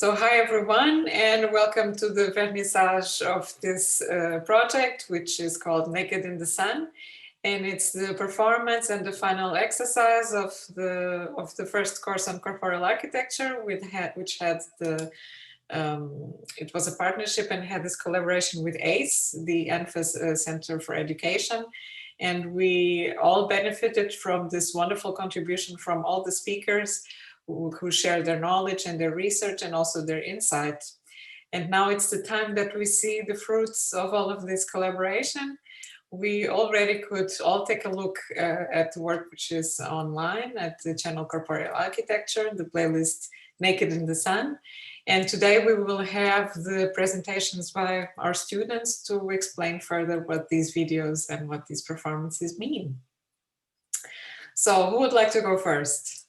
Hi everyone, and welcome to the vernissage of this project, which is called Naked in the Sun. And it's the performance and the final exercise of the first course on corporeal architecture, which had the it was a partnership and had this collaboration with ACE, the ANFA Center for Education. And we all benefited from this wonderful contribution from all the speakers who share their knowledge and their research and also their insight. And now it's the time that we see the fruits of all of this collaboration. We already could all take a look at the work which is online at the channel Corporeal Architecture, the playlist Naked in the Sun. And today we will have the presentations by our students to explain further what these videos and what these performances mean. So who would like to go first?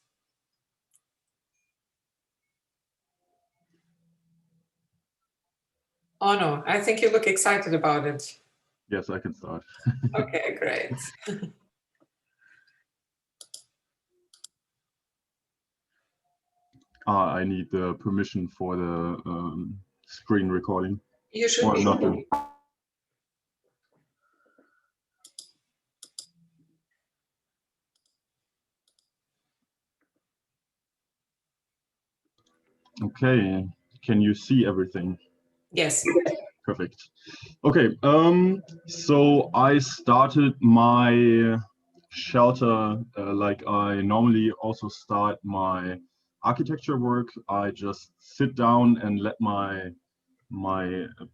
Oh no, I think you look excited about it. Yes, I can start. Okay, great. I need the permission for the screen recording. You should be. Not do. Okay, can you see everything? Yes. Perfect. Okay, so I started my shelter like I normally also start my architecture work. I just sit down and let my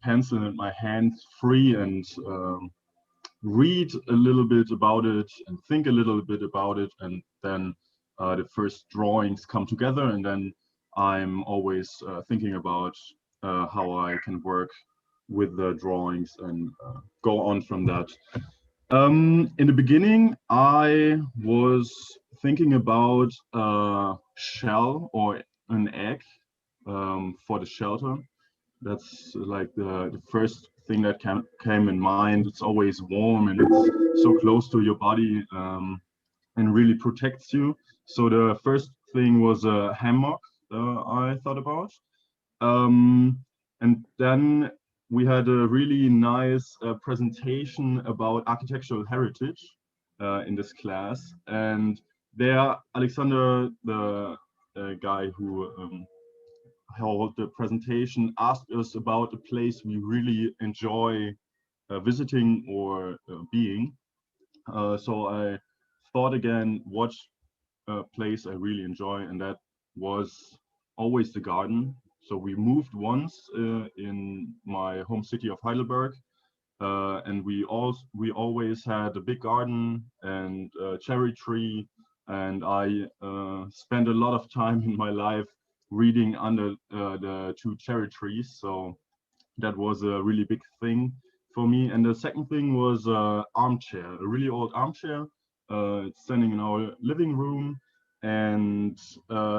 pencil and my hands free and read a little bit about it and think a little bit about it, and then the first drawings come together, and then I'm always thinking about how I can work with the drawings and go on from that. In the beginning, I was thinking about a shell or an egg for the shelter. That's like the first thing that came in mind. It's always warm and it's so close to your body and really protects you. So the first thing was a hammock I thought about. And then we had a really nice presentation about architectural heritage in this class. And there, Alexander, the guy who held the presentation, asked us about a place we really enjoy visiting or being. So I thought again, what place I really enjoy, and that was always the garden. So we moved once in my home city of Heidelberg, and we always had a big garden and a cherry tree, and I spent a lot of time in my life reading under the two cherry trees. So that was a really big thing for me. And the second thing was armchair, a really old armchair. It's standing in our living room, and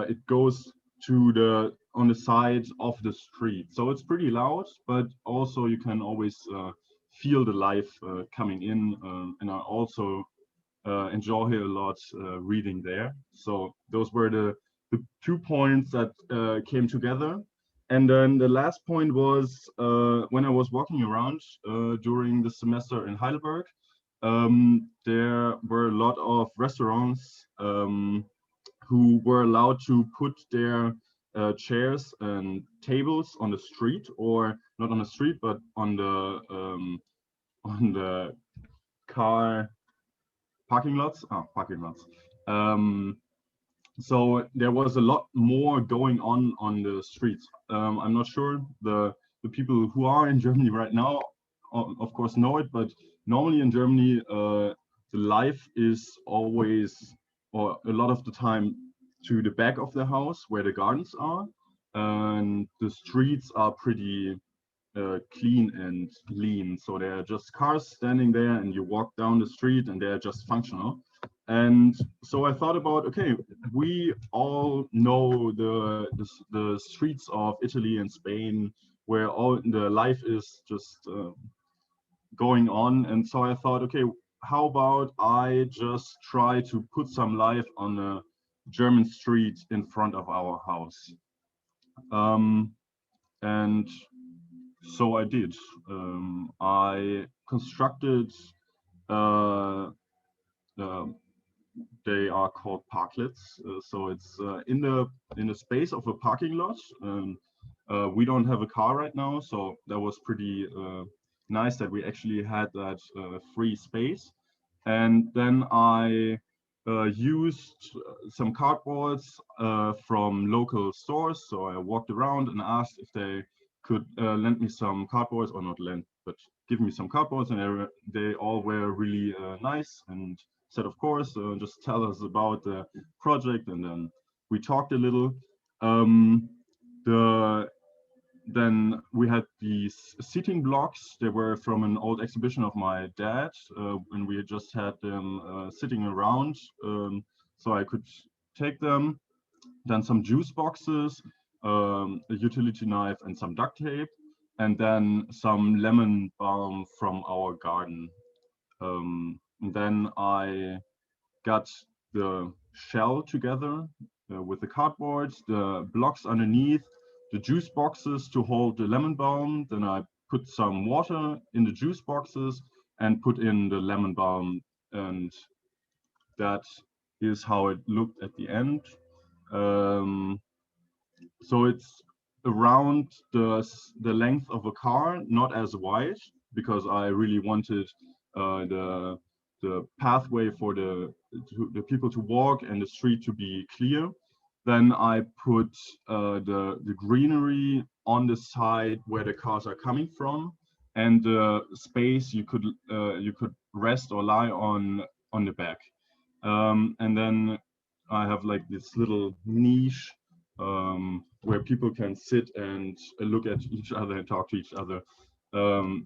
it goes to on the side of the street. So it's pretty loud, but also you can always feel the life coming in. And I also enjoy a lot reading there. So those were the 2 points that came together. And then the last point was when I was walking around during the semester in Heidelberg, there were a lot of restaurants who were allowed to put their chairs and tables on the street, or not on the street, but on the car parking lots. Parking lots. So there was a lot more going on the streets. I'm not sure the people who are in Germany right now, of course, know it, but normally in Germany, the life is always, or a lot of the time, to the back of the house where the gardens are, and the streets are pretty clean and lean. So there are just cars standing there, and you walk down the street, and they're just functional. And so I thought about, okay, we all know the streets of Italy and Spain, where all the life is just going on. And so I thought, okay, how about I just try to put some life on a German street in front of our house? And so I did. I constructed, uh, they are called parklets. So it's in the space of a parking lot. We don't have a car right now, so that was pretty nice that we actually had that free space. And then I used some cardboards from local stores. So I walked around and asked if they could lend me some cardboards, or not lend, but give me some cardboards, and they all were really nice and said, of course, just tell us about the project. And then we talked a little. Um, the Then we had these seating blocks. They were from an old exhibition of my dad, and we just had them sitting around, so I could take them. Then some juice boxes, a utility knife, and some duct tape, and then some lemon balm from our garden. And then I got the shell together with the cardboard, the blocks underneath, the juice boxes to hold the lemon balm. Then I put some water in the juice boxes and put in the lemon balm, and that is how it looked at the end. Um, so it's around the length of a car, not as wide, because I really wanted the pathway for the people to walk and the street to be clear. Then I put the greenery on the side where the cars are coming from, and the space you could rest or lie on the back. And then I have like this little niche where people can sit and look at each other and talk to each other.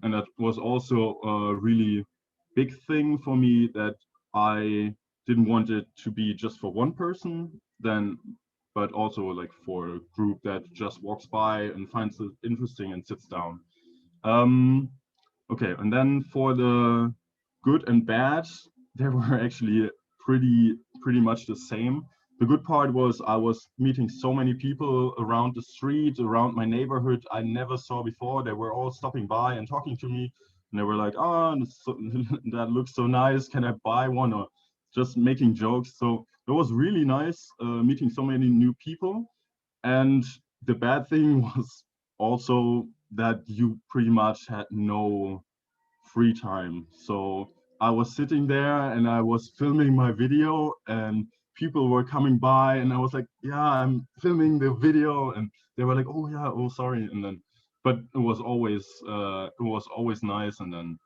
And that was also a really big thing for me, that I didn't want it to be just for one person, then, but also like for a group that just walks by and finds it interesting and sits down. Um, okay, and then for the good and bad, they were actually pretty much the same. The good part was I was meeting so many people around the street, around my neighborhood I never saw before. They were all stopping by and talking to me, and they were like, "Oh, that looks so nice. Can I buy one?" Or just making jokes. So it was really nice meeting so many new people. And the bad thing was also that you pretty much had no free time. So I was sitting there and I was filming my video, and people were coming by, and I was like, yeah, I'm filming the video. And they were like, oh yeah, oh sorry. And then, but it was always nice. And then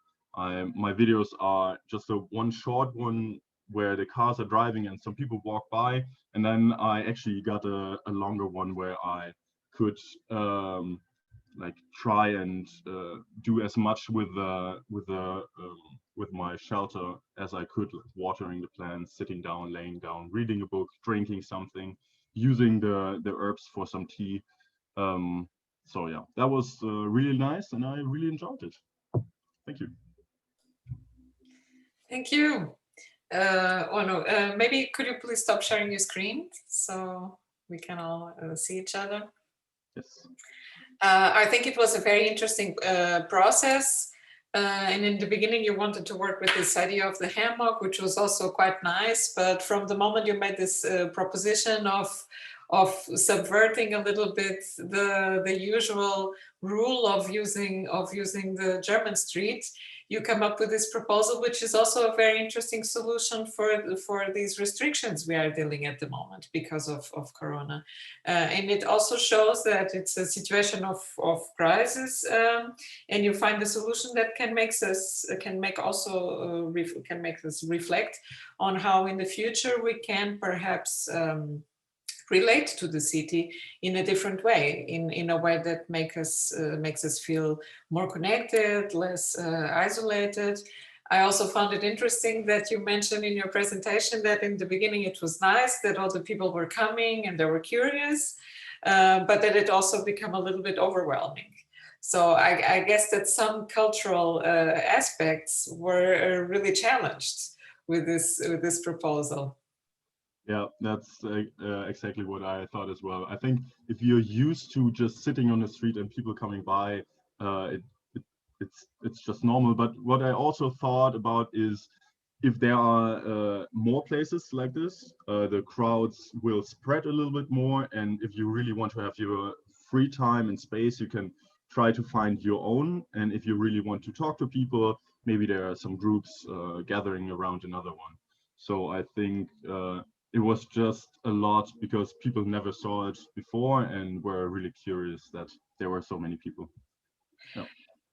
my videos are just a one short one where the cars are driving and some people walk by. And then I actually got a longer one where I could like try and do as much with my shelter as I could, like watering the plants, sitting down, laying down, reading a book, drinking something, using the herbs for some tea. So yeah, that was really nice, and I really enjoyed it. Thank you. Thank you. Oh no, maybe could you please stop sharing your screen so we can all see each other? Yes. I think it was a very interesting process. And in the beginning, you wanted to work with this idea of the hammock, which was also quite nice. But from the moment you made this proposition of subverting a little bit the usual rule of using the German street, you come up with this proposal, which is also a very interesting solution for these restrictions we are dealing at the moment because of Corona. And it also shows that it's a situation of crisis, and you find a solution that can make us reflect on how in the future we can perhaps relate to the city in a different way, in a way that makes us feel more connected, less isolated. I also found it interesting that you mentioned in your presentation that in the beginning it was nice that all the people were coming and they were curious, but that it also became a little bit overwhelming. So I guess that some cultural aspects were really challenged with this proposal. Yeah, that's exactly what I thought as well. I think if you're used to just sitting on the street and people coming by, it it's just normal. But what I also thought about is if there are more places like this, the crowds will spread a little bit more. And if you really want to have your free time and space, you can try to find your own. And if you really want to talk to people, maybe there are some groups gathering around another one. So I think it was just a lot because people never saw it before and were really curious that there were so many people. Yeah.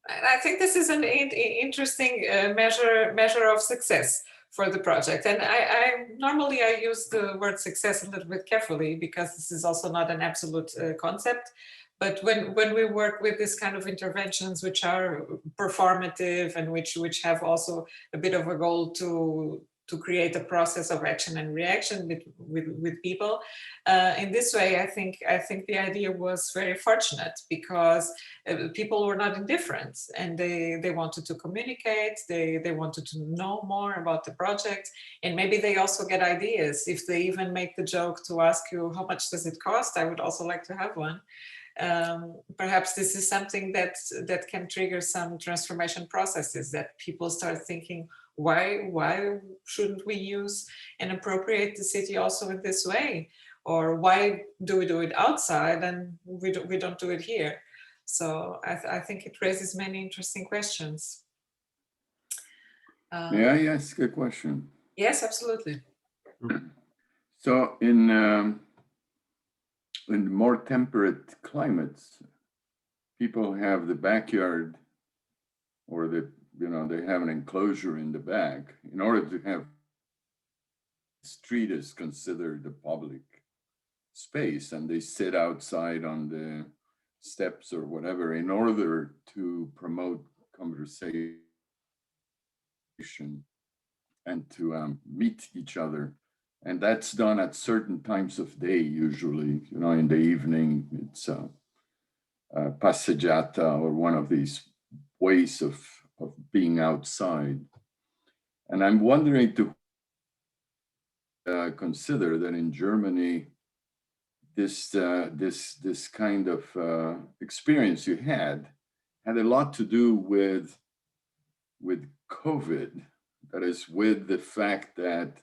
I think this is an interesting measure of success for the project. And I normally I use the word success a little bit carefully because this is also not an absolute concept. But when we work with this kind of interventions, which are performative and which have also a bit of a goal to create a process of action and reaction with people, in this way, I think the idea was very fortunate because people were not indifferent and they wanted to communicate, they wanted to know more about the project, and maybe they also get ideas. If they even make the joke to ask you how much does it cost, I would also like to have one. Perhaps this is something that can trigger some transformation processes, that people start thinking, why shouldn't we use and appropriate the city also in this way, or why do we do it outside and we don't do it here? So I think it raises many interesting questions. May I ask a question? Yes, absolutely. So in more temperate climates, people have the backyard, or they have an enclosure in the back in order to have street is considered a public space, and they sit outside on the steps or whatever in order to promote conversation and to meet each other. And that's done at certain times of day, usually, in the evening. It's passeggiata, or one of these ways of being outside. And I'm wondering to consider that in Germany, this kind of experience you had a lot to do with COVID. That is, with the fact that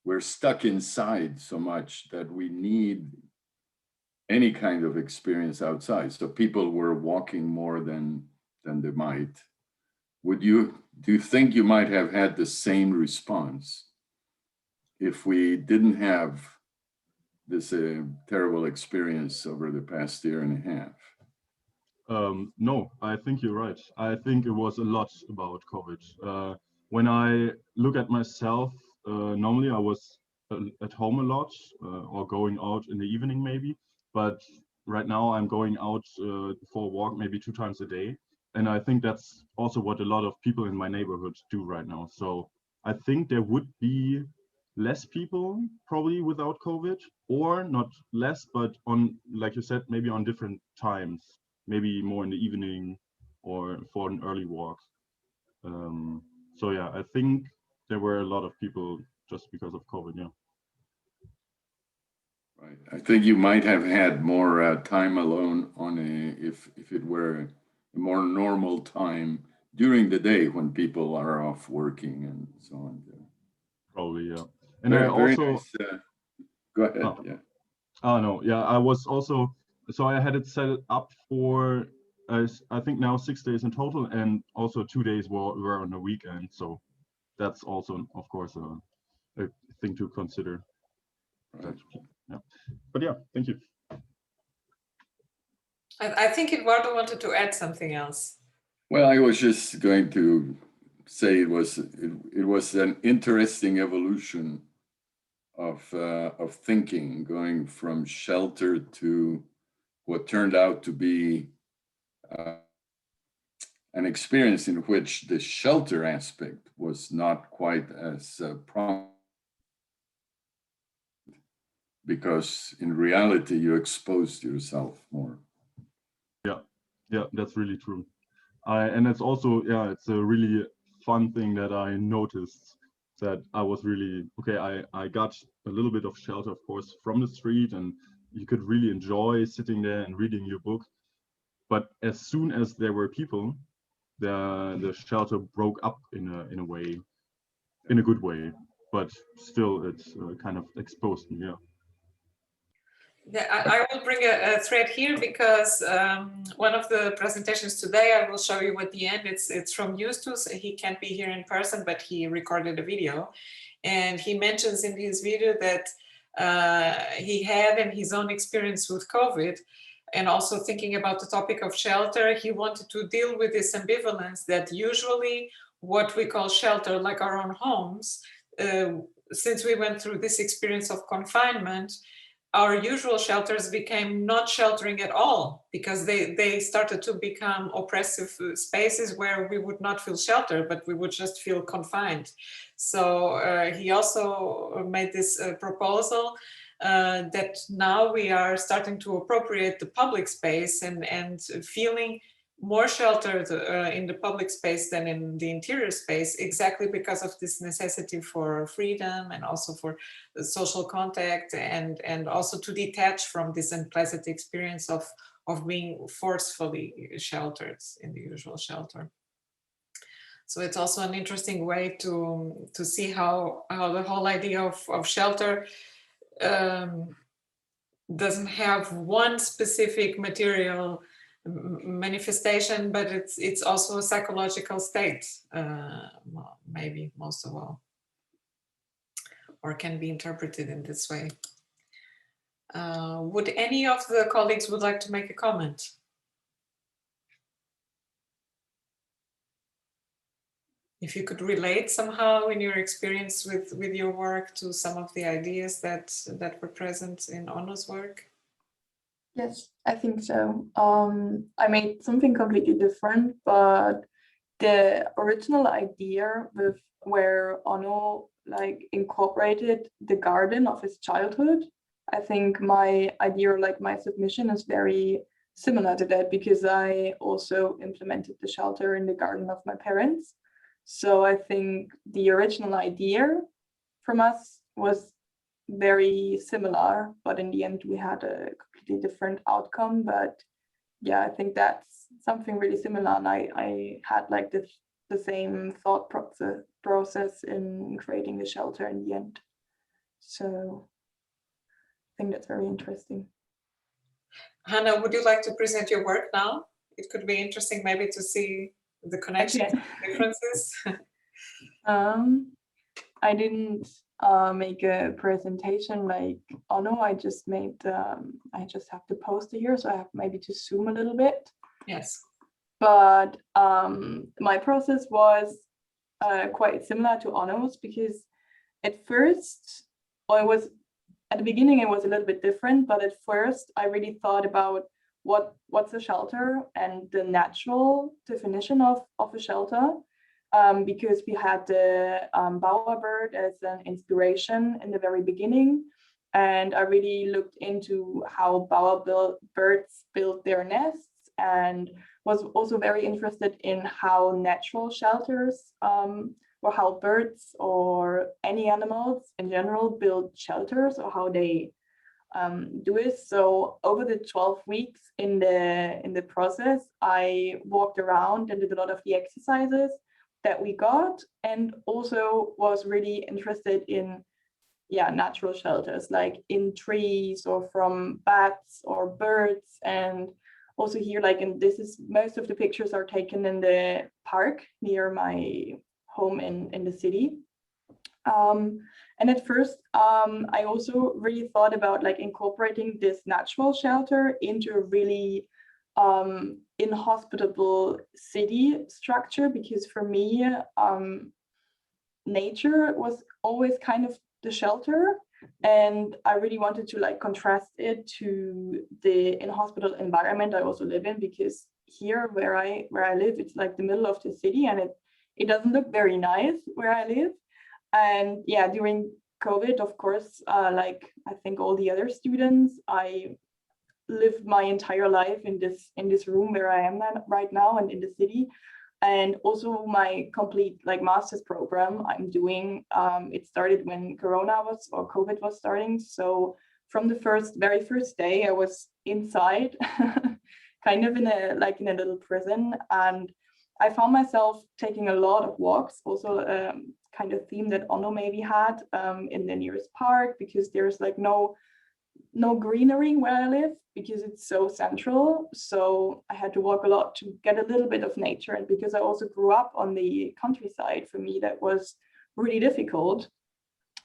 we're stuck inside so much that we need any kind of experience outside. So people were walking more than they might. Do you think you might have had the same response if we didn't have this terrible experience over the past year and a half? No, I think you're right. I think it was a lot about COVID. When I look at myself, normally I was at home a lot or going out in the evening maybe, but right now I'm going out for a walk maybe 2 times a day. And I think that's also what a lot of people in my neighborhood do right now. So I think there would be less people probably without COVID, or not less, but on, like you said, maybe on different times, maybe more in the evening or for an early walk. So yeah, I think there were a lot of people just because of COVID. Yeah. Right. I think you might have had more time alone if it were a more normal time during the day when people are off working and so on. Probably, yeah. And Very, I very also nice. Go ahead. oh, Yeah. oh no, yeah, I was also, so I had it set up for I think now 6 days in total, and also 2 days were on the weekend. So that's also, of course, a thing to consider. Right. Yeah, but yeah, thank you. I think Eduardo wanted to add something else. Well, I was just going to say it was an interesting evolution of thinking, going from shelter to what turned out to be an experience in which the shelter aspect was not quite as prominent, because in reality you exposed yourself more. Yeah, that's really true. And it's also, yeah, it's a really fun thing that I noticed. that I was really, okay, I got a little bit of shelter, of course, from the street, and you could really enjoy sitting there and reading your book. But as soon as there were people, the shelter broke up in a way, in a good way. But still, it's kind of exposed me, yeah. Yeah, I will bring a thread here because one of the presentations today, I will show you at the end. It's from Yusu. So he can't be here in person, but he recorded a video, and he mentions in his video that he had in his own experience with COVID, and also thinking about the topic of shelter, he wanted to deal with this ambivalence that usually what we call shelter, like our own homes, since we went through this experience of confinement, our usual shelters became not sheltering at all because they started to become oppressive spaces where we would not feel shelter, but we would just feel confined. So he also made this proposal that now we are starting to appropriate the public space and feeling more sheltered in the public space than in the interior space, exactly because of this necessity for freedom and also for social contact and also to detach from this unpleasant experience of being forcefully sheltered in the usual shelter. So it's also an interesting way to see how the whole idea of shelter doesn't have one specific material manifestation, but it's also a psychological state, maybe most of all, or can be interpreted in this way. Would any of the colleagues would like to make a comment? If you could relate somehow in your experience with your work to some of the ideas that were present in Onno's work? Yes, I think so. I made something completely different, but the original idea with where Onno like incorporated the garden of his childhood, I think my idea, like my submission, is very similar to that because I also implemented the shelter in the garden of my parents. So I think the original idea from us was very similar, but in the end we had a completely different outcome. But yeah, I think that's something really similar, and I had like the same thought process in creating the shelter in the end. So I think that's very interesting. Hannah, would you like to present your work now? It could be interesting maybe to see the connections and differences. I didn't make a presentation like, oh no, I just made, I just have the poster here, so I have maybe to zoom a little bit. Yes. But my process was quite similar to Onno's because at first, or it was, at the beginning it was a little bit different, but at first I really thought about what's a shelter and the natural definition of a shelter. Because we had the bowerbird as an inspiration in the very beginning. And I really looked into how bowerbirds build their nests and was also very interested in how natural shelters or how birds or any animals in general build shelters or how they do it. So over the 12 weeks in the process, I walked around and did a lot of the exercises that we got, and also was really interested in natural shelters like in trees or from bats or birds. And also here, like, and this is, most of the pictures are taken in the park near my home in the city. And at first I also really thought about like incorporating this natural shelter into a really inhospitable city structure, because for me nature was always kind of the shelter, and I really wanted to like contrast it to the inhospitable environment I also live in, because here where I live, it's like the middle of the city, and it doesn't look very nice where I live. And yeah, during COVID, of course, like I think all the other students, I lived my entire life in this room where I am right now and in the city. And also my complete like master's program I'm doing, it started when COVID was starting. So from the very first day I was inside, kind of in a little prison, and I found myself taking a lot of walks, also kind of theme that Ono maybe had, in the nearest park, because there's like no greenery where I live because it's so central. So I had to walk a lot to get a little bit of nature. And because I also grew up on the countryside, for me, that was really difficult.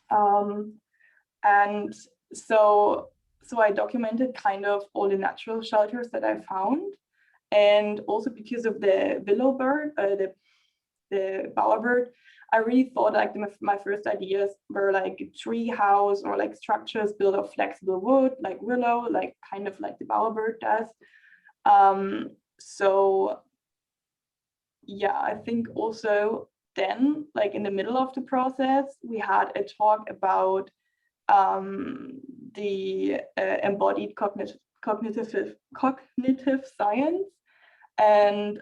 And so I documented kind of all the natural shelters that I found. And also because of the willow bird, the bowerbird, I really thought like my first ideas were like a tree house or like structures built of flexible wood, like willow, like kind of like the bowerbird does. So yeah, I think also then, like in the middle of the process, we had a talk about the embodied cognitive science. And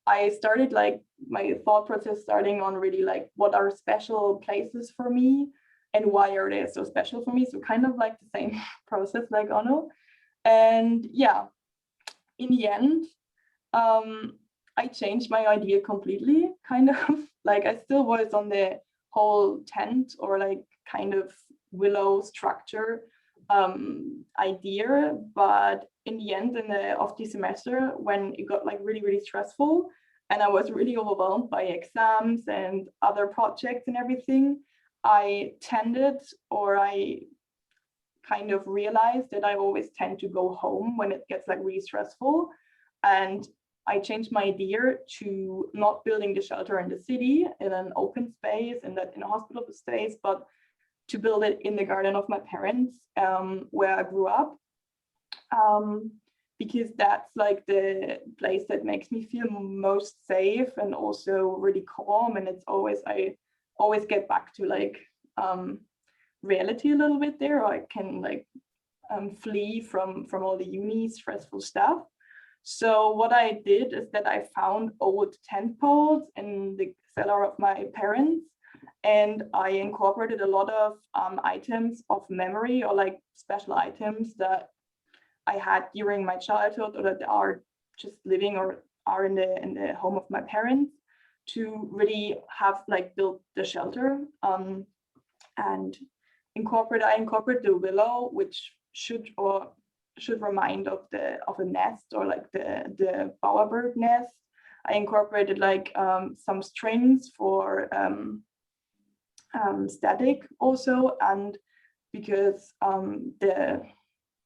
I started like my thought process starting on really like what are special places for me and why are they so special for me? So kind of like the same process like Ono. And yeah, in the end, I changed my idea completely, kind of like I still was on the whole tent or like kind of willow structure idea, but in the end of the semester, when it got like really stressful and I was really overwhelmed by exams and other projects and everything, I kind of realized that I always tend to go home when it gets like really stressful. And I changed my idea to not building the shelter in the city in an open space and that in a hospital space, but to build it in the garden of my parents, where I grew up, because that's like the place that makes me feel most safe and also really calm. And it's always, I always get back to like reality a little bit there, or I can like flee from all the uni stressful stuff. So what I did is that I found old tent poles in the cellar of my parents, and I incorporated a lot of items of memory or like special items that I had during my childhood or that are just living or are in the home of my parents, to really have like built the shelter, and I incorporate the willow, which should remind of a nest or like the bowerbird nest. I incorporated like some strings for static also, and because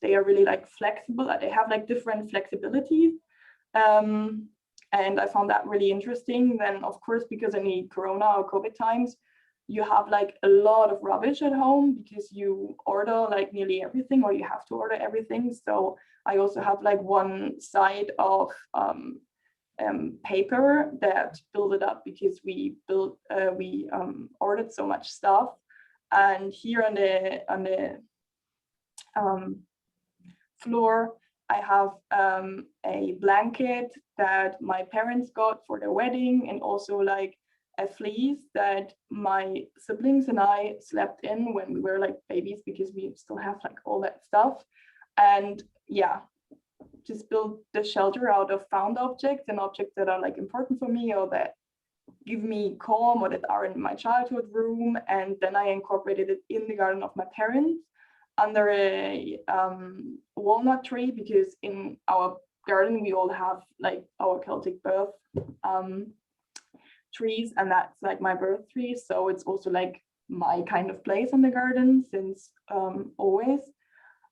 they are really like flexible, they have like different flexibilities, and I found that really interesting. Then of course, because in the Corona or COVID times, you have like a lot of rubbish at home because you order like nearly everything, or you have to order everything. So I also have like one side of paper that build it up because we ordered so much stuff. And here on the floor, I have a blanket that my parents got for their wedding, and also like a fleece that my siblings and I slept in when we were like babies, because we still have like all that stuff. And yeah, just build the shelter out of found objects and objects that are like important for me or that give me calm or that are in my childhood room. And then I incorporated it in the garden of my parents under a walnut tree, because in our garden we all have like our Celtic birth trees, and that's like my birth tree. So it's also like my kind of place in the garden since always.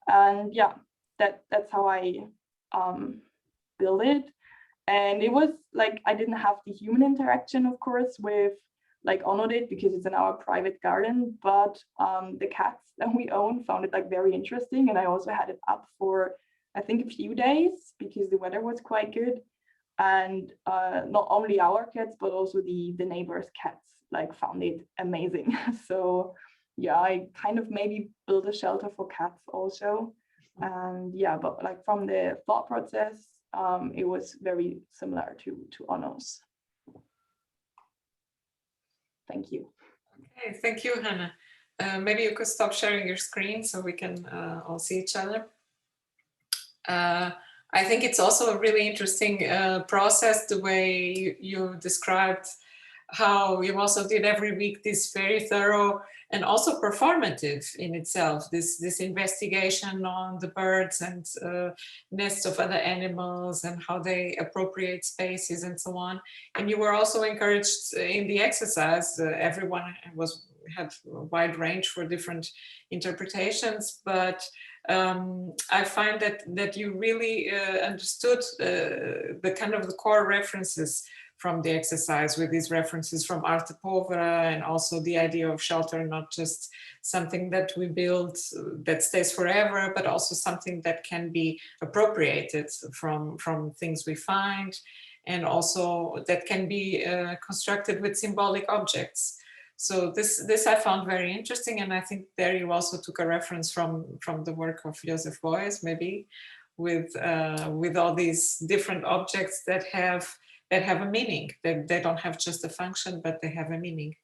And yeah, that's how I build it. And it was like I didn't have the human interaction, of course, with like Ono did, because it's in our private garden, but the cats that we own found it like very interesting. And I also had it up for I think a few days because the weather was quite good. And not only our cats, but also the neighbors' cats like found it amazing. So yeah, I kind of maybe build a shelter for cats also, And yeah, but like from the thought process, it was very similar to Onno's. Thank you. Okay, thank you, Hannah. Maybe you could stop sharing your screen so we can all see each other. I think it's also a really interesting process, the way you described how you also did every week this very thorough and also performative in itself, this investigation on the birds and nests of other animals and how they appropriate spaces and so on. And you were also encouraged in the exercise. Everyone had a wide range for different interpretations, but I find that you really understood the kind of the core references from the exercise, with these references from arte, povera, and also the idea of shelter, not just something that we build that stays forever, but also something that can be appropriated from things we find, and also that can be constructed with symbolic objects. So this I found very interesting, and I think there you also took a reference from the work of Joseph Beuys, maybe, with all these different objects that have a meaning. They don't have just a function, but they have a meaning.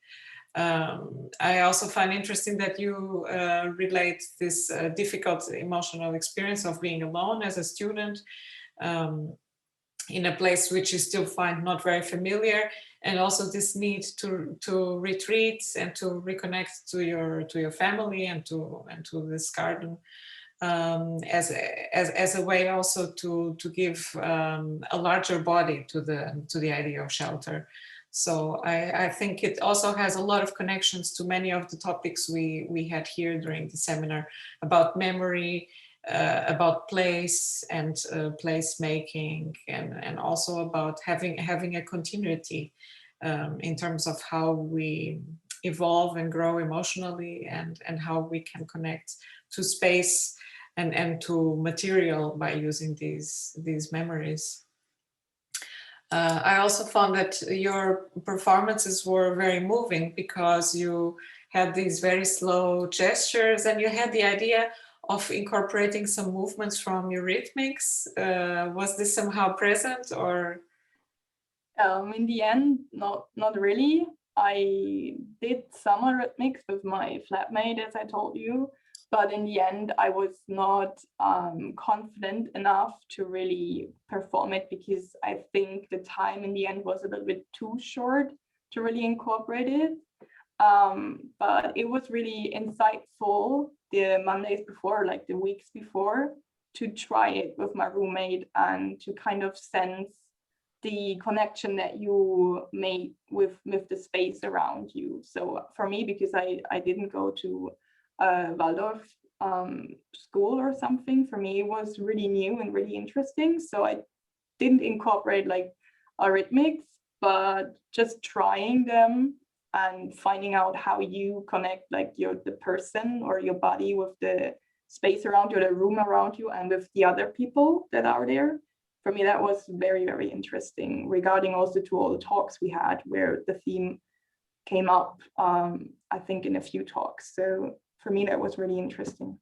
I also find interesting that you relate this difficult emotional experience of being alone as a student in a place which you still find not very familiar, and also this need to retreat and to reconnect to your family and to this garden. As a way also to give a larger body to the idea of shelter. So I think it also has a lot of connections to many of the topics we had here during the seminar about memory, about place and place making, and also about having a continuity in terms of how we evolve and grow emotionally, and how we can connect to space and to material by using these memories. I also found that your performances were very moving, because you had these very slow gestures, and you had the idea of incorporating some movements from eurythmics. Was this somehow present, or? In the end, not really. I did some eurythmics with my flatmate, as I told you, but in the end, I was not confident enough to really perform it, because I think the time in the end was a little bit too short to really incorporate it. But it was really insightful the Mondays before, like the weeks before, to try it with my roommate and to kind of sense the connection that you made with the space around you. So for me, because I didn't go to Waldorf school or something, for me it was really new and really interesting. So I didn't incorporate like eurythmics, but just trying them and finding out how you connect like the person or your body with the space around you, the room around you, and with the other people that are there. For me, that was very, very interesting, regarding also to all the talks we had where the theme came up, I think in a few talks. So for me, that was really interesting.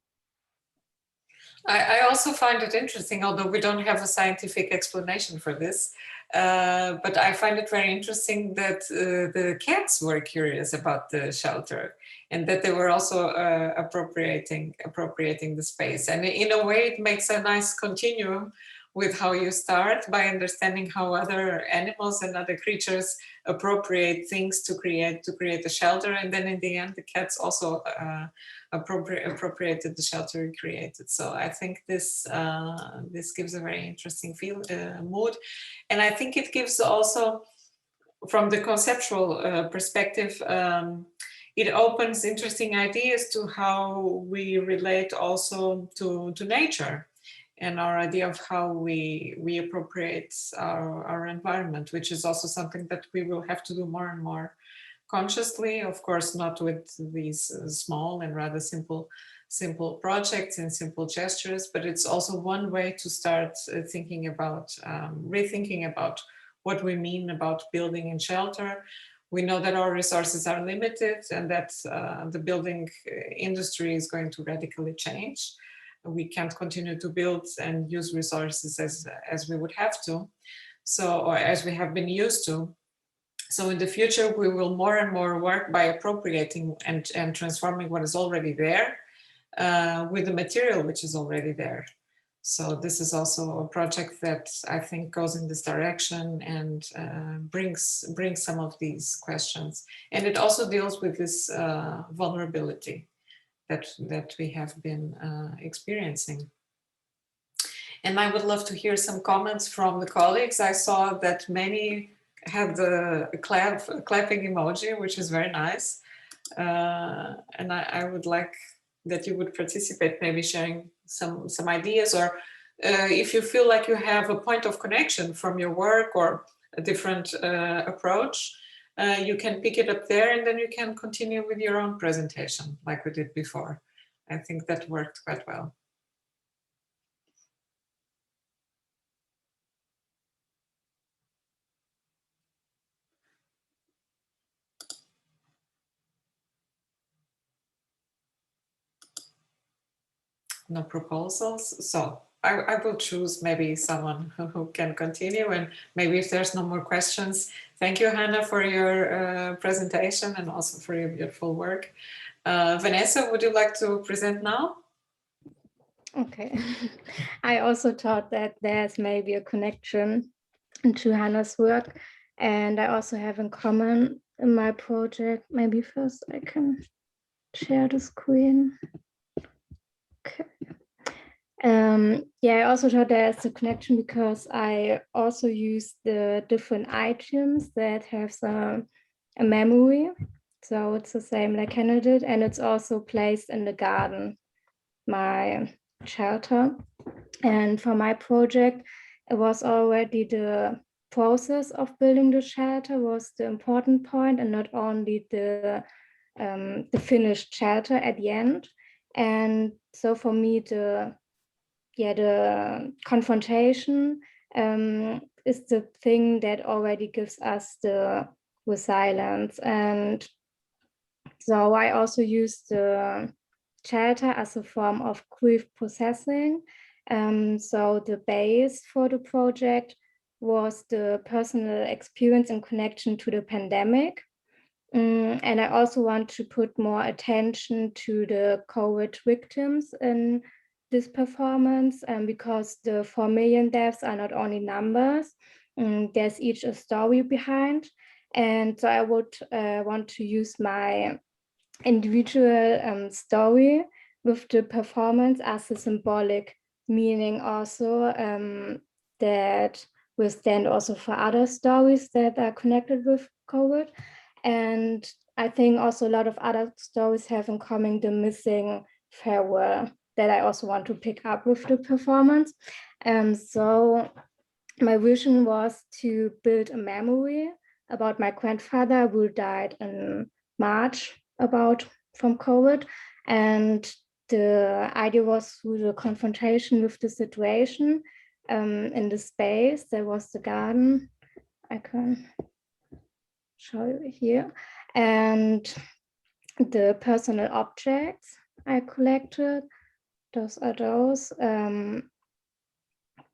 I also find it interesting, although we don't have a scientific explanation for this, but I find it very interesting that the cats were curious about the shelter, and that they were also appropriating the space. And in a way, it makes a nice continuum with how you start by understanding how other animals and other creatures appropriate things to create a shelter, and then in the end the cats also appropriated the shelter we created. So I think this gives a very interesting mood, and I think it gives also, from the conceptual perspective, it opens interesting ideas to how we relate also to nature, and our idea of how we appropriate our environment, which is also something that we will have to do more and more consciously, of course, not with these small and rather simple projects and simple gestures, but it's also one way to start thinking about, rethinking about what we mean about building and shelter. We know that our resources are limited, and that the building industry is going to radically change. we can't continue to build and use resources as we would have to, or as we have been used to. So in the future, we will more and more work by appropriating and transforming what is already there with the material which is already there. So this is also a project that I think goes in this direction and brings some of these questions. And it also deals with this vulnerability that we have been experiencing. And I would love to hear some comments from the colleagues. I saw that many had the clapping emoji, which is very nice. And I would like that you would participate, maybe sharing some ideas, or if you feel like you have a point of connection from your work or a different approach, you can pick it up there and then you can continue with your own presentation like we did before. I think that worked quite well. No proposals, so I will choose maybe someone who can continue, and maybe if there's no more questions. Thank you, Hannah, for your presentation and also for your beautiful work. Vanessa, would you like to present now? Okay. I also thought that there's maybe a connection to Hannah's work, and I also have in common in my project. Maybe first I can share the screen. Okay. Yeah, I also thought there's a connection because I also use the different items that have a memory. So it's the same like Hannah did, and it's also placed in the garden, my shelter. And for my project, it was already the process of building the shelter was the important point, and not only the finished shelter at the end. And so for me, the confrontation is the thing that already gives us the resilience. And so I also use the shelter as a form of grief processing. So the base for the project was the personal experience in connection to the pandemic. And I also want to put more attention to the COVID victims in this performance, because the 4 million deaths are not only numbers, there's each a story behind. And so I would want to use my individual story with the performance as a symbolic meaning also, that will stand also for other stories that are connected with COVID. And I think also a lot of other stories have in common the missing farewell that I also want to pick up with the performance. So my vision was to build a memory about my grandfather who died in March from COVID. And the idea was through the confrontation with the situation in the space, there was the garden. I can show you here. And the personal objects I collected, those are those.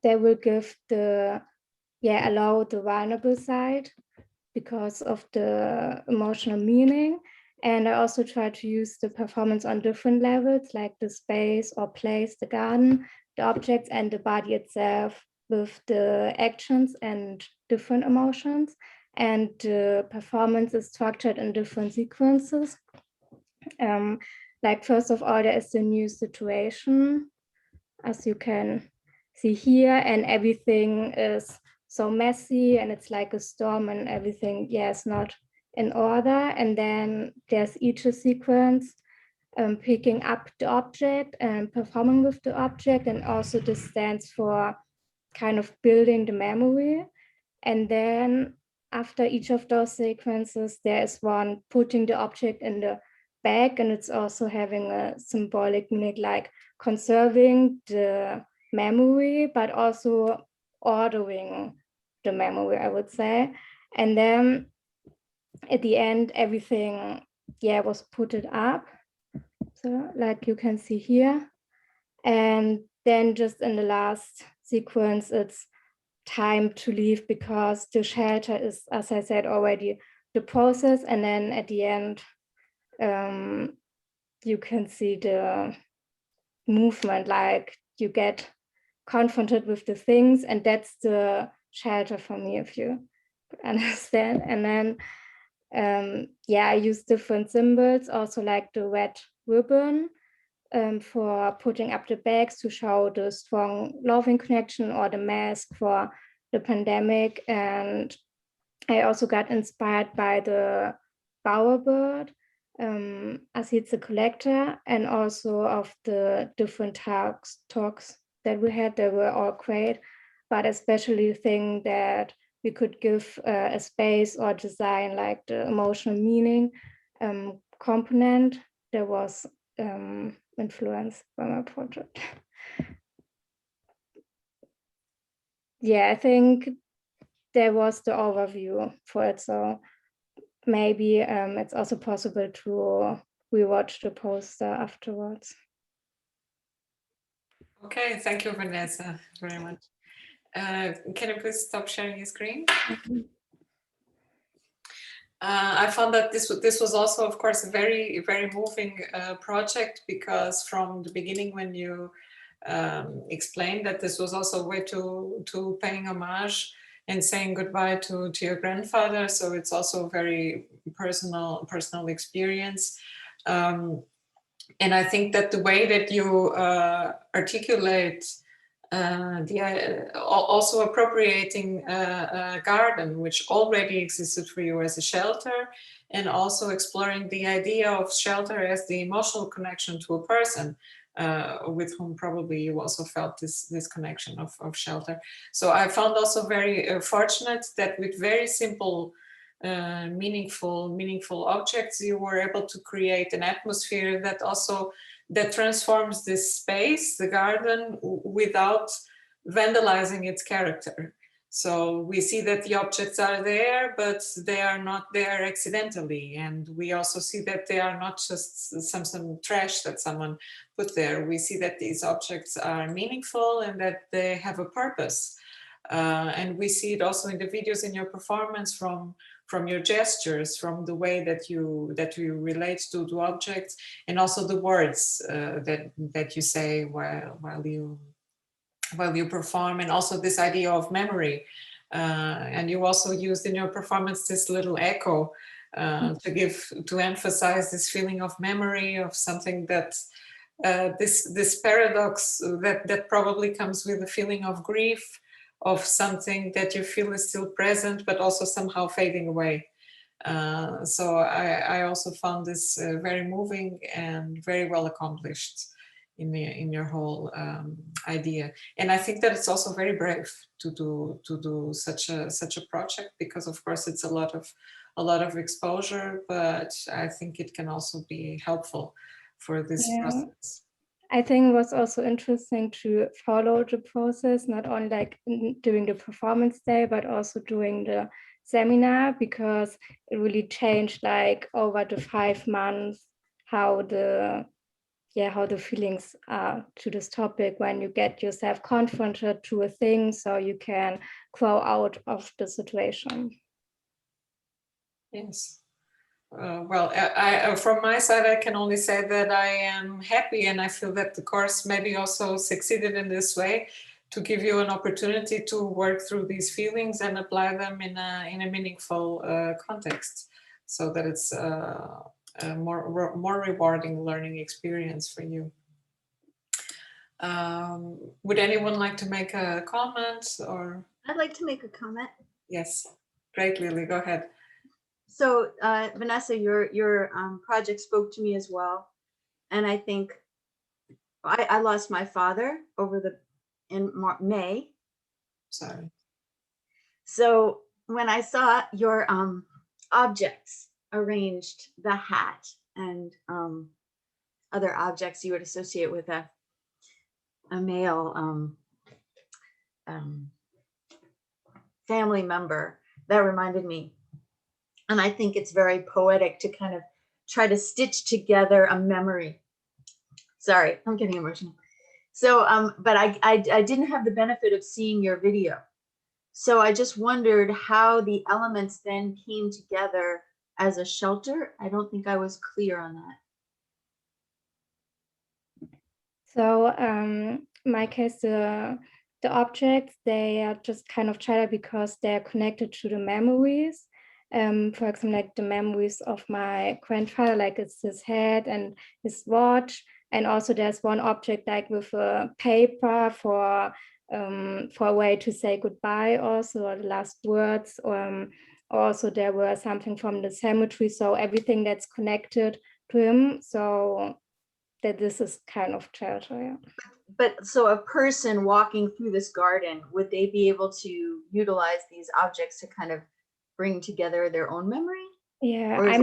They will give allow the vulnerable side because of the emotional meaning. And I also try to use the performance on different levels, like the space or place, the garden, the objects, and the body itself with the actions and different emotions. And the performance is structured in different sequences. Like first of all, there is the new situation, as you can see here, and everything is so messy and it's like a storm and everything, is not in order. And then there's each a sequence picking up the object and performing with the object, and also this stands for kind of building the memory. And then after each of those sequences, there is one putting the object in the bag, and it's also having a symbolic meaning, like conserving the memory, but also ordering the memory, I would say. And then at the end, everything was put it up. So like you can see here. And then just in the last sequence, it's time to leave, because the shelter is, as I said already, the process. And then at the end, you can see the movement, like you get confronted with the things, and that's the shelter for me, if you understand. And then yeah, I use different symbols, also like the red ribbon for putting up the bags to show the strong loving connection, or the mask for the pandemic. And I also got inspired by the bowerbird, as it's a collector, and also of the different talks that we had. They were all great, but especially the thing that we could give a space or design, like the emotional meaning component, that was influenced by my project. Yeah, I think there was the overview for it. So maybe it's also possible to rewatch the poster afterwards. Okay, thank you, Vanessa, very much. Can you please stop sharing your screen? I found that this was also, of course, a very, very moving project, because from the beginning, when you explained that this was also a way to paying homage and saying goodbye to your grandfather, so it's also a very personal experience. And I think that the way that you articulate also appropriating a garden which already existed for you as a shelter, and also exploring the idea of shelter as the emotional connection to a person with whom probably you also felt this connection of shelter. So I found also very fortunate that with very simple meaningful objects, you were able to create an atmosphere that transforms this space, the garden, without vandalizing its character. So we see that the objects are there, but they are not there accidentally. And we also see that they are not just some trash that someone put there. We see that these objects are meaningful and that they have a purpose. And we see it also in the videos in your performance, from your gestures, from the way that you relate to objects, and also the words that you say while you perform, and also this idea of memory. And you also used in your performance this little echo to emphasize this feeling of memory, of something that this paradox that probably comes with the feeling of grief, of something that you feel is still present, but also somehow fading away. So I also found this very moving and very well accomplished in your whole idea. And I think that it's also very brave to do such a project, because of course it's a lot of exposure, but I think it can also be helpful for this process. I think it was also interesting to follow the process, not only like during the performance day, but also during the seminar, because it really changed like over the 5 months how the feelings are to this topic when you get yourself confronted to a thing, so you can grow out of the situation. Yes. Well, I from my side, I can only say that I am happy, and I feel that the course maybe also succeeded in this way, to give you an opportunity to work through these feelings and apply them in a meaningful context, so that it's a more rewarding learning experience for you. Would anyone like to make a comment? Or I'd like to make a comment. yes, great, Lily, go ahead. So Vanessa, your project spoke to me as well, and I think I lost my father in May. Sorry. So when I saw your objects arranged, the hat and other objects you would associate with a male family member, that reminded me. And I think it's very poetic to kind of try to stitch together a memory. Sorry, I'm getting emotional. So, but I didn't have the benefit of seeing your video. So I just wondered how the elements then came together as a shelter. I don't think I was clear on that. So in my case, the objects, they are just kind of shelter because they're connected to the memories. For example, like the memories of my grandfather, like it's his head and his watch. And also there's one object like with a paper for a way to say goodbye also, or the last words. Also there were something from the cemetery, so everything that's connected to him. So that this is kind of shelter, yeah. But so a person walking through this garden, would they be able to utilize these objects to kind of bring together their own memory? Yeah, Or is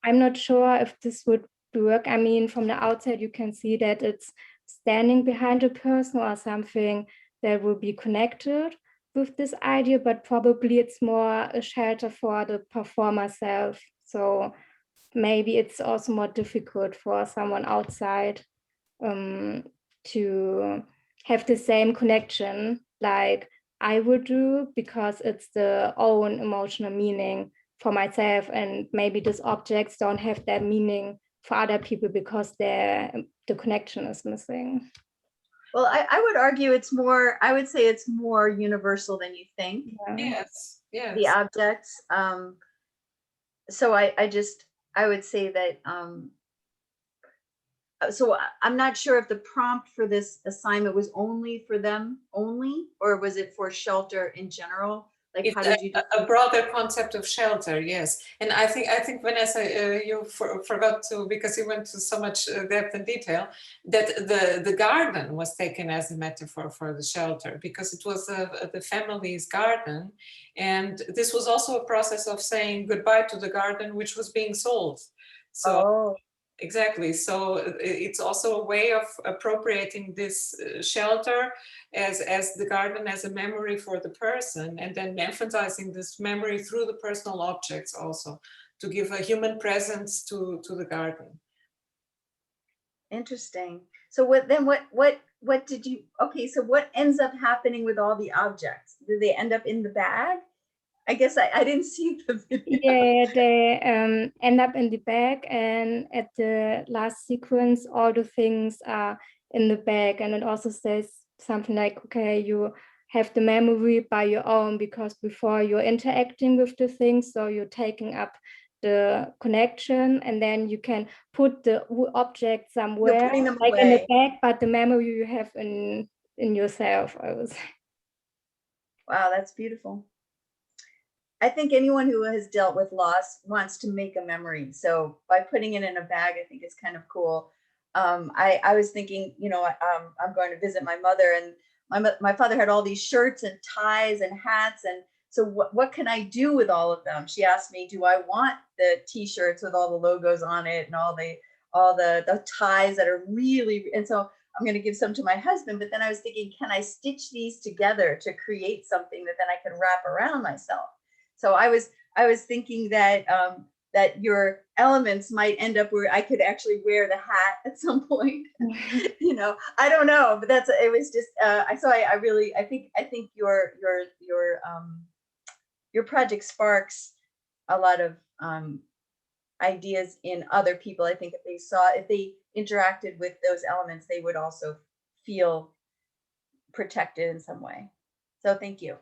I'm not sure if this would work. I mean, from the outside, you can see that it's standing behind a person or something that will be connected with this idea, but probably it's more a shelter for the performer self. So maybe it's also more difficult for someone outside to have the same connection like I would do, because it's the own emotional meaning for myself, and maybe these objects don't have that meaning for other people because the connection is missing. well, I would argue it's more, I would say it's more universal than you think, Yeah. Yes, yes. the objects. So I would say that, so I'm not sure if the prompt for this assignment was only for them only, or was it for shelter in general? Like, It's how did you do? a broader concept of shelter, yes. And I think Vanessa, you forgot to, because you went to so much depth and detail, that the garden was taken as a metaphor for the shelter, because it was the family's garden. And this was also a process of saying goodbye to the garden, which was being sold. So. Oh. Exactly. So it's also a way of appropriating this shelter as the garden as a memory for the person, and then emphasizing this memory through the personal objects also, to give a human presence to the garden. Interesting. So what did you, okay, so what ends up happening with all the objects? Do they end up in the bag? I guess I didn't see the video. Yeah, they end up in the bag, and at the last sequence, all the things are in the bag. And it also says something like, okay, you have the memory by your own, because before you're interacting with the things, so you're taking up the connection, and then you can put the object somewhere, putting them like in the away. bag, but the memory you have in yourself, I would say. Wow, that's beautiful. I think anyone who has dealt with loss wants to make a memory. So by putting it in a bag, I think is kind of cool. I was thinking, you know, I'm going to visit my mother, and my father had all these shirts and ties and hats. And so what can I do with all of them? She asked me, do I want the t-shirts with all the logos on it and all the ties that are really, and so I'm going to give some to my husband. But then I was thinking, can I stitch these together to create something that then I can wrap around myself? So I was thinking that that your elements might end up where I could actually wear the hat at some point. You know, I don't know, but it was just I think your project sparks a lot of ideas in other people. I think if they interacted with those elements, they would also feel protected in some way. So thank you.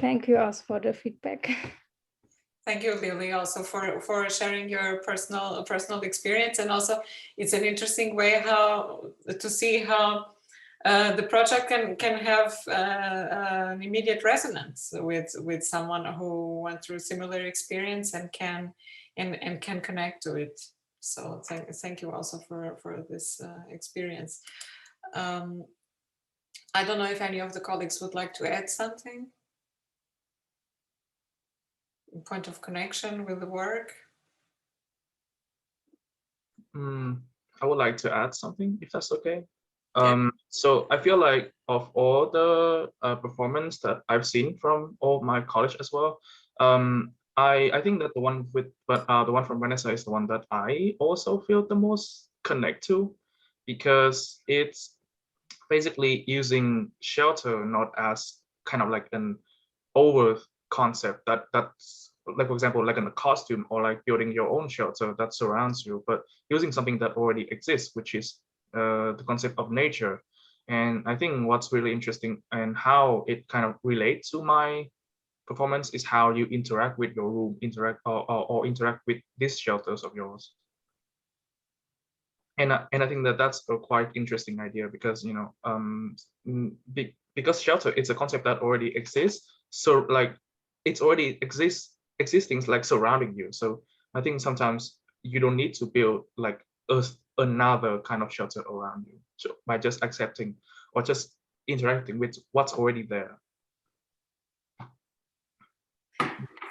Thank you also for the feedback. Thank you, Lily, also for sharing your personal experience. And also it's an interesting way to see how the project can have an immediate resonance with someone who went through similar experience and can connect to it. So thank you also for this experience. I don't know if any of the colleagues would like to add something. Point of connection with the work. I would like to add something, if that's okay. So I feel like of all the performance that I've seen from all my college as well, I think that the one from Vanessa is the one that I also feel the most connect to, because it's basically using shelter not as kind of like an over concept that's like, for example, like in a costume or like building your own shelter that surrounds you, but using something that already exists, which is the concept of nature. And I think what's really interesting and how it kind of relates to my performance is how you interact with your room, or interact with these shelters of yours. And I think that that's a quite interesting idea because, you know, because shelter is a concept that already exists. So like it's already existing like surrounding you. So I think sometimes you don't need to build like another kind of shelter around you, so by just accepting or just interacting with what's already there.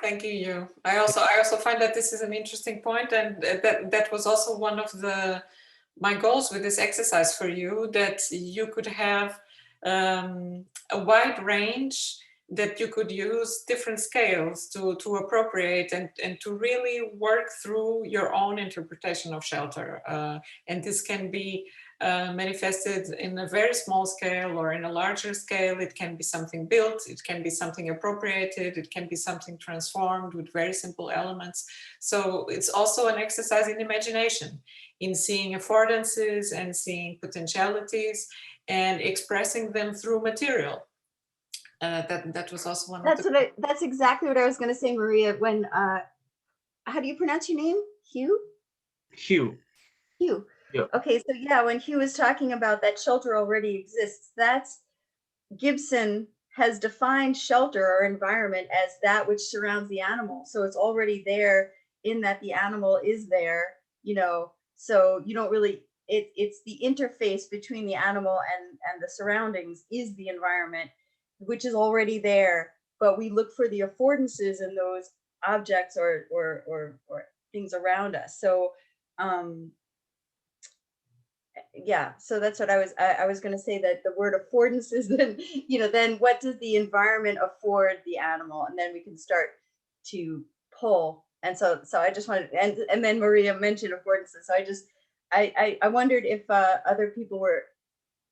Thank you, Yu. I also find that this is an interesting point, and that was also one of my goals with this exercise for you, that you could have a wide range, that you could use different scales to appropriate and to really work through your own interpretation of shelter. And this can be manifested in a very small scale or in a larger scale. It can be something built, it can be something appropriated, it can be something transformed with very simple elements. So it's also an exercise in imagination, in seeing affordances and seeing potentialities and expressing them through material. That was also one That's of the... that's exactly what I was going to say, Maria. When how do you pronounce your name? Hugh? Hugh. Hugh. Yeah. Okay, so yeah, when Hugh was talking about that shelter already exists, that's Gibson has defined shelter or environment as that which surrounds the animal. So it's already there in that the animal is there, you know, so you don't really, it's the interface between the animal and the surroundings is the environment, which is already there, but we look for the affordances in those objects or things around us. So yeah, so that's what I was going to say, that the word affordances, then, you know, then what does the environment afford the animal, and then we can start to pull. And so I just wanted, and then Maria mentioned affordances, so I wondered if other people were,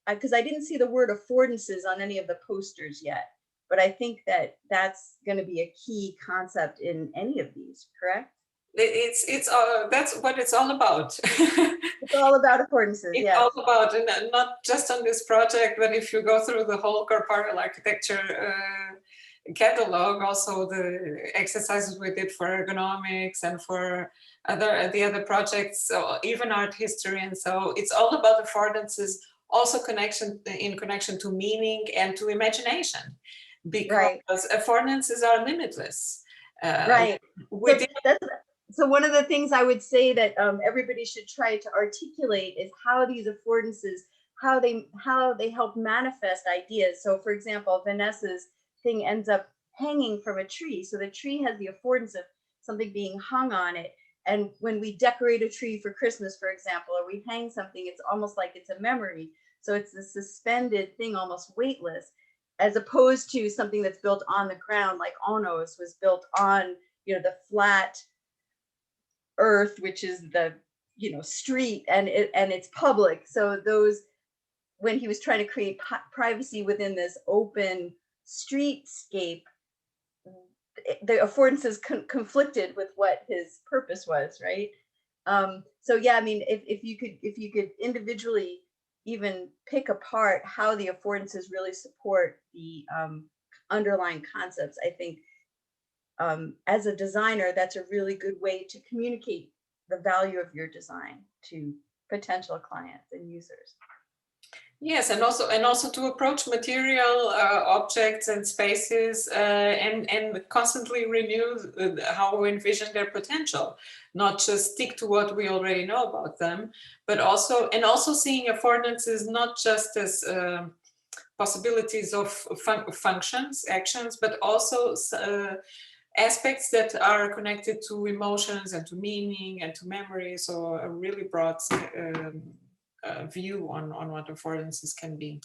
because I didn't see the word affordances on any of the posters yet, but I think that that's going to be a key concept in any of these, correct? It's that's what it's all about. It's all about affordances. It's yes. all about, and not just on this project, but if you go through the whole corporeal architecture catalog, also the exercises we did for ergonomics and for the other projects, so even art history, and so it's all about affordances, also in connection to meaning and to imagination, because affordances are limitless. Right. So one of the things I would say that everybody should try to articulate is how these affordances, how they help manifest ideas. So for example, Vanessa's thing ends up hanging from a tree. So the tree has the affordance of something being hung on it. And when we decorate a tree for Christmas, for example, or we hang something, it's almost like it's a memory. So it's a suspended thing, almost weightless, as opposed to something that's built on the ground, like Ono's was built on, you know, the flat earth, which is the, you know, street, and it's public. So those, when he was trying to create privacy within this open streetscape, the affordances conflicted with what his purpose was, right? So yeah, I mean, if you could individually even pick apart how the affordances really support the underlying concepts, I think as a designer, that's a really good way to communicate the value of your design to potential clients and users. Yes, and also to approach material objects and spaces and constantly renew how we envision their potential, not just stick to what we already know about them, but also seeing affordances not just as possibilities of functions, actions, but also aspects that are connected to emotions and to meaning and to memory. So a really broad view on what affordances can be.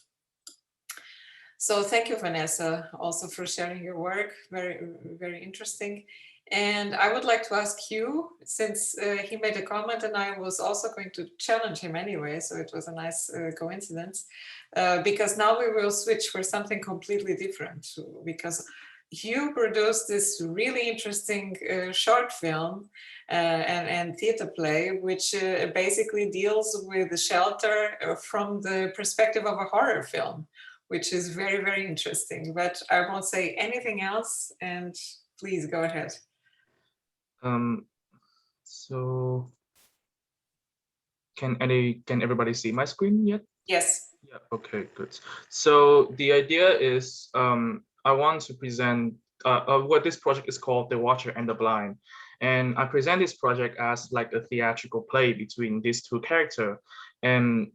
So thank you, Vanessa, also for sharing your work. Very, very interesting. And I would like to ask you, since he made a comment and I was also going to challenge him anyway, so it was a nice coincidence, because now we will switch for something completely different, because Hugh produced this really interesting short film and theater play, which basically deals with the shelter from the perspective of a horror film, which is very, very interesting. But I won't say anything else, and please go ahead. So can everybody see my screen yet? Yes. Yeah, okay, good. So the idea is I want to present what this project is called, The Watcher and the Blind. And I present this project as like a theatrical play between these two characters. And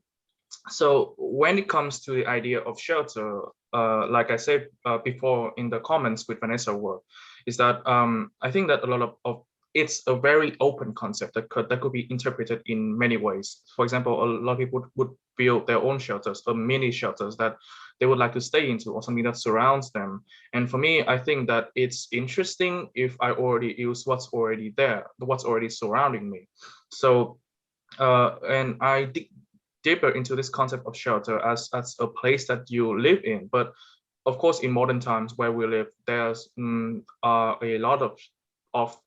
so when it comes to the idea of shelter, like I said before in the comments with Vanessa work, is that I think that a lot of it's a very open concept that could be interpreted in many ways. For example, a lot of people would build their own shelters or mini shelters that they would like to stay into, or something that surrounds them. And for me, I think that it's interesting if I already use what's already there, what's already surrounding me. So and I dig deeper into this concept of shelter as a place that you live in. But of course, in modern times where we live, there's a lot of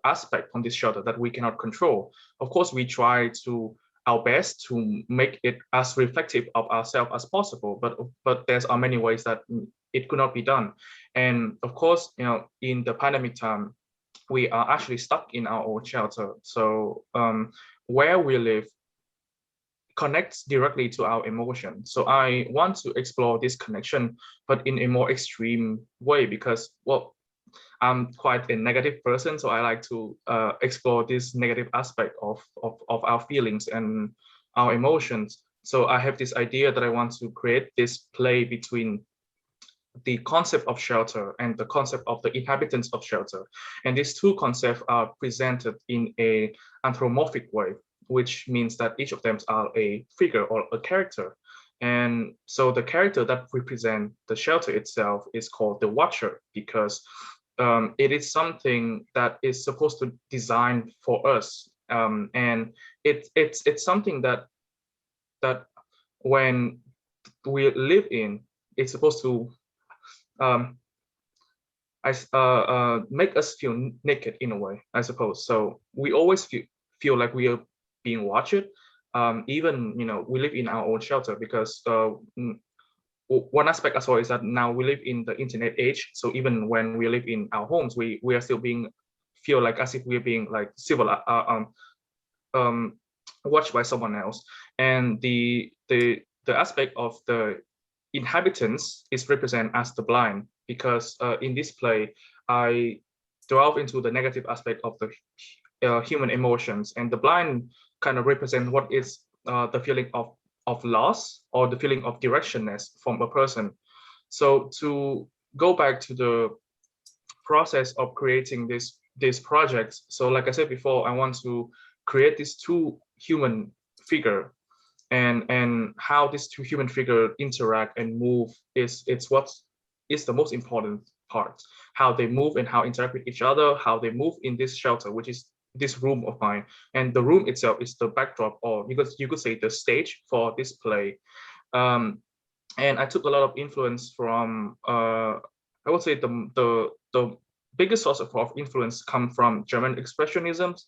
aspect on this shelter that we cannot control. Of course, we try to our best to make it as reflective of ourselves as possible, but there's many ways that it could not be done. And of course, in the pandemic time, we are actually stuck in our own shelter. So where we live connects directly to our emotion. So I want to explore this connection, but in a more extreme way, because, well, I'm quite a negative person, so I like to explore this negative aspect of our feelings and our emotions. So I have this idea that I want to create this play between the concept of shelter and the concept of the inhabitants of shelter. And these two concepts are presented in an anthropomorphic way, which means that each of them are a figure or a character. And so the character that represents the shelter itself is called the Watcher, because it is something that is supposed to design for us, and it's something that when we live in, it's supposed to make us feel naked in a way, I suppose. So we always feel like we are being watched. Even we live in our own shelter, because one aspect as well is that now we live in the internet age. So even when we live in our homes, we are still feel like as if we're being like watched by someone else. And the aspect of the inhabitants is represented as the blind, because in this play I delve into the negative aspect of the human emotions, and the blind kind of represent what is the feeling of loss or the feeling of directionless from a person. So to go back to the process of creating this project, so like I said before, I want to create these two human figure, and how these two human figure interact and move is what is the most important part. How they move and how interact with each other, how they move in this shelter, which is this room of mine. And the room itself is the backdrop, or because you could say the stage for this play. And I took a lot of influence from I would say the biggest source of influence come from German expressionisms,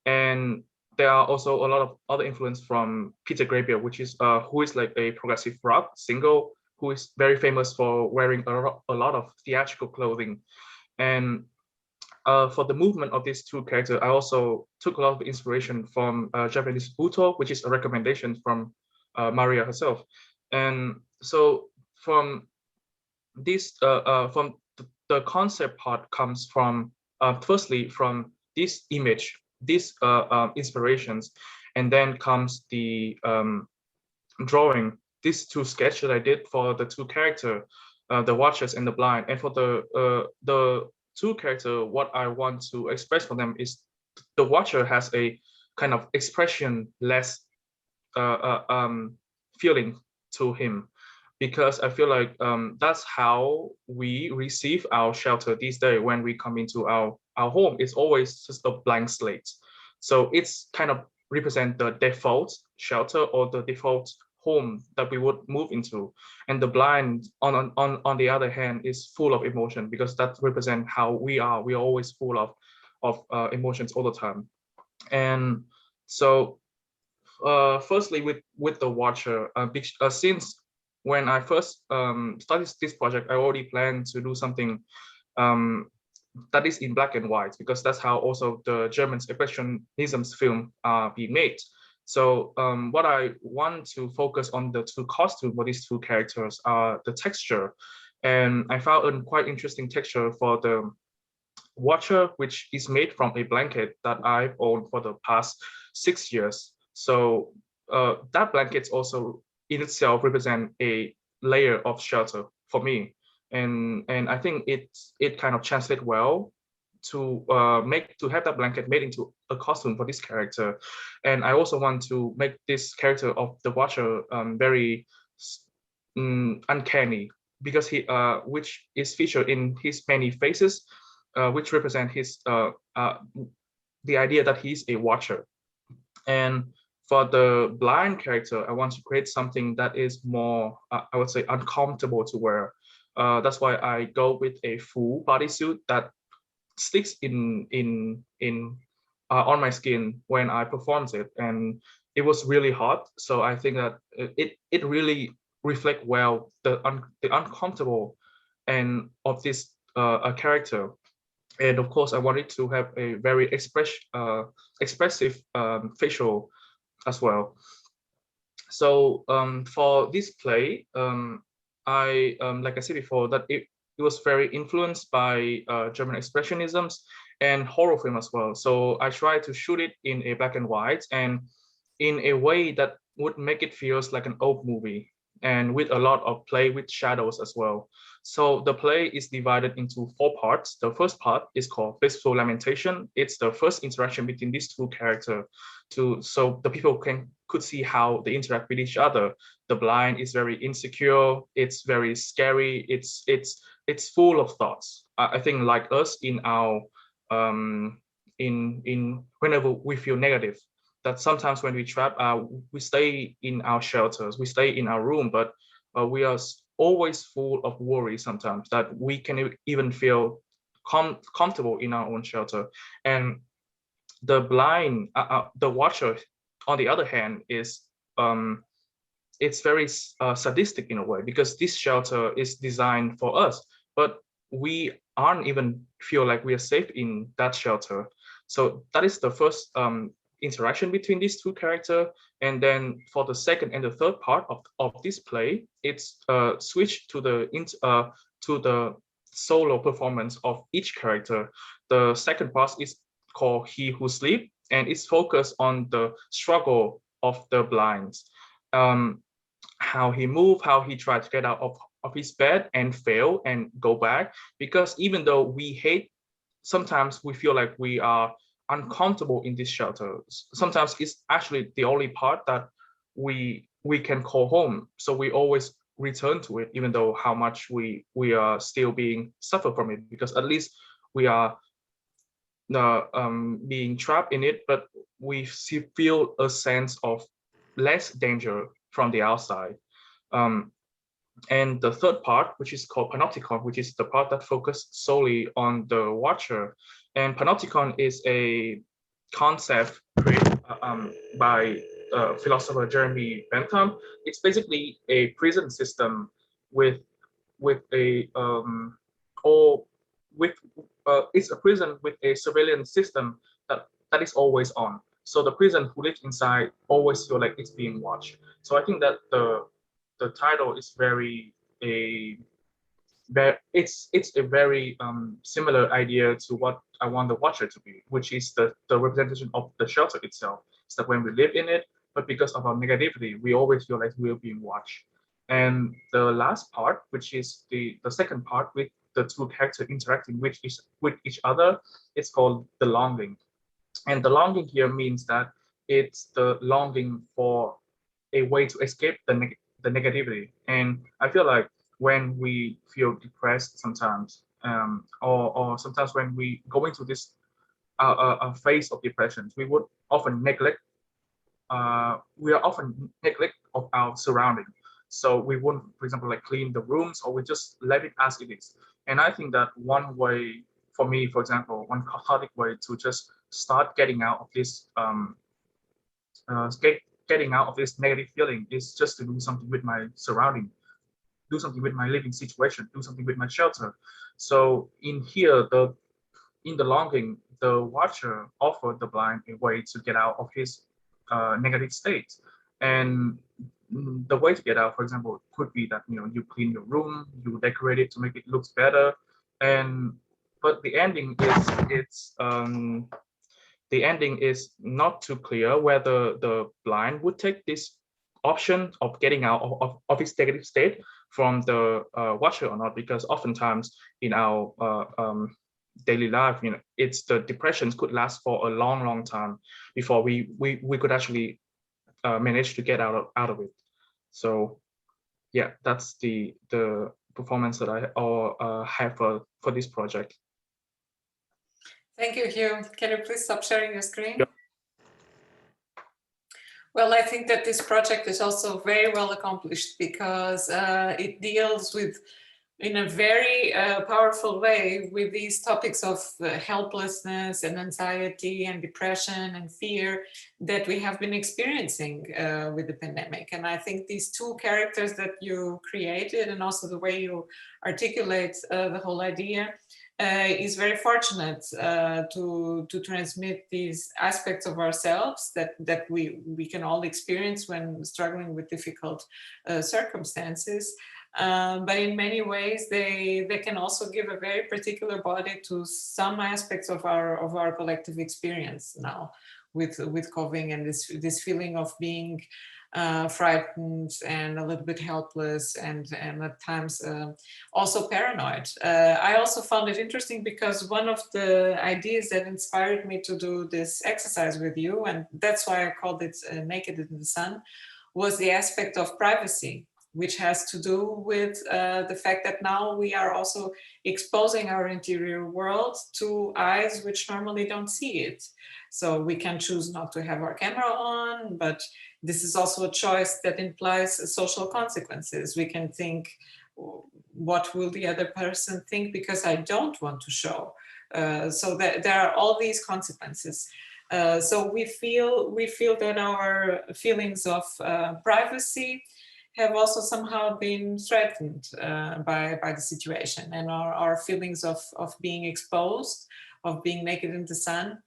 and there are also a lot of other influence from Peter Gabriel, which is who is like a progressive rock singer who is very famous for wearing a lot of theatrical clothing. And for the movement of these two characters, I also took a lot of inspiration from Japanese Buto, which is a recommendation from Maria herself. And so from this, from the concept part comes from firstly from this image, these inspirations, and then comes the drawing, these two sketches that I did for the two characters, the watchers and the blind. And for the two characters, what I want to express for them is the watcher has a kind of expressionless feeling to him. because I feel like that's how we receive our shelter these days. When we come into our home, it's always just a blank slate. So it's kind of represent the default shelter or the default home that we would move into. And the blind on the other hand is full of emotion, because that represents how we are. We are always full of emotions all the time. And so firstly, with the watcher, since when I first started this project, I already planned to do something that is in black and white, because that's how also the German expressionism film are being made. So what I want to focus on the two costumes for these two characters are the texture. And I found a quite interesting texture for the watcher, which is made from a blanket that I've owned for the past 6 years. So that blanket also in itself represent a layer of shelter for me. And I think it kind of translates well to have that blanket made into a costume for this character. And I also want to make this character of the watcher very uncanny, because he which is featured in his many faces, which represent his the idea that he's a watcher. And for the blind character, I want to create something that is more, I would say, uncomfortable to wear. That's why I go with a full bodysuit that sticks on my skin when I perform it. And it was really hot, so I think that it really reflects well the uncomfortable and of this character. And of course, I wanted to have a very expressive facial as well. So for this play, I like I said before, that it was very influenced by German expressionisms and horror film as well. So I tried to shoot it in a black and white, and in a way that would make it feels like an old movie, and with a lot of play with shadows as well. So the play is divided into 4 parts. The first part is called Blissful Lamentation. It's the first interaction between these two characters, so the people could see how they interact with each other. The blind is very insecure. It's very scary. It's full of thoughts. I think like us in our in whenever we feel negative, that sometimes when we trap, we stay in our shelters, we stay in our room, but we are always full of worry sometimes, that we can even feel comfortable in our own shelter. And the blind, the watcher, on the other hand, is it's very sadistic in a way, because this shelter is designed for us, but we aren't even feel like we are safe in that shelter. So that is the first interaction between these two characters. And then for the second and the third part of this play, it's switched to the solo performance of each character. The second part is called He Who Sleeps, and it's focused on the struggle of the blinds. How he moved, how he tried to get out of his bed and fail and go back. Because even though we hate, sometimes we feel like we are uncomfortable in this shelter. Sometimes it's actually the only part that we can call home. So we always return to it, even though how much we are still being suffer from it, because at least we are being trapped in it, but we feel a sense of less danger from the outside. And the third part, which is called panopticon, which is the part that focuses solely on the watcher. And panopticon is a concept created by philosopher Jeremy Bentham. It's basically a prison system with a it's a prison with a surveillance system that is always on. So the prison who lives inside always feel like it's being watched. So I think that the title is it's a very similar idea to what I want the watcher to be, which is the representation of the shelter itself. It's that when we live in it, but because of our negativity, we always feel like we're being watched. And the last part, which is the second part with the two characters interacting with each other, it's called the longing. And the longing here means that it's the longing for a way to escape the negativity. And I feel like when we feel depressed sometimes, or sometimes when we go into this a phase of depression, we would often neglect. We are often neglect of our surrounding. So we won't, for example, like clean the rooms, or we just let it as it is. And I think that one way for me, for example, one cathartic way to just start getting out of this getting out of this negative feeling is just to do something with my surrounding, do something with my living situation, do something with my shelter. So in here, in the longing, the watcher offered the blind a way to get out of his negative state. And the way to get out, for example, could be that you clean your room, you decorate it to make it look better, but the ending is not too clear whether the blind would take this option of getting out of his negative state from the watcher or not, because oftentimes in our daily life, it's the depressions could last for a long time before we could actually manage to get out of it. So yeah, that's the performance that I have for this project. Thank you, Hugh. Can you please stop sharing your screen? Yep. Well, I think that this project is also very well accomplished because it deals with, in a very powerful way, with these topics of helplessness and anxiety and depression and fear that we have been experiencing with the pandemic. And I think these two characters that you created, and also the way you articulate the whole idea, is very fortunate to transmit these aspects of ourselves that we can all experience when struggling with difficult circumstances. But in many ways, they can also give a very particular body to some aspects of our collective experience now with COVID, and this feeling of being frightened and a little bit helpless, and at times also paranoid. I also found it interesting because one of the ideas that inspired me to do this exercise with you, and that's why I called it Naked in the Sun, was the aspect of privacy, which has to do with the fact that now we are also exposing our interior world to eyes which normally don't see it. So we can choose not to have our camera on, but this is also a choice that implies social consequences. We can think, what will the other person think because I don't want to show? So that there are all these consequences. So we feel that our feelings of privacy have also somehow been threatened by the situation, and our feelings of being exposed, of being naked in the sun,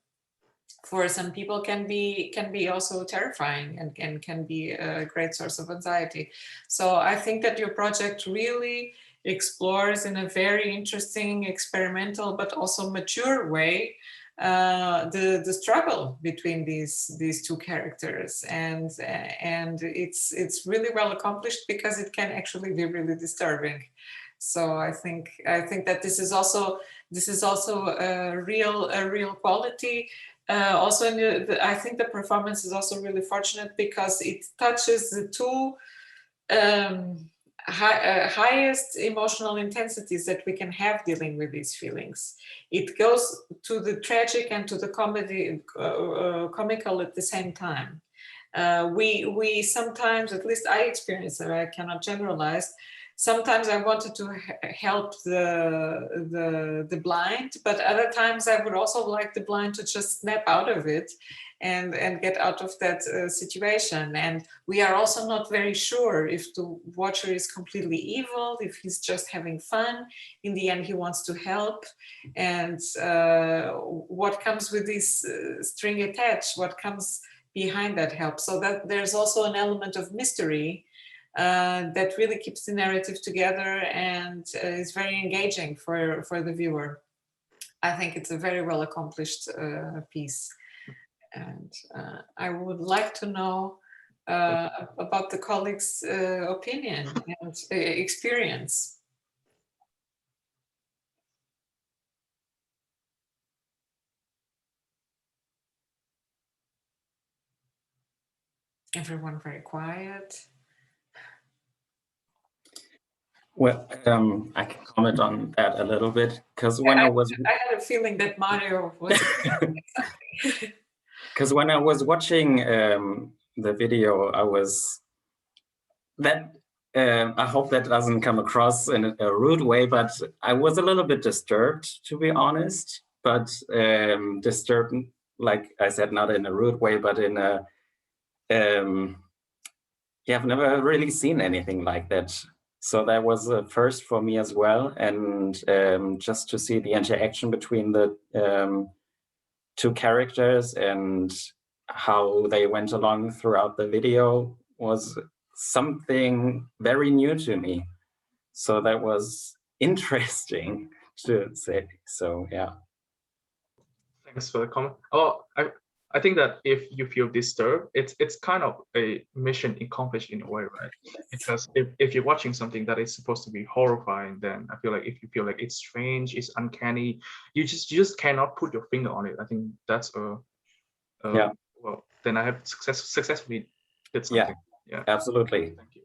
for some people can be also terrifying and can be a great source of anxiety. So I think that your project really explores in a very interesting, experimental, but also mature way the struggle between these two characters, and it's really well accomplished because it can actually be really disturbing. So I think that this is also a real quality. Also, I think the performance is also really fortunate because it touches the two highest emotional intensities that we can have dealing with these feelings. It goes to the tragic and to the comical at the same time. We sometimes, at least I experience it, I cannot generalize. Sometimes I wanted to help the blind, but other times I would also like the blind to just snap out of it and get out of that situation. And we are also not very sure if the watcher is completely evil, if he's just having fun. In the end, he wants to help. And what comes with this string attached, what comes behind that help. So that there's also an element of mystery that really keeps the narrative together and is very engaging for the viewer. I think it's a very well accomplished piece. And I would like to know about the colleagues' opinion and experience. Everyone very quiet. Well, I can comment on that a little bit because when I had a feeling that Mario was. Because when I was watching the video, I was I hope that doesn't come across in a rude way, but I was a little bit disturbed, to be honest. But disturbed, like I said, not in a rude way, but in a I've never really seen anything like that. So that was a first for me as well. And just to see the interaction between the two characters and how they went along throughout the video was something very new to me. So that was interesting to say. So yeah. Thanks for the comment. Oh, I think that if you feel disturbed, it's kind of a mission accomplished in a way, right? Because if you're watching something that is supposed to be horrifying, then I feel like if you feel like it's strange, it's uncanny, you just cannot put your finger on it. I think that's yeah. Well, then I have successfully did something. Yeah, absolutely. Thank you.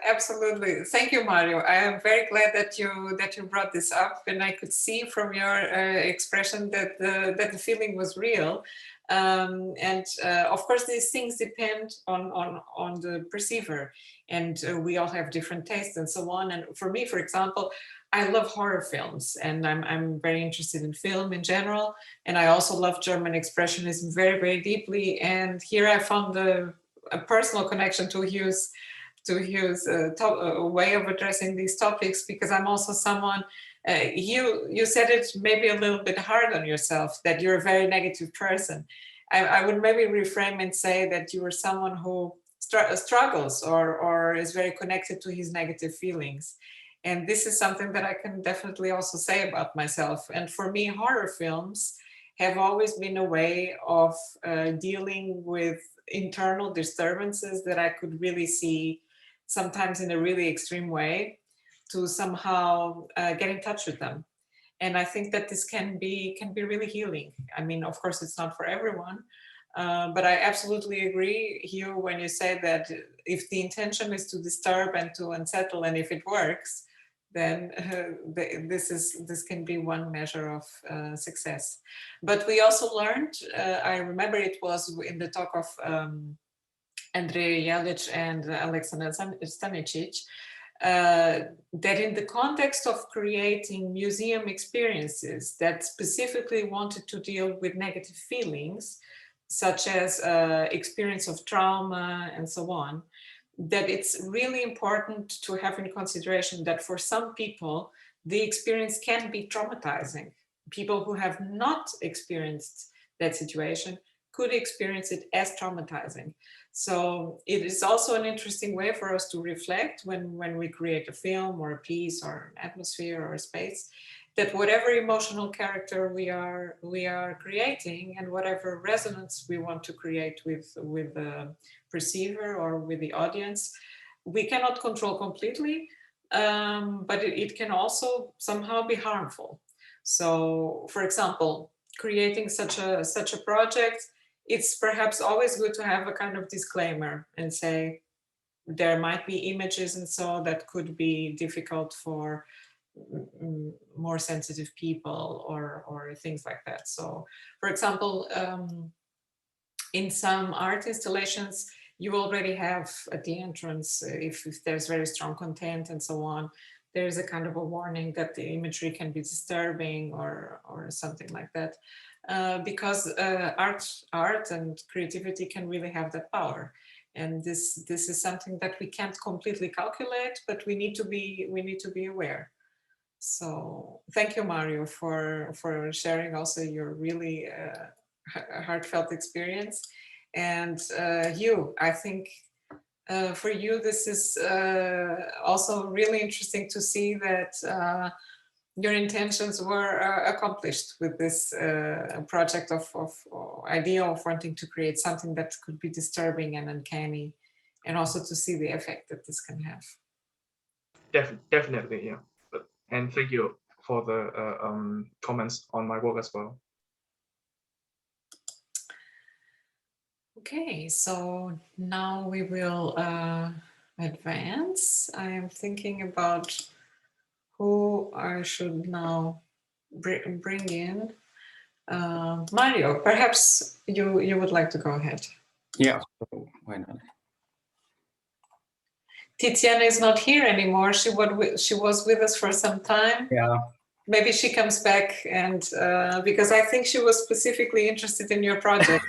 Absolutely. Thank you, Mario. I am very glad that you brought this up, and I could see from your expression that the feeling was real. Of course, these things depend on the perceiver, and we all have different tastes and so on. And for me, for example, I love horror films, and I'm very interested in film in general. And I also love German expressionism very, very deeply. And here I found a personal connection to Hugh's way of addressing these topics, because I'm also someone, you said it maybe a little bit hard on yourself, that you're a very negative person. I would maybe reframe and say that you are someone who struggles or is very connected to his negative feelings. And this is something that I can definitely also say about myself. And for me, horror films have always been a way of dealing with internal disturbances that I could really see sometimes in a really extreme way, to somehow get in touch with them. And I think that this can be really healing. I mean, of course, it's not for everyone, but I absolutely agree, Hugh, when you say that if the intention is to disturb and to unsettle, and if it works, then this can be one measure of success. But we also learned, I remember it was in the talk of Andrej Jelic and Alexander Stanicic, that in the context of creating museum experiences that specifically wanted to deal with negative feelings, such as experience of trauma and so on, that it's really important to have in consideration that for some people, the experience can be traumatizing. People who have not experienced that situation could experience it as traumatizing. So it is also an interesting way for us to reflect when we create a film or a piece or an atmosphere or a space, that whatever emotional character we are creating and whatever resonance we want to create with the perceiver or with the audience, we cannot control completely, but it can also somehow be harmful. So, for example, creating such a project, it's perhaps always good to have a kind of disclaimer and say there might be images and so that could be difficult for more sensitive people or things like that. So, for example, in some art installations, you already have at the entrance, if there's very strong content and so on, there's a kind of a warning that the imagery can be disturbing or something like that. Because art and creativity can really have that power, and this is something that we can't completely calculate, but we need to be aware. So thank you, Mario, for sharing also your really heartfelt experience. And Hugh, I think for you this is also really interesting to see that your intentions were accomplished with this project of idea of wanting to create something that could be disturbing and uncanny, and also to see the effect that this can have. Definitely, yeah. And thank you for the comments on my work as well. Okay, so now we will advance. I am thinking about who I should now bring in. Mario, perhaps you would like to go ahead. Yeah, why not? Tiziana is not here anymore. She was with us for some time. Yeah. Maybe she comes back, and because I think she was specifically interested in your project.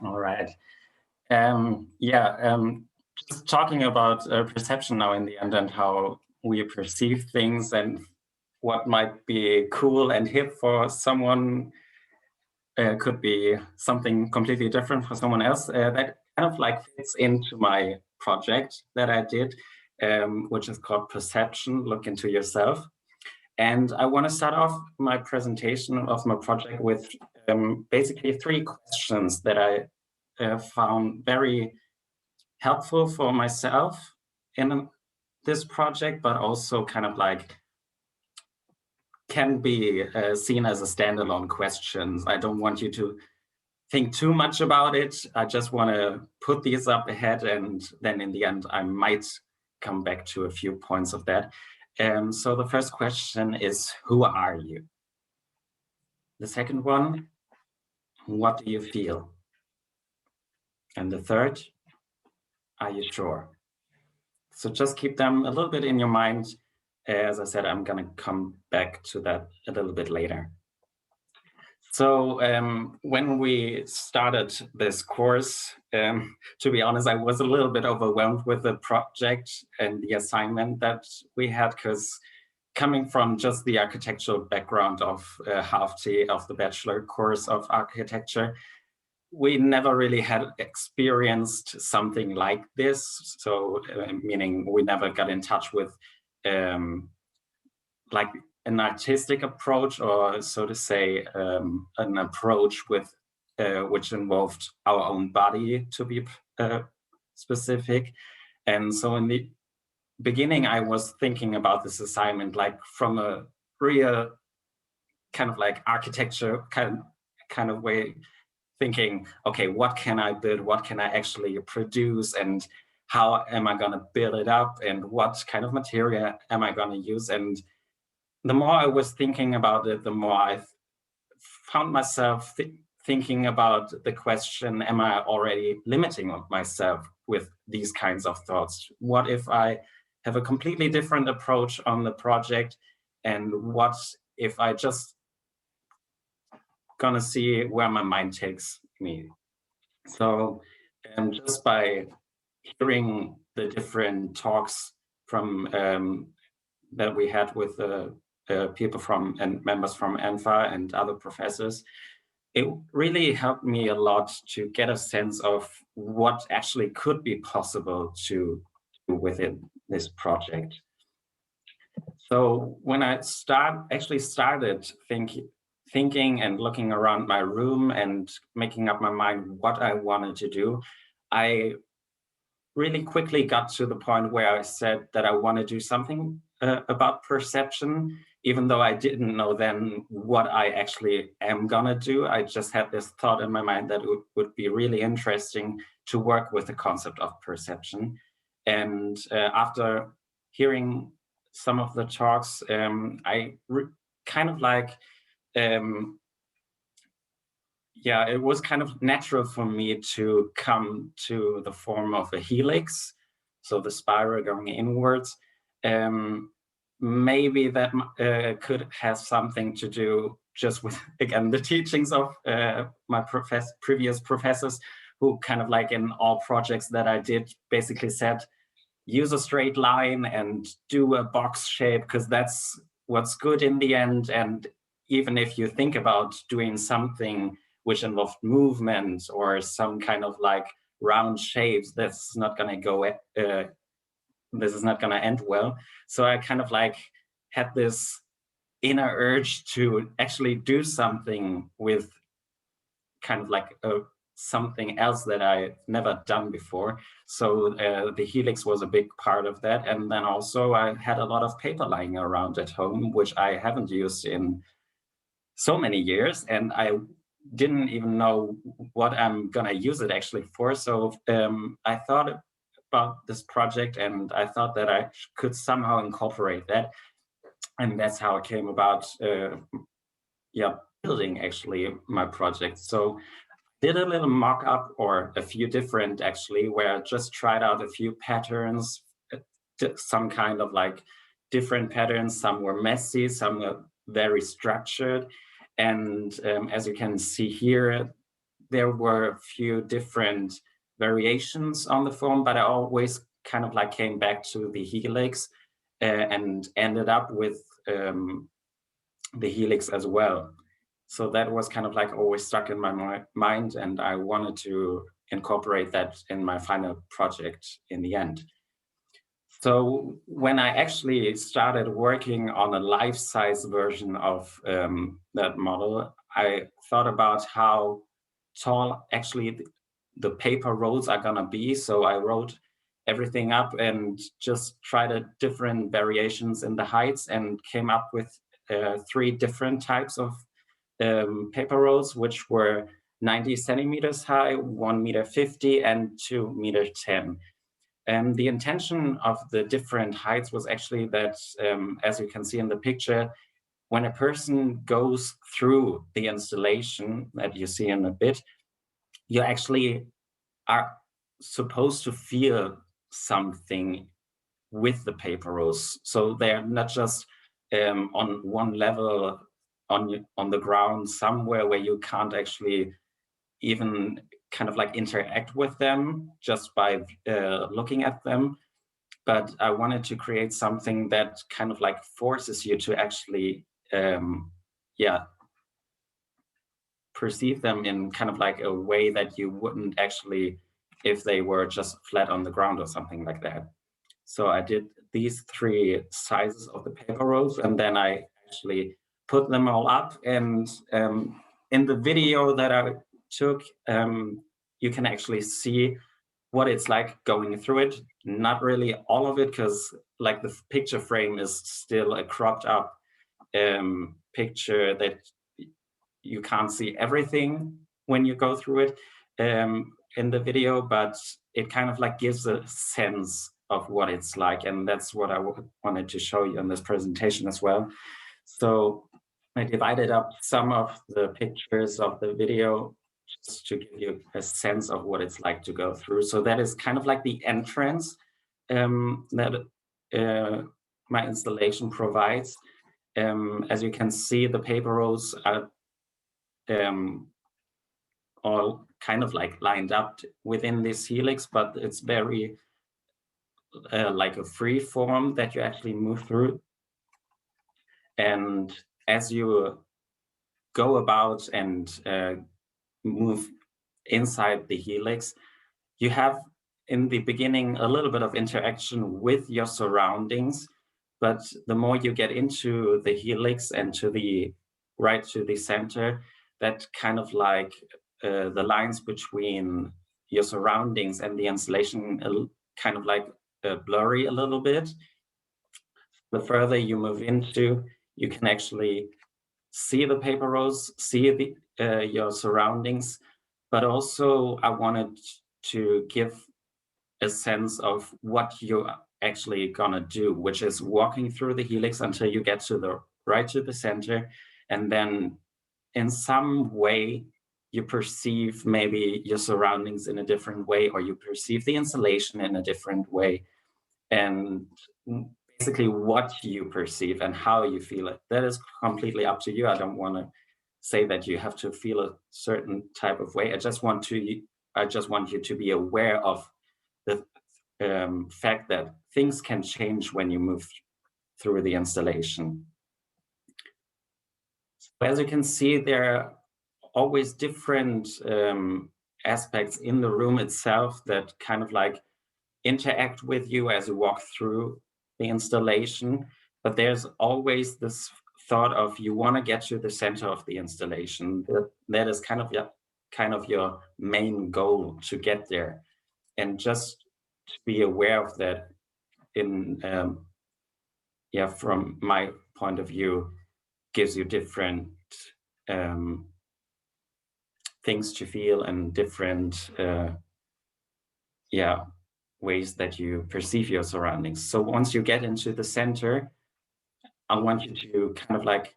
All right. Just talking about perception now in the end and how we perceive things and what might be cool and hip for someone could be something completely different for someone else. That kind of like fits into my project that I did, which is called Perception, Look Into Yourself. And I want to start off my presentation of my project with basically 3 questions that I found very helpful for myself in this project, but also kind of like can be seen as a standalone questions. I don't want you to think too much about it. I just want to put these up ahead, and then in the end, I might come back to a few points of that. So the first question is, who are you? The second one, what do you feel? And the third, are you sure? So just keep them a little bit in your mind. As I said, I'm going to come back to that a little bit later. So when we started this course, to be honest, I was a little bit overwhelmed with the project and the assignment that we had, because coming from just the architectural background of half T of the bachelor course of architecture, we never really had experienced something like this. So meaning we never got in touch with like an artistic approach, or so to say, an approach with which involved our own body, to be specific. And so in the beginning, I was thinking about this assignment like from a real kind of like architecture kind of way, thinking, okay, what can I build? What can I actually produce? And how am I going to build it up? And what kind of material am I going to use? And the more I was thinking about it, the more I found myself thinking about the question, am I already limiting myself with these kinds of thoughts? What if I have a completely different approach on the project? And what if I just gonna see where my mind takes me? So just by hearing the different talks from that we had with the people from and members from ANFA and other professors, it really helped me a lot to get a sense of what actually could be possible to do within this project. So when I started thinking and looking around my room and making up my mind what I wanted to do, I really quickly got to the point where I said that I want to do something about perception, even though I didn't know then what I actually am gonna do. I just had this thought in my mind that it would be really interesting to work with the concept of perception. And after hearing some of the talks, I kind of like, yeah, it was kind of natural for me to come to the form of a helix, so the spiral going inwards. Maybe that could have something to do just with, again, the teachings of my previous professors, who kind of like in all projects that I did basically said, use a straight line and do a box shape, because that's what's good in the end. And even if you think about doing something which involved movement or some kind of like round shapes, that's not going to go, this is not going to end well. So I kind of like had this inner urge to actually do something with kind of like something else that I've never done before. So the helix was a big part of that. And then also I had a lot of paper lying around at home, which I haven't used in so many years. And I didn't even know what I'm gonna use it actually for. So I thought about this project, and I thought that I could somehow incorporate that. And that's how I came about building actually my project. So did a little mock-up, or a few different actually, where I just tried out a few patterns, some kind of like different patterns. Some were messy, some were very structured. And as you can see here, there were a few different variations on the form, but I always kind of like came back to the helix and ended up with the helix as well. So that was kind of like always stuck in my mind, and I wanted to incorporate that in my final project in the end. So when I actually started working on a life-size version of that model, I thought about how tall actually the paper rolls are gonna be. So I wrote everything up and just tried different variations in the heights, and came up with 3 different types of paper rolls, which were 90 centimeters high, 1.50 meters, and 2.10 meters. And the intention of the different heights was actually that, as you can see in the picture, when a person goes through the installation that you see in a bit, you actually are supposed to feel something with the paper rolls. So they're not just on one level on the ground somewhere where you can't actually even kind of like interact with them just by looking at them. But I wanted to create something that kind of like forces you to actually perceive them in kind of like a way that you wouldn't actually if they were just flat on the ground or something like that. So I did these 3 sizes of the paper rolls, and then I actually put them all up. And in the video that I took, you can actually see what it's like going through it. Not really all of it, because like the picture frame is still a cropped up picture that you can't see everything when you go through it in the video, but it kind of like gives a sense of what it's like. And that's what I wanted to show you in this presentation as well. So I divided up some of the pictures of the video just to give you a sense of what it's like to go through. So that is kind of like the entrance that my installation provides. As you can see, the paper rolls are all kind of like lined up within this helix, but it's very like a free form that you actually move through. And as you go about and move inside the helix, you have in the beginning a little bit of interaction with your surroundings, but the more you get into the helix and to the right to the center, that kind of like the lines between your surroundings and the installation kind of like blurry a little bit. The further you move into, you can actually see the paper rolls, see your surroundings, but also I wanted to give a sense of what you're actually gonna do, which is walking through the helix until you get to the right to the center, and then in some way you perceive maybe your surroundings in a different way, or you perceive the installation in a different way. And basically what you perceive and how you feel it, that is completely up to you. I don't want to say that you have to feel a certain type of way. I just want you to be aware of the fact that things can change when you move through the installation. So as you can see, there are always different aspects in the room itself that kind of like interact with you as you walk through the installation, but there's always this thought of you want to get to the center of the installation. That is kind of your main goal, to get there, and just to be aware of that in from my point of view gives you different things to feel and different ways that you perceive your surroundings. So once you get into the center, I want you to kind of like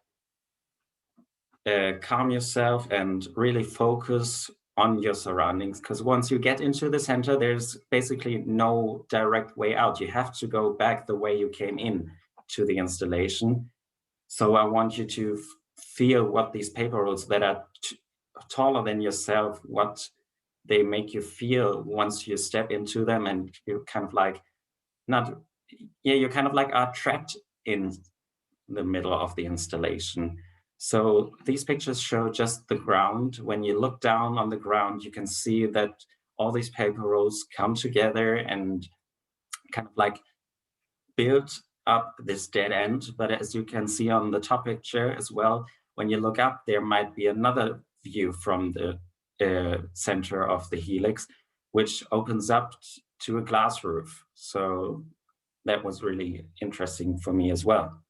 calm yourself and really focus on your surroundings, because once you get into the center, there's basically no direct way out. You have to go back the way you came in to the installation. So I want you to feel what these paper rolls that are taller than yourself, what they make you feel once you step into them, and you kind of like you kind of like are trapped in the middle of the installation. So these pictures show just the ground. When you look down on the ground, you can see that all these paper rolls come together and kind of like build up this dead end. But as you can see on the top picture as well, when you look up, there might be another view from the center of the helix, which opens up to a glass roof. So that was really interesting for me as well.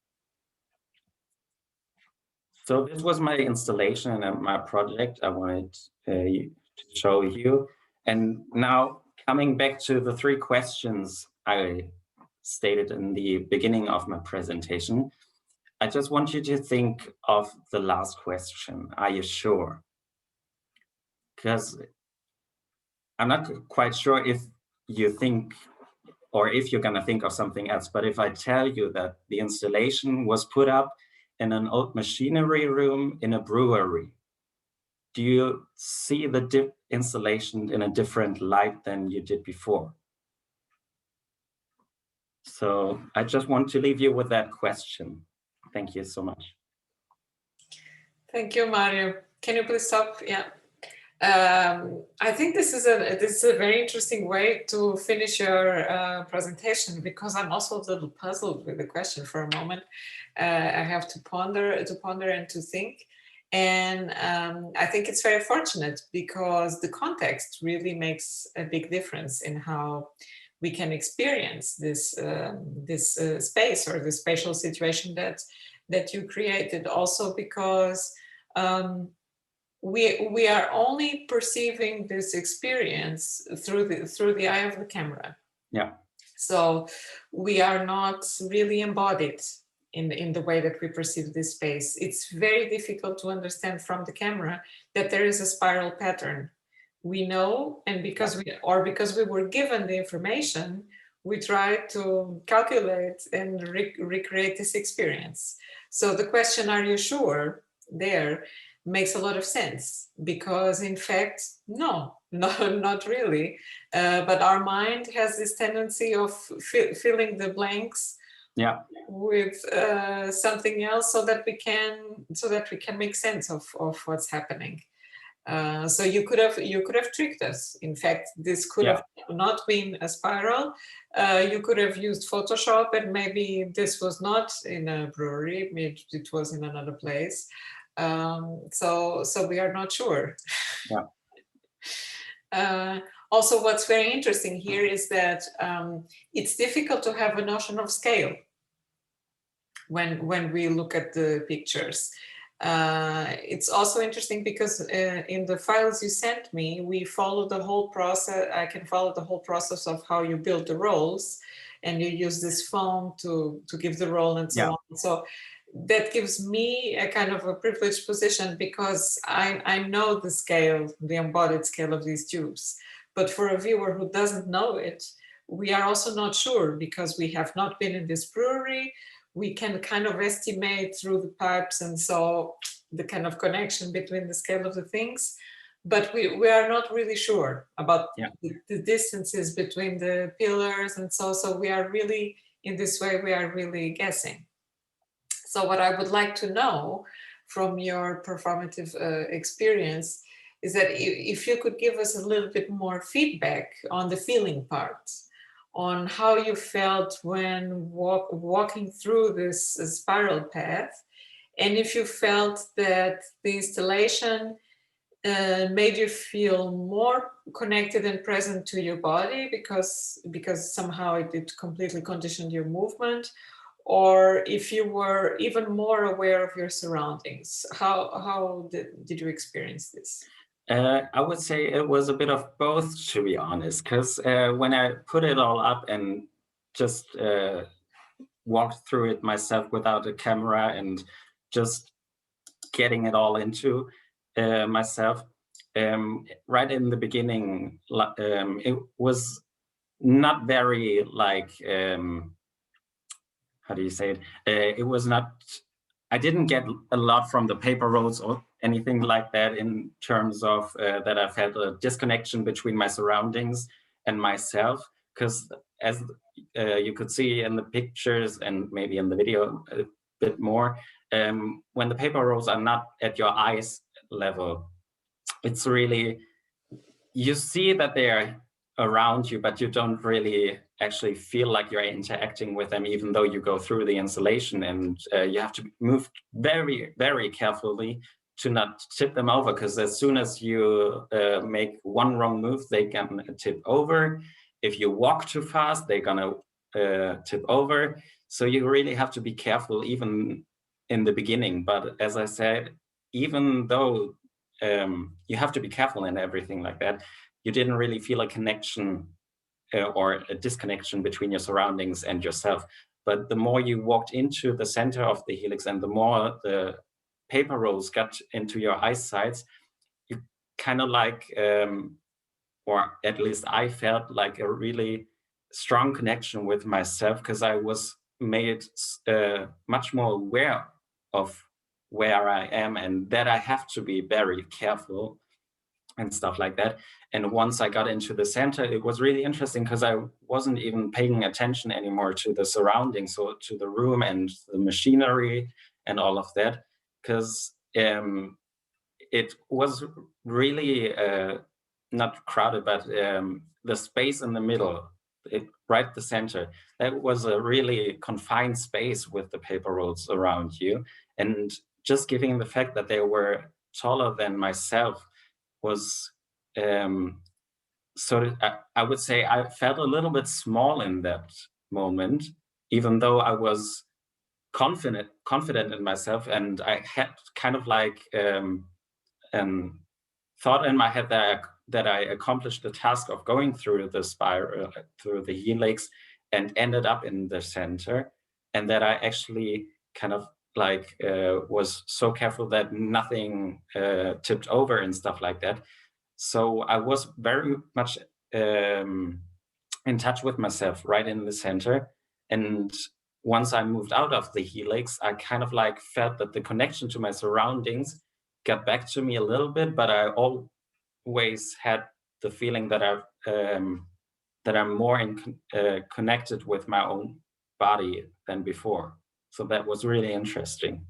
So this was my installation and my project I wanted to show you. And now coming back to the 3 questions I stated in the beginning of my presentation, I just want you to think of the last question. Are you sure? Because I'm not quite sure if you think, or if you're going to think of something else, but if I tell you that the installation was put up in an old machinery room in a brewery, do you see the installation in a different light than you did before? So I just want to leave you with that question. Thank you so much. Thank you, Mario. Can you please stop? Yeah. I think this is a very interesting way to finish your presentation, because I'm also a little puzzled with the question for a moment. I have to ponder and to think. And I think it's very fortunate, because the context really makes a big difference in how we can experience this space or the spatial situation that you created. Also because we are only perceiving this experience through the eye of the camera. Yeah. So we are not really embodied in the way that we perceive this space. It's very difficult to understand from the camera that there is a spiral pattern. We know, and because we were given the information, we try to calculate and recreate this experience. So the question, are you sure, there makes a lot of sense, because in fact, no, not really. But our mind has this tendency of filling the blanks with something else, so that we can make sense of what's happening. So you could have tricked us. In fact, this could have not been a spiral. You could have used Photoshop, and maybe this was not in a brewery, maybe it was in another place. So we are not sure. Also, what's very interesting here is that it's difficult to have a notion of scale when we look at the pictures. It's also interesting because in the files you sent me, we follow the whole process. I can follow the whole process of how you build the roles, and you use this foam to give the role and so on. So that gives me a kind of a privileged position, because I know the scale, the embodied scale of these tubes. But for a viewer who doesn't know it, we are also not sure, because we have not been in this brewery. We can kind of estimate through the pipes, and so the kind of connection between the scale of the things, but we are not really sure about the distances between the pillars, and so we are really, in this way, we are really guessing. So what I would like to know from your performative experience is that if you could give us a little bit more feedback on the feeling part, on how you felt when walking through this spiral path, and if you felt that the installation made you feel more connected and present to your body because somehow it completely conditioned your movement, or if you were even more aware of your surroundings. How did you experience this? I would say it was a bit of both, to be honest, because when I put it all up and just walked through it myself without a camera and just getting it all into myself, right in the beginning, it was not very like, how do you say it? It was not, I didn't get a lot from the paper roads or anything like that in terms of that I felt a disconnection between my surroundings and myself, because as you could see in the pictures and maybe in the video a bit more, when the paper roads are not at your eyes level, it's really, you see that they are around you, but you don't really actually feel like you're interacting with them, even though you go through the installation, and you have to move very, very carefully to not tip them over, because as soon as you make one wrong move, they can tip over. If you walk too fast, they're gonna tip over. So you really have to be careful even in the beginning. But as I said, even though you have to be careful and everything like that, you didn't really feel a connection or a disconnection between your surroundings and yourself. But the more you walked into the center of the helix and the more the paper rolls got into your eyesight, you kind of like, or at least I felt like a really strong connection with myself, because I was made much more aware of where I am and that I have to be very careful and stuff like that. And once I got into the center, it was really interesting because I wasn't even paying attention anymore to the surroundings, so to the room and the machinery and all of that, because it was really not crowded, but the space in the middle, right the center, that was a really confined space with the paper rolls around you. And just giving the fact that they were taller than myself was, so I would say I felt a little bit small in that moment, even though I was confident in myself, and I had kind of like thought in my head that I accomplished the task of going through the spiral, through the helix, and ended up in the center, and that I actually kind of like was so careful that nothing tipped over and stuff like that. So I was very much in touch with myself right in the center. And once I moved out of the helix, I kind of like felt that the connection to my surroundings got back to me a little bit, but I always had the feeling that I'm more connected with my own body than before. So that was really interesting.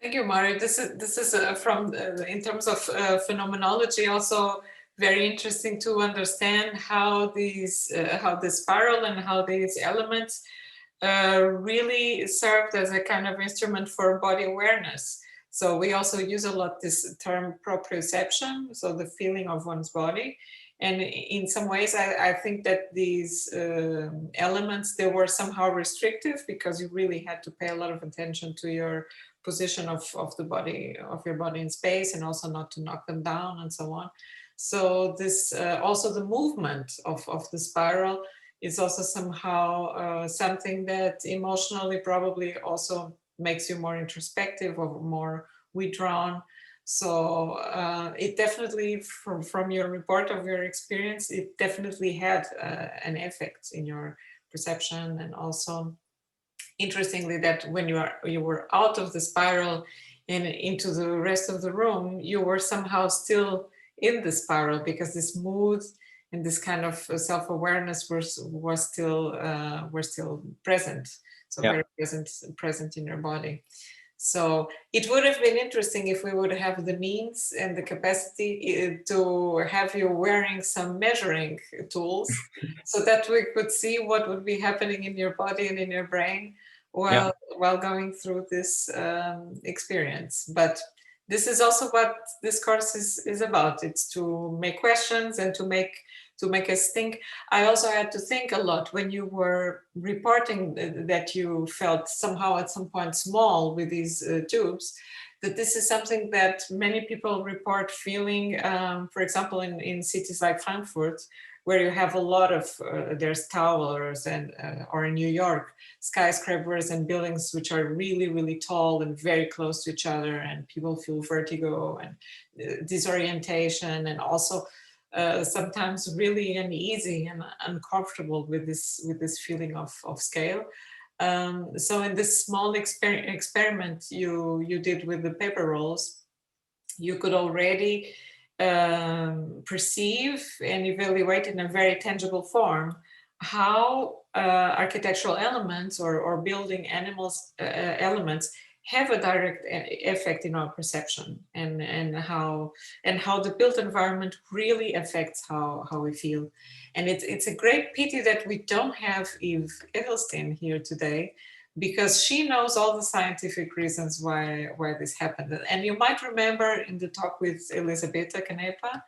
Thank you, Mario. This is from in terms of phenomenology also very interesting to understand how these how the spiral and how these elements really served as a kind of instrument for body awareness. So we also use a lot this term proprioception, so the feeling of one's body. And in some ways, I think that these elements, they were somehow restrictive because you really had to pay a lot of attention to your position of the body, of your body in space, and also not to knock them down and so on. So this also the movement of the spiral is also somehow something that emotionally probably also makes you more introspective or more withdrawn. So it definitely, from your report of your experience, it definitely had an effect in your perception. And also, interestingly, that when you were out of the spiral and into the rest of the room, you were somehow still in the spiral, because this mood and this kind of self-awareness were still present. So yeah. Very present in your body. So it would have been interesting if we would have the means and the capacity to have you wearing some measuring tools so that we could see what would be happening in your body and in your brain while going through this experience. But this is also what this course is about. It's to make questions and to make us think. I also had to think a lot when you were reporting that you felt somehow at some point small with these tubes. that this is something that many people report feeling, for example, in cities like Frankfurt, where you have a lot of, there's towers and, or in New York, skyscrapers and buildings which are really, really tall and very close to each other, and people feel vertigo and disorientation, and also sometimes really uneasy and uncomfortable with this feeling of scale. So in this small experiment you did with the paper rolls, you could already perceive and evaluate in a very tangible form how architectural elements or building elements have a direct effect in our perception, and how the built environment really affects how we feel. And it's a great pity that we don't have Eve Edelstein here today, because she knows all the scientific reasons why this happened. And you might remember in the talk with Elisabetta Canepa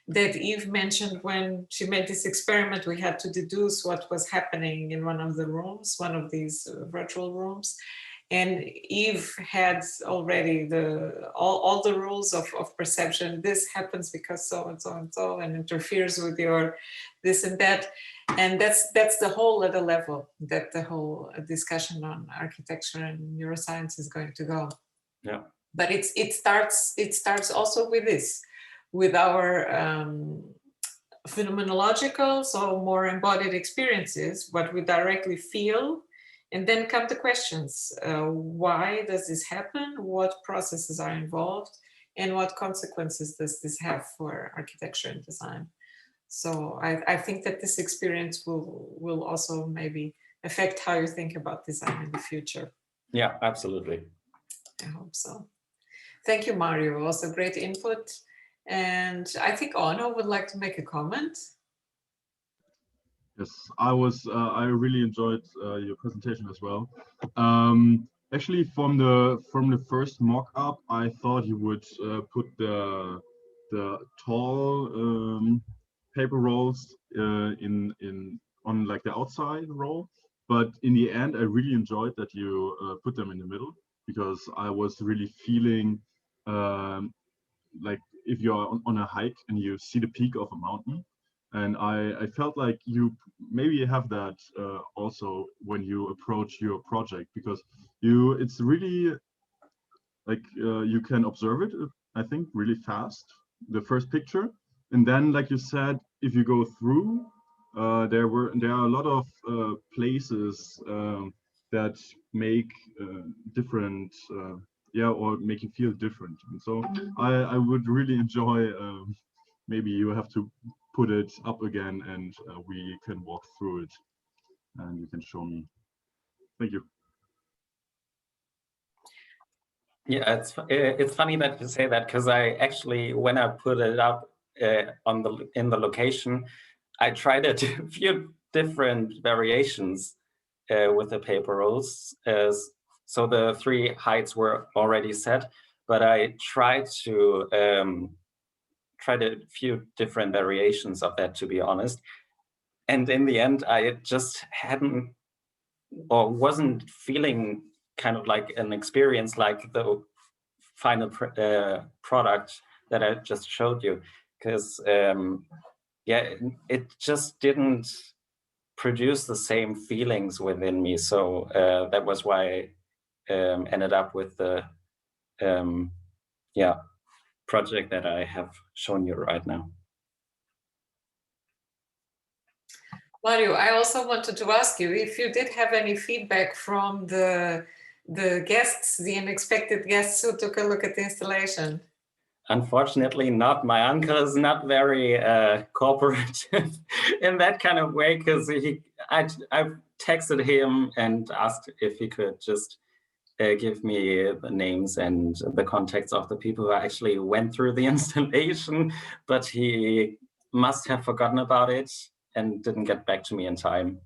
that Eve mentioned when she made this experiment, we had to deduce what was happening in one of the rooms, one of these virtual rooms. And Eve had already all the rules of perception. This happens because so and so and so, and interferes with your this and that. And that's the whole other level that the whole discussion on architecture and neuroscience is going to go. Yeah. But it starts also with this, with our phenomenological, so more embodied experiences, what we directly feel. And then come the questions, why does this happen? What processes are involved? And what consequences does this have for architecture and design? So I think that this experience will also maybe affect how you think about design in the future. Yeah, absolutely. I hope so. Thank you, Mario. Also great input. And I think Ono would like to make a comment. Yes, I really enjoyed your presentation as well. Actually, from the first mock-up, I thought you would put the tall paper rolls on like the outside roll, but in the end, I really enjoyed that you put them in the middle, because I was really feeling like if you're on a hike and you see the peak of a mountain. And I felt like you maybe have that also when you approach your project, because it's really like you can observe it, I think, really fast, the first picture. And then, like you said, if you go through, there are a lot of places that make different, or make you feel different. And so I would really enjoy, maybe you have to put it up again and we can walk through it and you can show me. Thank you. Yeah, it's funny that you say that, because I actually, when I put it up in the location, I tried a few different variations with the paper rolls. So the 3 heights were already set, but I tried a few different variations of that, to be honest. And in the end, I just hadn't or wasn't feeling kind of like an experience like the final product that I just showed you, because it just didn't produce the same feelings within me. So that was why I ended up with the project that I have shown you right now. Mario, I also wanted to ask you if you did have any feedback from the guests, the unexpected guests who took a look at the installation. Unfortunately not. My uncle is not very cooperative in that kind of way, because I texted him and asked if he could just give me the names and the contacts of the people who actually went through the installation, but he must have forgotten about it and didn't get back to me in time.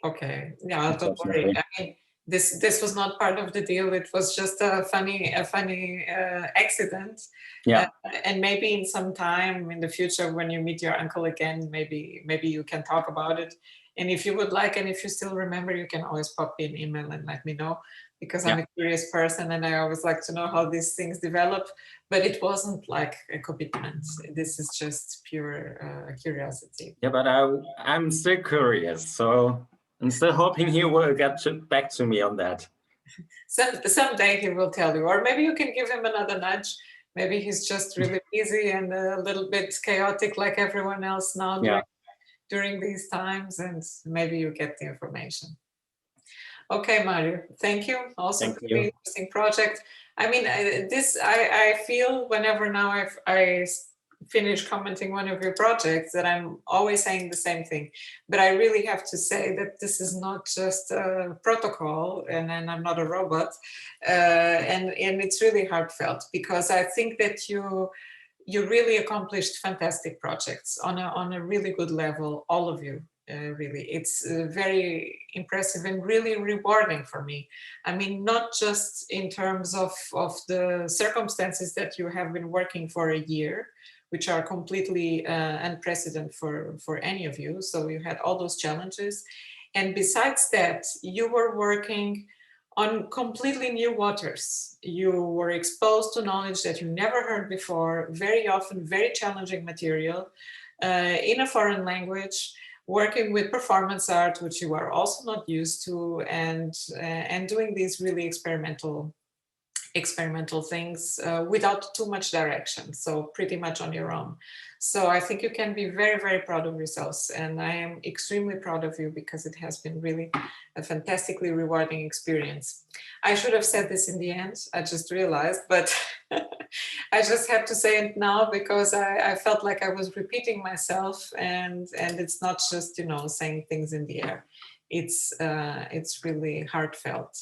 Okay, yeah, don't worry. I mean, this was not part of the deal. It was just a funny accident. Yeah. And maybe in some time in the future, when you meet your uncle again, maybe you can talk about it. And if you would like, and if you still remember, you can always pop me an email and let me know. because I'm a curious person and I always like to know how these things develop, but it wasn't like a commitment. This is just pure curiosity. Yeah, but I'm still curious, so I'm still hoping he will get back to me on that. Someday he will tell you, or maybe you can give him another nudge. Maybe he's just really busy and a little bit chaotic like everyone else now during these times, and maybe you get the information. Okay, Mario, thank you. Also for the interesting project. I mean, I feel whenever now I finish commenting one of your projects that I'm always saying the same thing, but I really have to say that this is not just a protocol, and I'm not a robot, and it's really heartfelt, because I think that you really accomplished fantastic projects on a really good level, all of you. Really, it's very impressive and really rewarding for me. I mean, not just in terms of the circumstances that you have been working for a year, which are completely unprecedented for any of you. So you had all those challenges. And besides that, you were working on completely new waters. You were exposed to knowledge that you never heard before, very often very challenging material in a foreign language, working with performance art, which you are also not used to, and doing these really experimental things without too much direction, so pretty much on your own. So I think you can be very, very proud of yourselves, and I am extremely proud of you because it has been really a fantastically rewarding experience. I should have said this in the end, I just realized, but I just have to say it now because I felt like I was repeating myself, and it's not just, you know, saying things in the air. It's really heartfelt.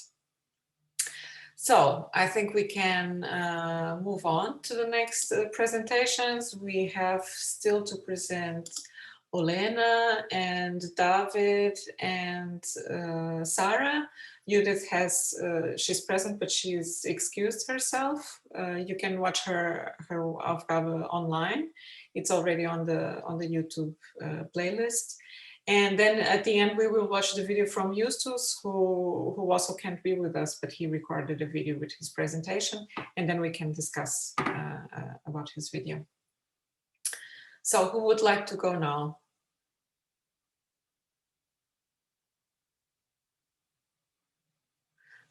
So I think we can move on to the next presentations. We have still to present Elena and David and Sarah. Judith she's present, but she's excused herself. You can watch her Aufgabe online. It's already on the YouTube playlist. And then at the end, we will watch the video from Yusu, who also can't be with us, but he recorded a video with his presentation, and then we can discuss about his video. So who would like to go now?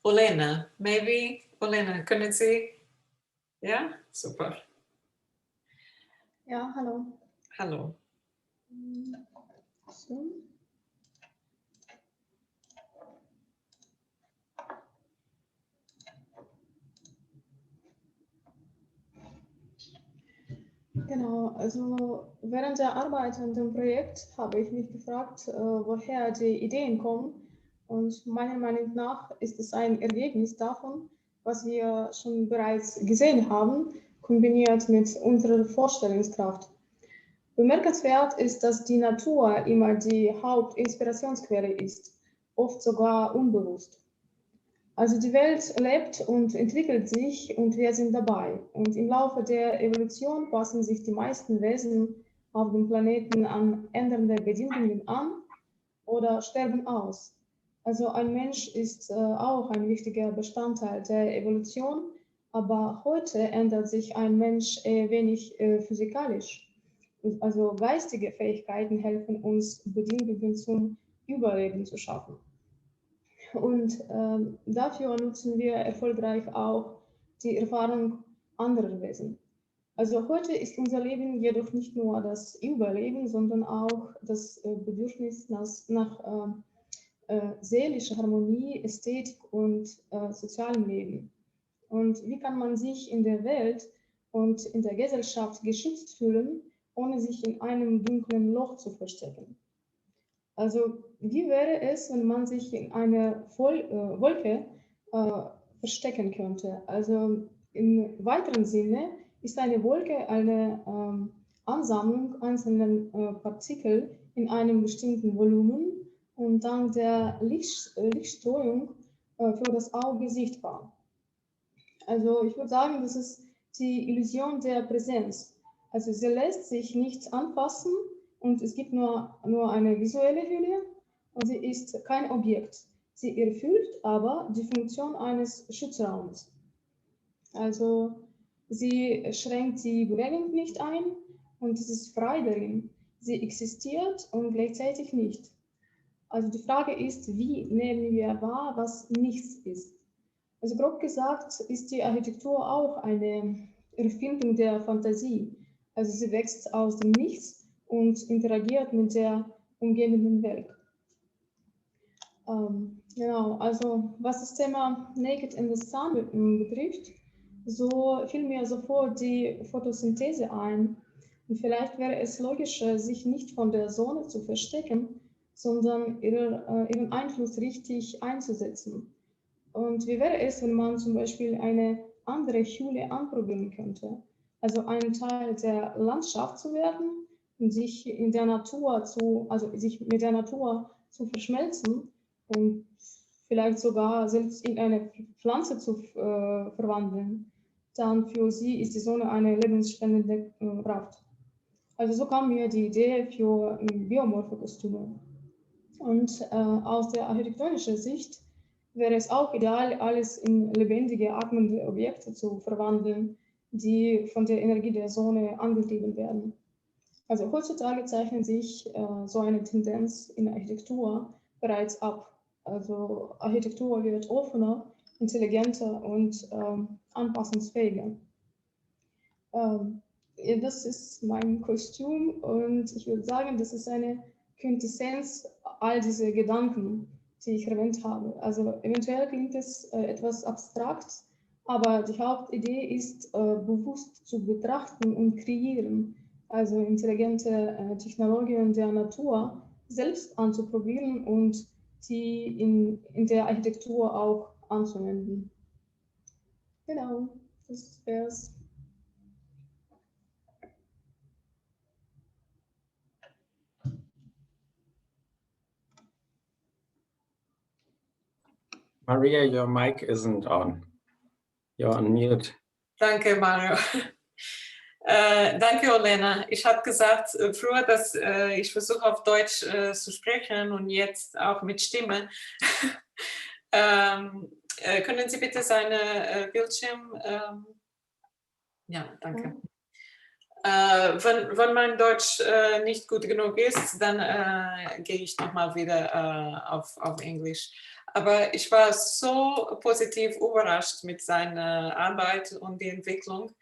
Elena, maybe? Elena, können Sie? Ja, super. Ja, hallo. Hallo. So. Genau, also während der Arbeit an dem Projekt habe ich mich gefragt, woher die Ideen kommen. Und meiner Meinung nach ist es ein Ergebnis davon, was wir schon bereits gesehen haben, kombiniert mit unserer Vorstellungskraft. Bemerkenswert ist, dass die Natur immer die Hauptinspirationsquelle ist, oft sogar unbewusst. Also die Welt lebt und entwickelt sich und wir sind dabei. Und im Laufe der Evolution passen sich die meisten Wesen auf dem Planeten an ändernde Bedingungen an oder sterben aus. Also ein Mensch ist auch ein wichtiger Bestandteil der Evolution, aber heute ändert sich ein Mensch wenig physikalisch. Also geistige Fähigkeiten helfen uns, Bedingungen zum Überleben zu schaffen. Und dafür nutzen wir erfolgreich auch die Erfahrung anderer Wesen. Also heute ist unser Leben jedoch nicht nur das Überleben, sondern auch das Bedürfnis nach seelischer Harmonie, Ästhetik und sozialem Leben. Und wie kann man sich in der Welt und in der Gesellschaft geschützt fühlen, ohne sich in einem dunklen Loch zu verstecken? Also wie wäre es, wenn man sich in einer Wolke verstecken könnte? Also im weiteren Sinne ist eine Wolke eine Ansammlung einzelner Partikel in einem bestimmten Volumen und dank der Lichtstreuung für das Auge sichtbar. Also ich würde sagen, das ist die Illusion der Präsenz. Also sie lässt sich nicht anfassen und es gibt nur eine visuelle Hülle und sie ist kein Objekt. Sie erfüllt aber die Funktion eines Schutzraums. Also sie schränkt die Bewegung nicht ein und es ist frei darin. Sie existiert und gleichzeitig nicht. Also die Frage ist, wie nehmen wir wahr, was nichts ist? Also grob gesagt ist die Architektur auch eine Erfindung der Fantasie. Also sie wächst aus dem Nichts und interagiert mit der umgebenden Welt. Genau, also was das Thema Naked in the Sun betrifft, so fiel mir sofort die Photosynthese ein. Und vielleicht wäre es logischer, sich nicht von der Sonne zu verstecken, sondern ihren Einfluss richtig einzusetzen. Und wie wäre es, wenn man zum Beispiel eine andere Schule anprobieren könnte? Also einen Teil der Landschaft zu werden und sich in der Natur sich mit der Natur zu verschmelzen und vielleicht sogar selbst in eine Pflanze zu verwandeln, dann für sie ist die Sonne eine lebensspendende Kraft. Also so kam mir die Idee für biomorphe Kostüme. Und aus der architektonischen Sicht wäre es auch ideal, alles in lebendige, atmende Objekte zu verwandeln, die von der Energie der Sonne angetrieben werden. Also heutzutage zeichnet sich so eine Tendenz in der Architektur bereits ab. Also Architektur wird offener, intelligenter und anpassungsfähiger. Das ist mein Kostüm und ich würde sagen, das ist eine Quintessenz all diese Gedanken, die ich erwähnt habe. Also eventuell klingt es etwas abstrakt, aber die Hauptidee ist, bewusst zu betrachten und kreieren, also intelligente Technologien der Natur selbst anzuprobieren und die in der Architektur auch anzuwenden. Genau, das wäre es. Maria, your mic isn't on. You're on mute. Danke, Mario. Danke, Elena. Ich habe gesagt früher, dass ich versuche auf Deutsch zu sprechen und jetzt auch mit Stimme. Können Sie bitte seine Bildschirm? Ja, danke. Wenn mein Deutsch nicht gut genug ist, dann gehe ich nochmal wieder auf Englisch. Aber ich war so positiv überrascht mit seiner Arbeit und die Entwicklung,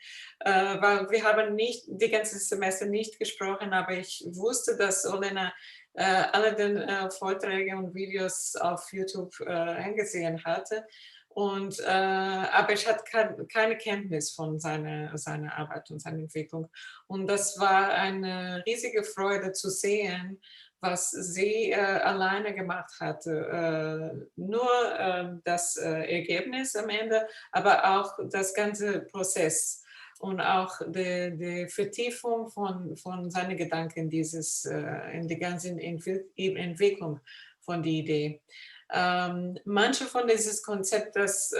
weil wir haben nicht die ganze Semester nicht gesprochen, aber ich wusste, dass Elena alle den Vorträge und Videos auf YouTube angesehen hatte. Aber ich hatte keine Kenntnis von seiner Arbeit und seiner Entwicklung. Und das war eine riesige Freude zu sehen, was sie alleine gemacht hatte. Nur das Ergebnis am Ende, aber auch das ganze Prozess und auch die Vertiefung von seinen Gedanken in die ganze Entwicklung von der Idee. Manche von dieses Konzept, das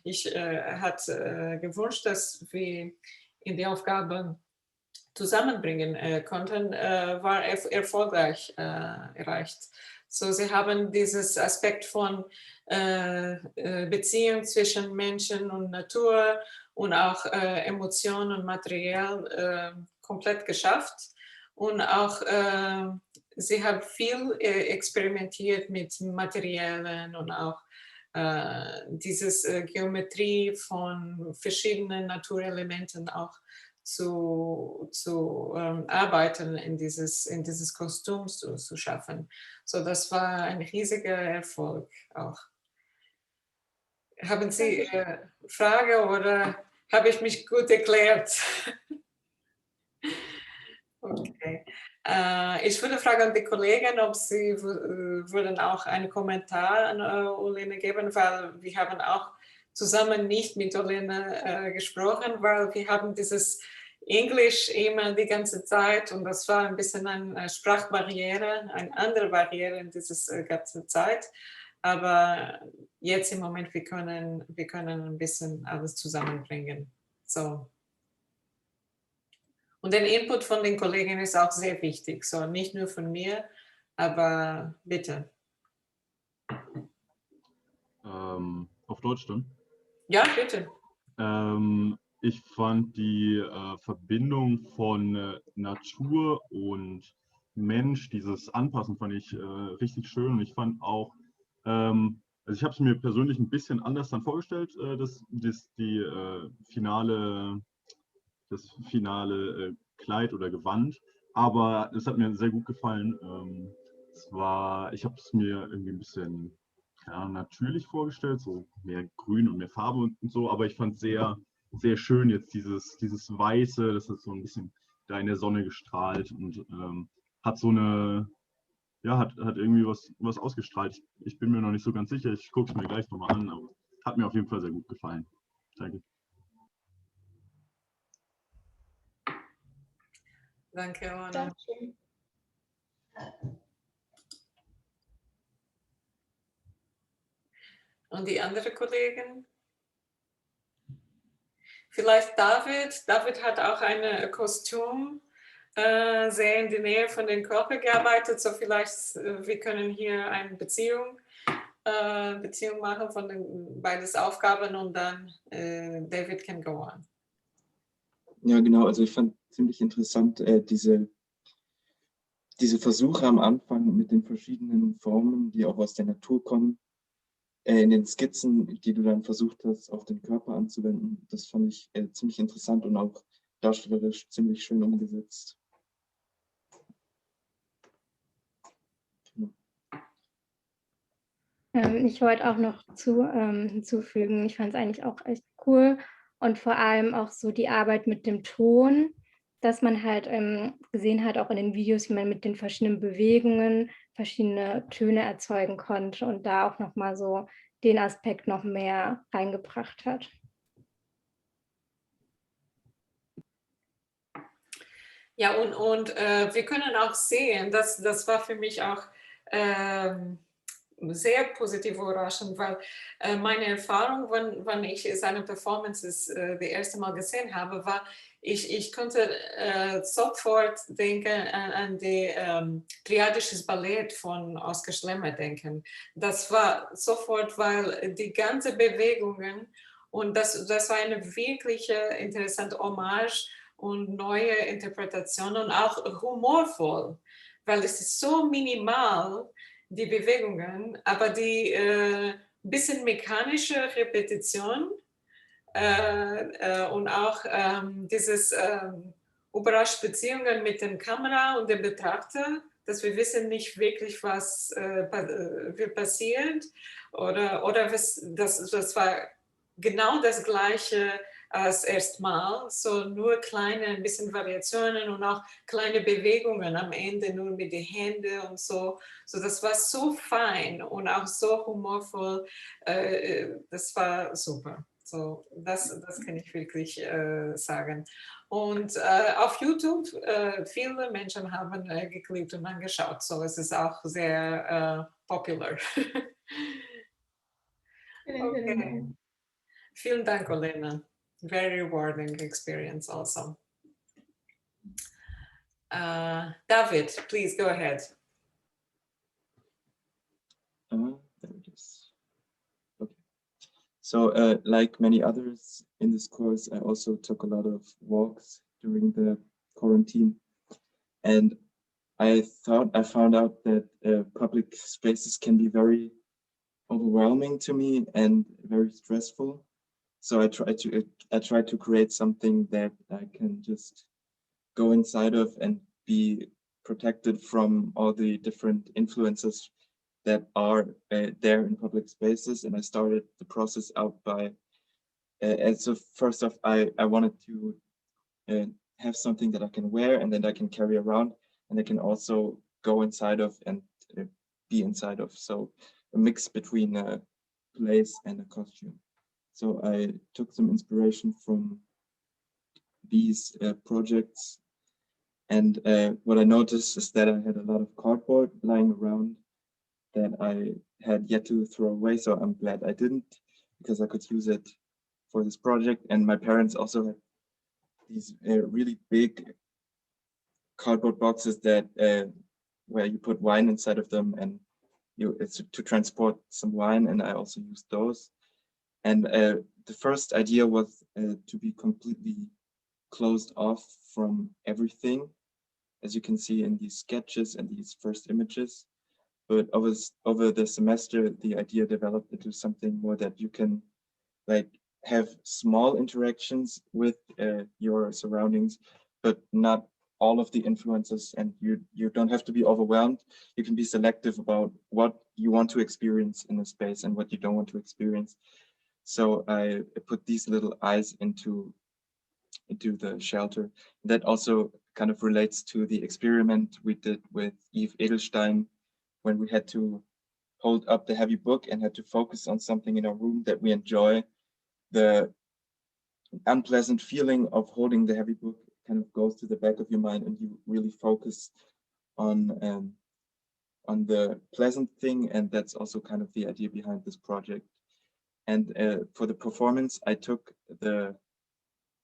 ich hatte gewünscht, dass wir in die Aufgabe zusammenbringen konnten, war erfolgreich erreicht. So, sie haben dieses Aspekt von Beziehung zwischen Menschen und Natur und auch Emotionen und Material komplett geschafft. Und auch sie haben viel experimentiert mit Materialien und auch diese Geometrie von verschiedenen Naturelementen auch zu arbeiten, in dieses Kostüm zu schaffen. So, das war ein riesiger Erfolg auch. Haben Sie Frage oder habe ich mich gut erklärt? Okay. Ich würde fragen an die Kollegen, ob sie würden auch einen Kommentar an Elena geben, weil wir haben auch zusammen nicht mit Elena gesprochen, weil wir haben dieses Englisch immer die ganze Zeit und das war ein bisschen eine Sprachbarriere, eine andere Barriere in dieser ganzen Zeit. Aber jetzt im Moment, wir können ein bisschen alles zusammenbringen. So. Und der Input von den Kollegen ist auch sehr wichtig. So, nicht nur von mir, aber bitte. auf Deutsch dann? Ja, bitte. Ich fand die Verbindung von Natur und Mensch, dieses Anpassen, fand ich richtig schön. Und ich fand auch, also ich habe es mir persönlich ein bisschen anders dann vorgestellt, das finale Kleid oder Gewand. Aber es hat mir sehr gut gefallen. Ich habe es mir irgendwie ein bisschen natürlich vorgestellt, so mehr Grün und mehr Farbe und so, aber ich fand es sehr, sehr schön jetzt dieses Weiße, das hat so ein bisschen da in der Sonne gestrahlt und hat so eine, ja, hat irgendwie was ausgestrahlt. Ich bin mir noch nicht so ganz sicher, ich gucke es mir gleich nochmal an, aber hat mir auf jeden Fall sehr gut gefallen. Danke. Danke, Elena. Dankeschön. Und die andere Kollegin? Vielleicht David. David hat auch ein Kostüm sehr in die Nähe von den Körper gearbeitet. So vielleicht, wir können hier eine Beziehung machen von den beiden Aufgaben und dann David can go on. Ja, genau. Also ich fand ziemlich interessant diese Versuche am Anfang mit den verschiedenen Formen, die auch aus der Natur kommen, in den Skizzen, die du dann versucht hast, auf den Körper anzuwenden. Das fand ich ziemlich interessant und auch darstellerisch ziemlich schön umgesetzt. Ich wollte auch noch hinzufügen, ich fand es eigentlich auch echt cool und vor allem auch so die Arbeit mit dem Ton, dass man halt gesehen hat, auch in den Videos, wie man mit den verschiedenen Bewegungen verschiedene Töne erzeugen konnte und da auch nochmal so den Aspekt noch mehr reingebracht hat. Ja, und wir können auch sehen, das war für mich auch sehr positiv überraschend, weil meine Erfahrung, wenn ich seine Performances das erste Mal gesehen habe, war, ich konnte sofort denken an die triadisches Ballett von Oskar Schlemmer denken. Das war sofort, weil die ganzen Bewegungen und das war eine wirkliche interessante Hommage und neue Interpretation und auch humorvoll, weil es ist so minimal, die Bewegungen, aber die bisschen mechanische Repetition und auch dieses überraschte Beziehungen mit der Kamera und dem Betrachter, dass wir wissen nicht wirklich, was passiert oder das war genau das Gleiche als erstmal, so nur kleine, ein bisschen Variationen und auch kleine Bewegungen am Ende nur mit den Händen und so. So, das war so fein und auch so humorvoll. Das war super. So, das kann ich wirklich sagen. Und auf YouTube, viele Menschen haben geklickt und angeschaut. So, es ist auch sehr popular. Vielen Dank. Vielen Dank, Elena. Very rewarding experience also. David, please go ahead. There it is. Okay. So like many others in this course, I also took a lot of walks during the quarantine. And I found out that public spaces can be very overwhelming to me and very stressful. So I try to create something that I can just go inside of and be protected from all the different influences that are there in public spaces. And I started the process out by, and so first off, I wanted to have something that I can wear and then I can carry around and I can also go inside of and be inside of. So a mix between a place and a costume. So I took some inspiration from these projects. And what I noticed is that I had a lot of cardboard lying around that I had yet to throw away. So I'm glad I didn't, because I could use it for this project. And my parents also had these really big cardboard boxes that where you put wine inside of them, and it's to transport some wine, and I also used those. And the first idea was to be completely closed off from everything, as you can see in these sketches and these first images. But over the semester, the idea developed into something more that you can like have small interactions with your surroundings, but not all of the influences, and you don't have to be overwhelmed. You can be selective about what you want to experience in a space and what you don't want to experience. So I put these little eyes into the shelter. That also kind of relates to the experiment we did with Eve Edelstein, when we had to hold up the heavy book and had to focus on something in our room that we enjoy. The unpleasant feeling of holding the heavy book kind of goes to the back of your mind, and you really focus on the pleasant thing. And that's also kind of the idea behind this project. And for the performance, I took the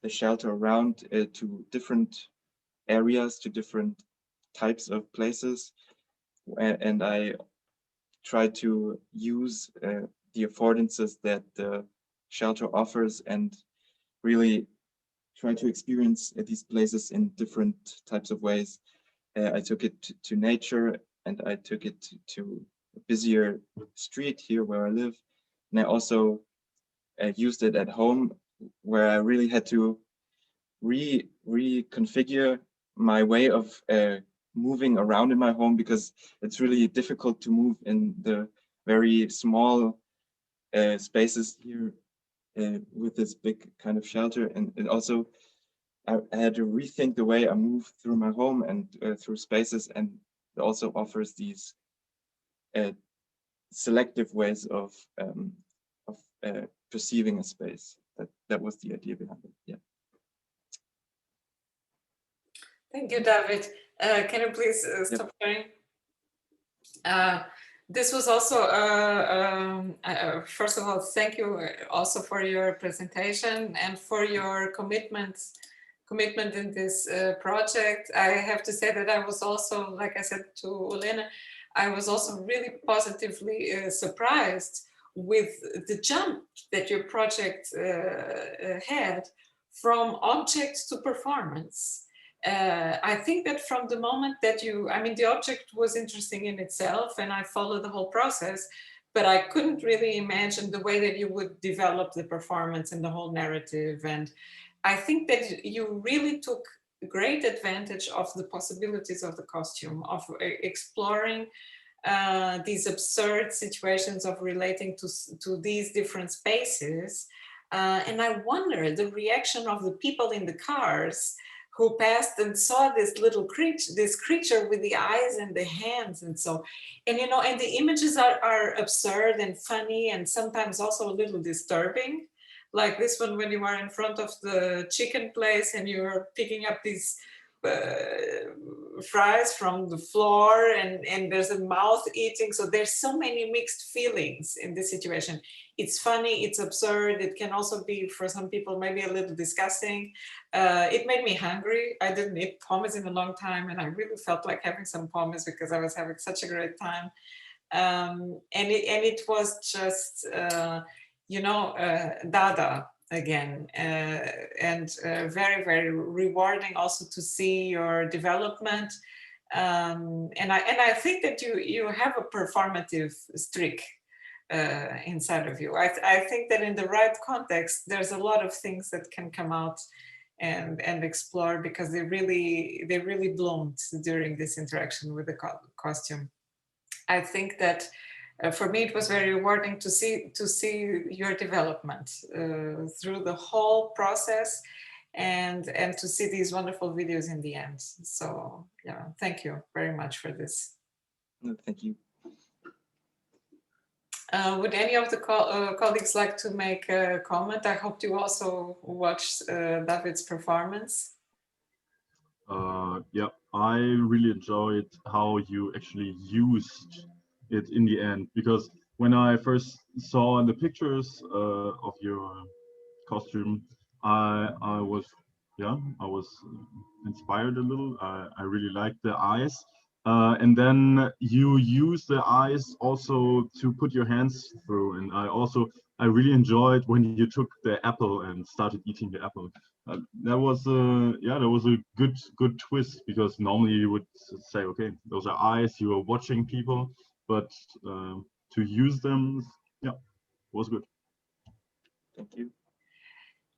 shelter around to different areas, to different types of places, and I tried to use the affordances that the shelter offers, and really try to experience these places in different types of ways. I took it to nature, and I took it to a busier street here where I live, and I also used it at home, where I really had to reconfigure my way of moving around in my home, because it's really difficult to move in the very small spaces here with this big kind of shelter. And it also, I had to rethink the way I move through my home and through spaces, and it also offers these selective ways of perceiving a space. That was the idea behind it. Yeah. Thank you, David. Can you please stop sharing? This was also, first of all, thank you also for your presentation and for your commitment in this project. I have to say that I was also, like I said to Elena, I was also really positively surprised with the jump that your project had from object to performance. I think that from the moment that the object was interesting in itself, and I followed the whole process, but I couldn't really imagine the way that you would develop the performance and the whole narrative. And I think that you really took great advantage of the possibilities of the costume, of exploring these absurd situations of relating to these different spaces. And I wonder the reaction of the people in the cars who passed and saw this little creature with the eyes and the hands and so, and and the images are absurd and funny and sometimes also a little disturbing. Like this one, when you are in front of the chicken place and you're picking up these fries from the floor, and there's a mouth eating. So there's so many mixed feelings in this situation. It's funny, it's absurd. It can also be, for some people, maybe a little disgusting. It made me hungry. I didn't eat pommes in a long time, and I really felt like having some pommes because I was having such a great time. And it was just, Dada again, and very, very rewarding also to see your development. And I think that you have a performative streak inside of you. I think that in the right context, there's a lot of things that can come out and explore, because they really bloomed during this interaction with the costume. I think that for me, it was very rewarding to see your development through the whole process, and to see these wonderful videos in the end. So yeah, thank you very much for this. No, thank you. Would any of the colleagues like to make a comment? I hope you also watched David's performance. Yeah, I really enjoyed how you actually used it in the end, because when I first saw the pictures of your costume, I was inspired a little. I really liked the eyes, And then you use the eyes also to put your hands through. And I really enjoyed when you took the apple and started eating the apple. That was a good twist, because normally you would say, okay, those are eyes, you are watching people, but to use them, yeah, was good. Thank you.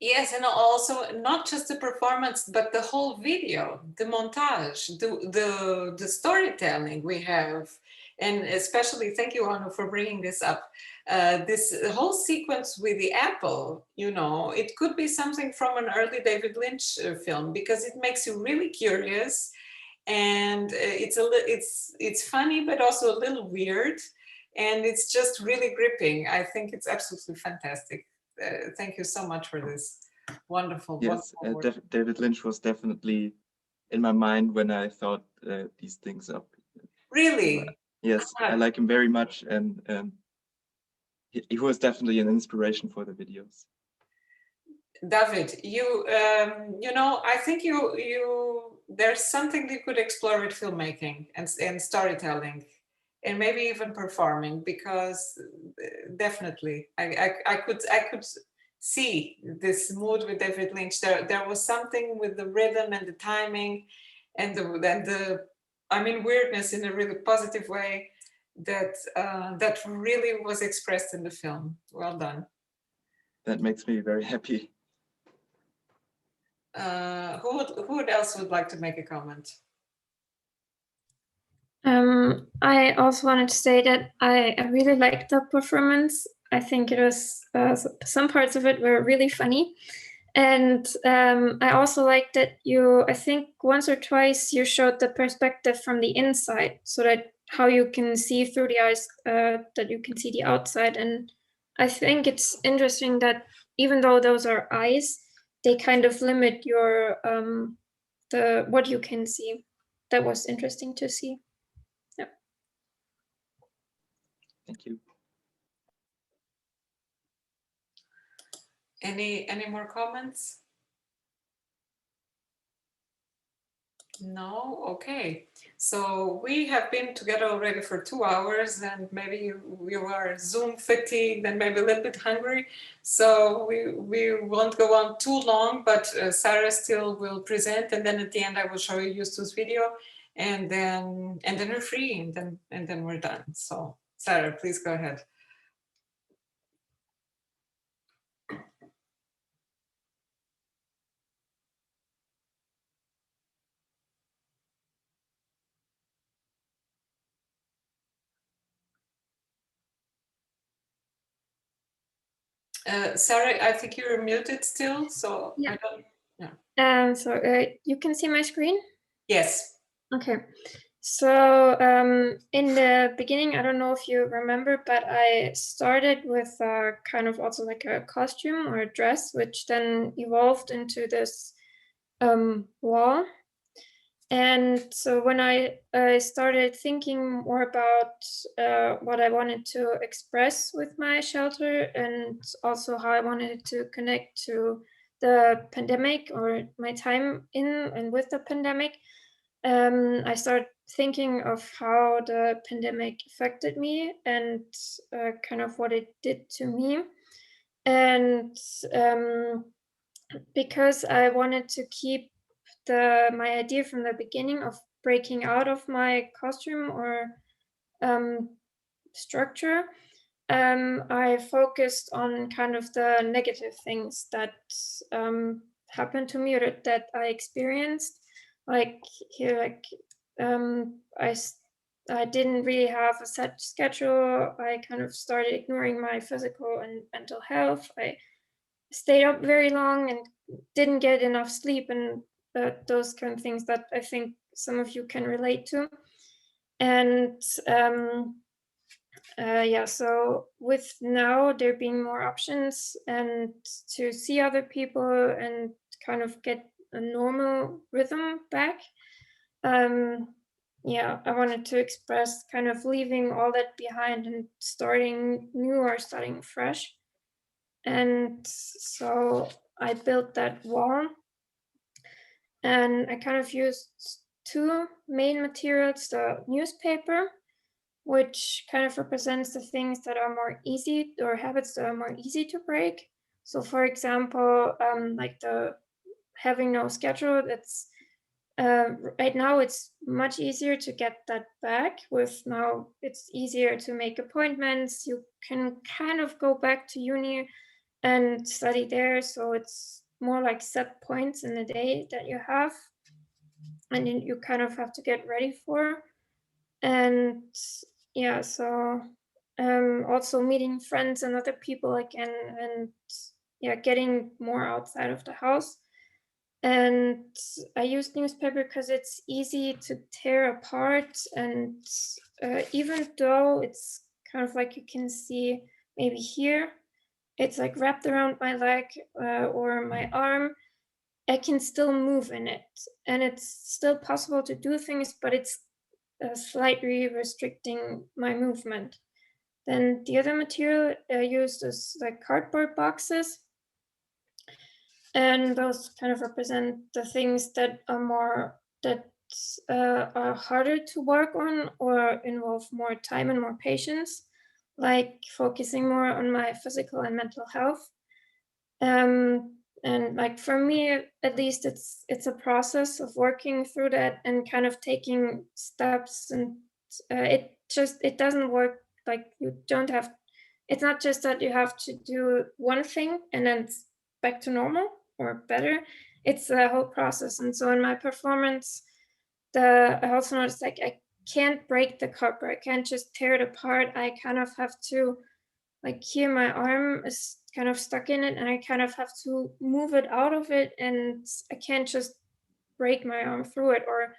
Yes, and also not just the performance, but the whole video, the montage, the storytelling we have, and especially thank you, Anu, for bringing this up. This whole sequence with the apple, you know, it could be something from an early David Lynch film, because it makes you really curious, and it's funny, but also a little weird, and it's just really gripping. I think it's absolutely fantastic. Thank you so much for this wonderful, Yes, wonderful work. David Lynch was definitely in my mind when I thought these things up. Really? Yes, I like him very much, and he was definitely an inspiration for the videos. David, you know, I think there's something you could explore with filmmaking and storytelling, and maybe even performing, because definitely I could see this mood with David Lynch. There was something with the rhythm and the timing and the I mean weirdness in a really positive way that that really was expressed in the film. Well done. That makes me very happy. Who else would like to make a comment? I also wanted to say that I really liked the performance. I think it was some parts of it were really funny, and I also liked that I think once or twice you showed the perspective from the inside, so that how you can see through the eyes, that you can see the outside. And I think it's interesting that even though those are eyes, they kind of limit your what you can see. That was interesting to see. Yeah. Thank you. Any more comments? No? Okay. So we have been together already for 2 hours, and maybe you are Zoom fatigued and maybe a little bit hungry. So we won't go on too long, but Sarah still will present, and then at the end I will show you Yusu's video, and then we're free, and then we're done. So Sarah, please go ahead. Sarah, I think you're muted still, so yeah. I don't. Yeah. So you can see my screen? Yes. Okay. So in the beginning, I don't know if you remember, but I started with kind of also like a costume or a dress, which then evolved into this wall. And so when I started thinking more about what I wanted to express with my shelter, and also how I wanted to connect to the pandemic or my time in and with the pandemic, I started thinking of how the pandemic affected me and kind of what it did to me. And because I wanted to keep my idea from the beginning of breaking out of my costume or structure, I focused on kind of the negative things that happened to me or that I experienced. Like here, like I didn't really have a set schedule. I kind of started ignoring my physical and mental health. I stayed up very long and didn't get enough sleep, and those kind of things that I think some of you can relate to. And yeah, so with now there being more options and to see other people and kind of get a normal rhythm back, yeah, I wanted to express kind of leaving all that behind and starting new or starting fresh. And so I built that wall, and I kind of used two main materials, the newspaper, which kind of represents the things that are more easy, or habits that are more easy to break. So for example, like the having no schedule, that's right now it's much easier to get that back. With now it's easier to make appointments. You can kind of go back to uni and study there. So it's more like set points in the day that you have, and you kind of have to get ready for. And yeah, so also meeting friends and other people again, and yeah, getting more outside of the house. And I use newspaper because it's easy to tear apart, and even though it's kind of like you can see maybe here, it's like wrapped around my leg or my arm, I can still move in it, and it's still possible to do things, but it's slightly restricting my movement. Then the other material I used is like cardboard boxes, and those kind of represent the things that are are harder to work on or involve more time and more patience, like focusing more on my physical and mental health. And like for me, at least, it's a process of working through that and kind of taking steps. And it doesn't work like you don't have. It's not just that you have to do one thing and then it's back to normal or better. It's a whole process. And so in my performance, I also noticed like I can't break the cardboard. I can't just tear it apart. I kind of have to, like here, my arm is kind of stuck in it, and I kind of have to move it out of it, and I can't just break my arm through it, or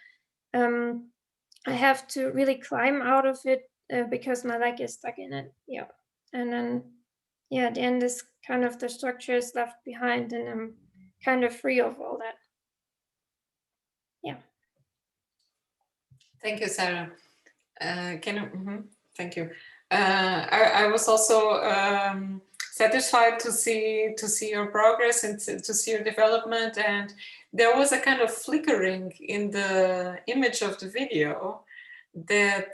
I have to really climb out of it because my leg is stuck in it. Yeah, and then yeah, at the end is kind of the structure is left behind, and I'm kind of free of all that. Yeah. Thank you, Sarah. Thank you. I was also satisfied to see your progress and to see your development, and there was a kind of flickering in the image of the video that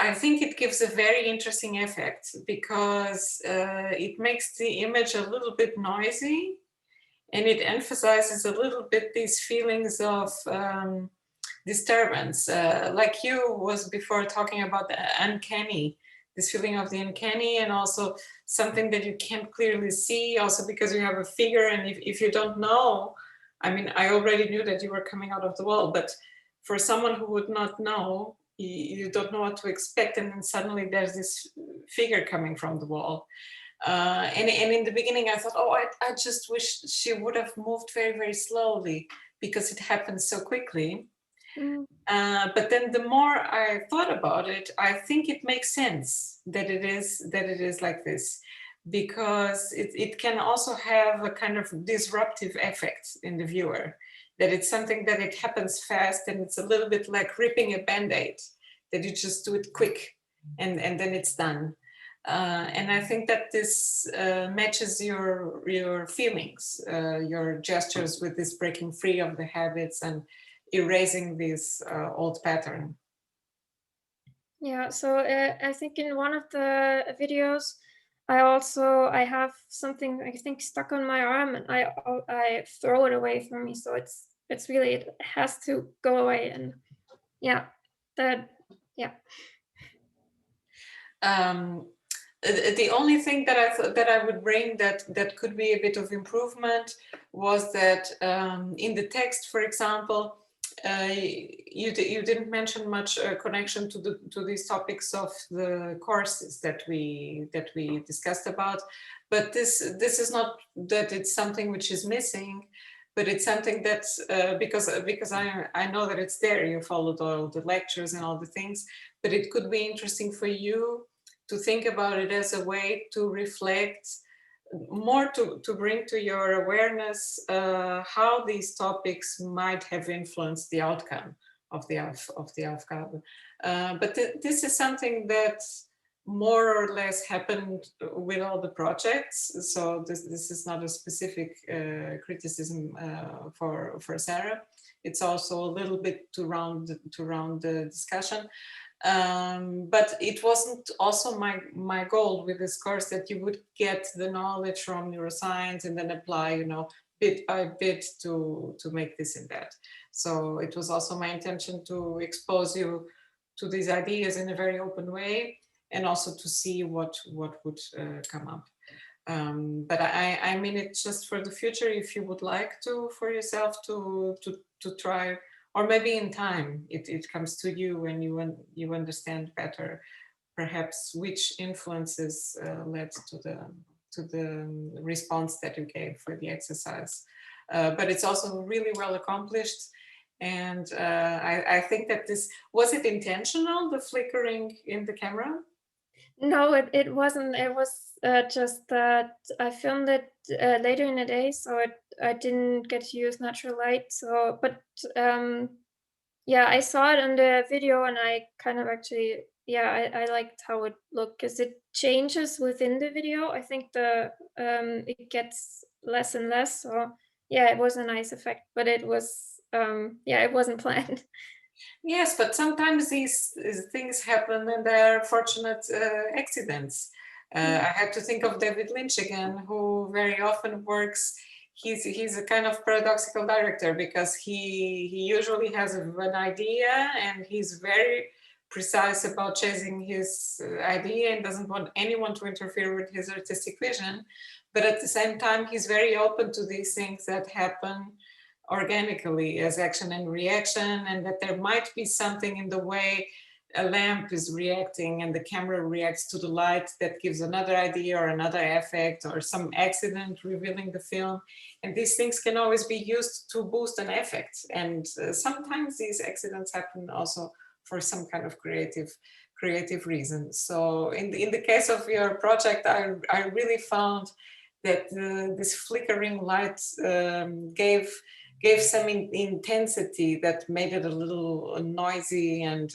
I think it gives a very interesting effect, because it makes the image a little bit noisy, and it emphasizes a little bit these feelings of disturbance, like you was before talking about the uncanny, this feeling of the uncanny, and also something that you can't clearly see, also because you have a figure, and if you don't know, I mean, I already knew that you were coming out of the wall, but for someone who would not know, you don't know what to expect, and then suddenly there's this figure coming from the wall. And in the beginning I thought, oh, I just wish she would have moved very, very slowly, because it happened so quickly. But then the more I thought about it, I think it makes sense that it is like this, because it can also have a kind of disruptive effect in the viewer, that it's something that it happens fast, and it's a little bit like ripping a Band-Aid, that you just do it quick and then it's done. And I think that this matches your feelings, your gestures with this breaking free of the habits and erasing this old pattern. Yeah, so I think in one of the videos, I have something I think stuck on my arm, and I throw it away from me. So it's really, it has to go away, and yeah, yeah. The only thing that I thought that I would bring that could be a bit of improvement was that in the text, for example, you didn't mention much connection to these topics of the courses that we discussed about, but this is not that it's something which is missing, but it's something that's because I know that it's there. You followed all the lectures and all the things, but it could be interesting for you to think about it as a way to reflect more, to bring to your awareness how these topics might have influenced the outcome of the Aufgabe. But this is something that more or less happened with all the projects. So this is not a specific criticism for Sarah. It's also a little bit to round the discussion. But it wasn't also my goal with this course that you would get the knowledge from neuroscience and then apply, you know, bit by bit to make this and that. So it was also my intention to expose you to these ideas in a very open way, and also to see what would come up. But I mean it just for the future, if you would like to for yourself to try, or maybe in time it comes to you and you understand better perhaps which influences led to the response that you gave for the exercise. But it's also really well accomplished. And I think that was it intentional, the flickering in the camera? No, it wasn't. It was just that I filmed it later in the day, so I didn't get to use natural light. So, but yeah, I saw it on the video, and I kind of actually, yeah, I liked how it looked because it changes within the video. I think it gets less and less. So yeah, it was a nice effect, but it was yeah, it wasn't planned. Yes, but sometimes these things happen and they're fortunate accidents. I had to think of David Lynch again, who very often works. He's a kind of paradoxical director because he usually has an idea and he's very precise about chasing his idea and doesn't want anyone to interfere with his artistic vision. But at the same time, he's very open to these things that happen organically as action and reaction, and that there might be something in the way a lamp is reacting and the camera reacts to the light that gives another idea or another effect, or some accident revealing the film. And these things can always be used to boost an effect. And sometimes these accidents happen also for some kind of creative reason. So in the case of your project, I really found that this flickering light gave some intensity that made it a little noisy and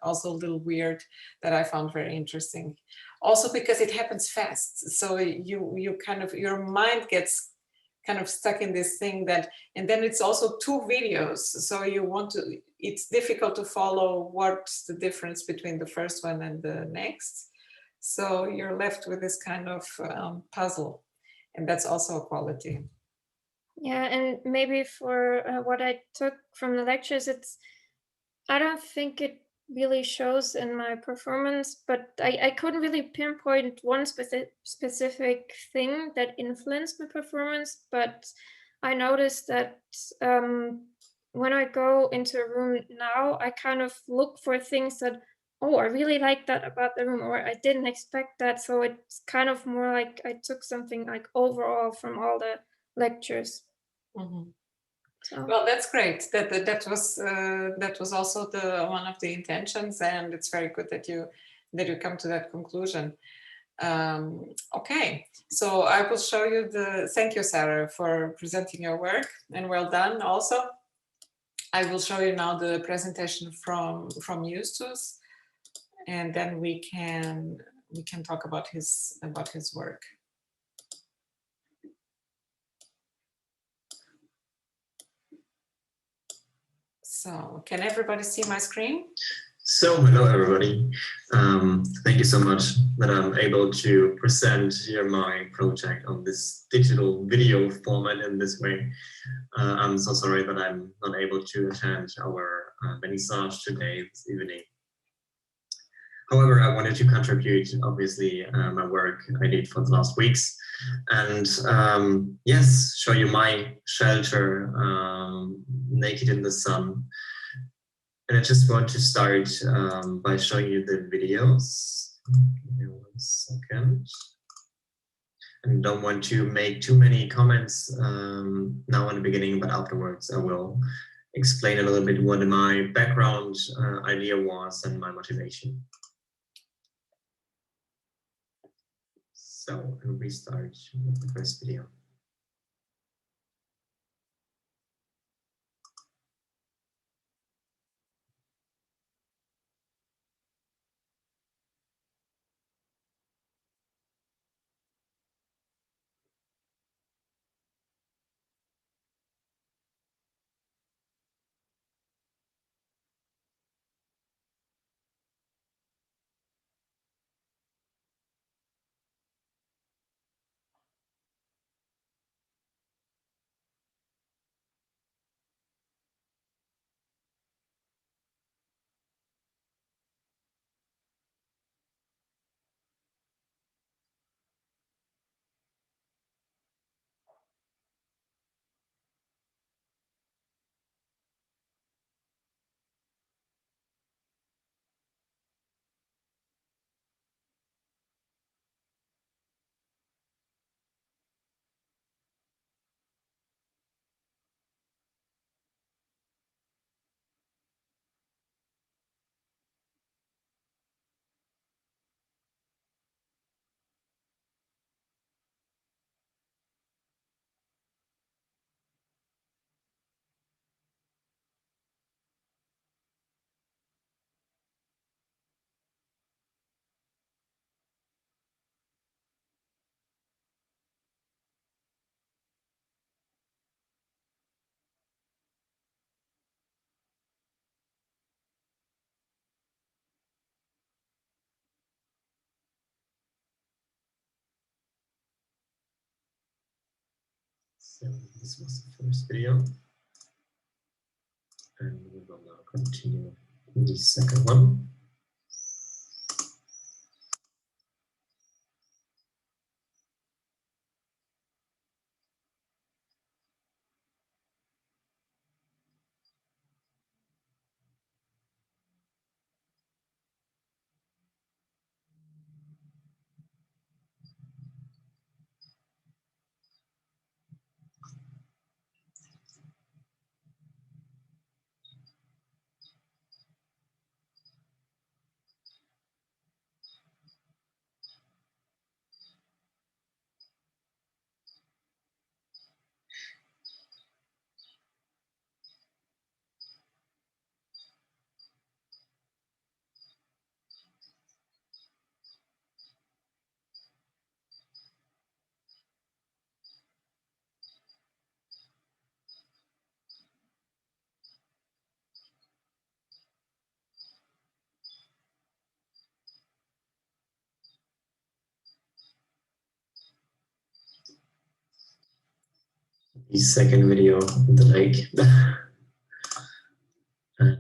also a little weird, that I found very interesting. Also because it happens fast. So you kind of, your mind gets kind of stuck in this thing that, and then it's also two videos. So it's difficult to follow what's the difference between the first one and the next. So you're left with this kind of puzzle, and that's also a quality. Yeah, and maybe for what I took from the lectures, I don't think it really shows in my performance, but I couldn't really pinpoint one specific thing that influenced my performance. But I noticed that when I go into a room now, I kind of look for things that, oh, I really like that about the room, or I didn't expect that. So it's kind of more like I took something like overall from all the lectures. Mm-hmm. So. Well, that's great. That was also one of the intentions, and it's very good that you come to that conclusion. Okay, so I will show you thank you, Sarah, for presenting your work, and well done also. I will show you now the presentation from Yusu, and then we can talk about his work. So, can everybody see my screen? So, hello everybody. Thank you so much that I'm able to present here my project on this digital video format in this way. I'm so sorry that I'm not able to attend our Vernissage today, this evening. However, I wanted to contribute, obviously, my work I did for the last weeks, and yes, show you my shelter, naked in the sun. And I just want to start by showing you the videos. Give me 1 second. And don't want to make too many comments now in the beginning, but afterwards I will explain a little bit what my background idea was and my motivation. So, and we start with the first video. So this was the first video. And we will now continue the second one. The second video of the lake. And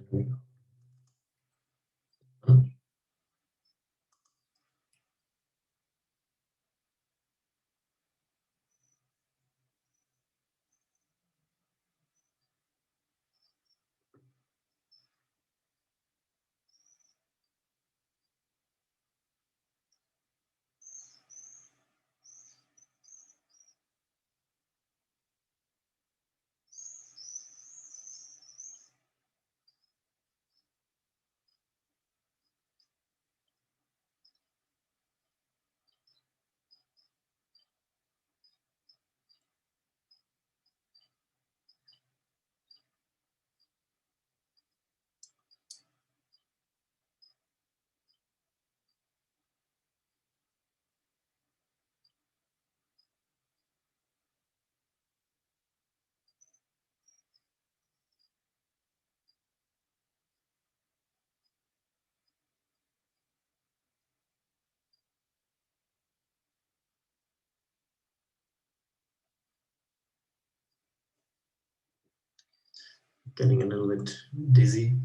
getting a little bit dizzy.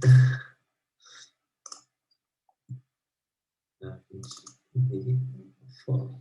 And the fall.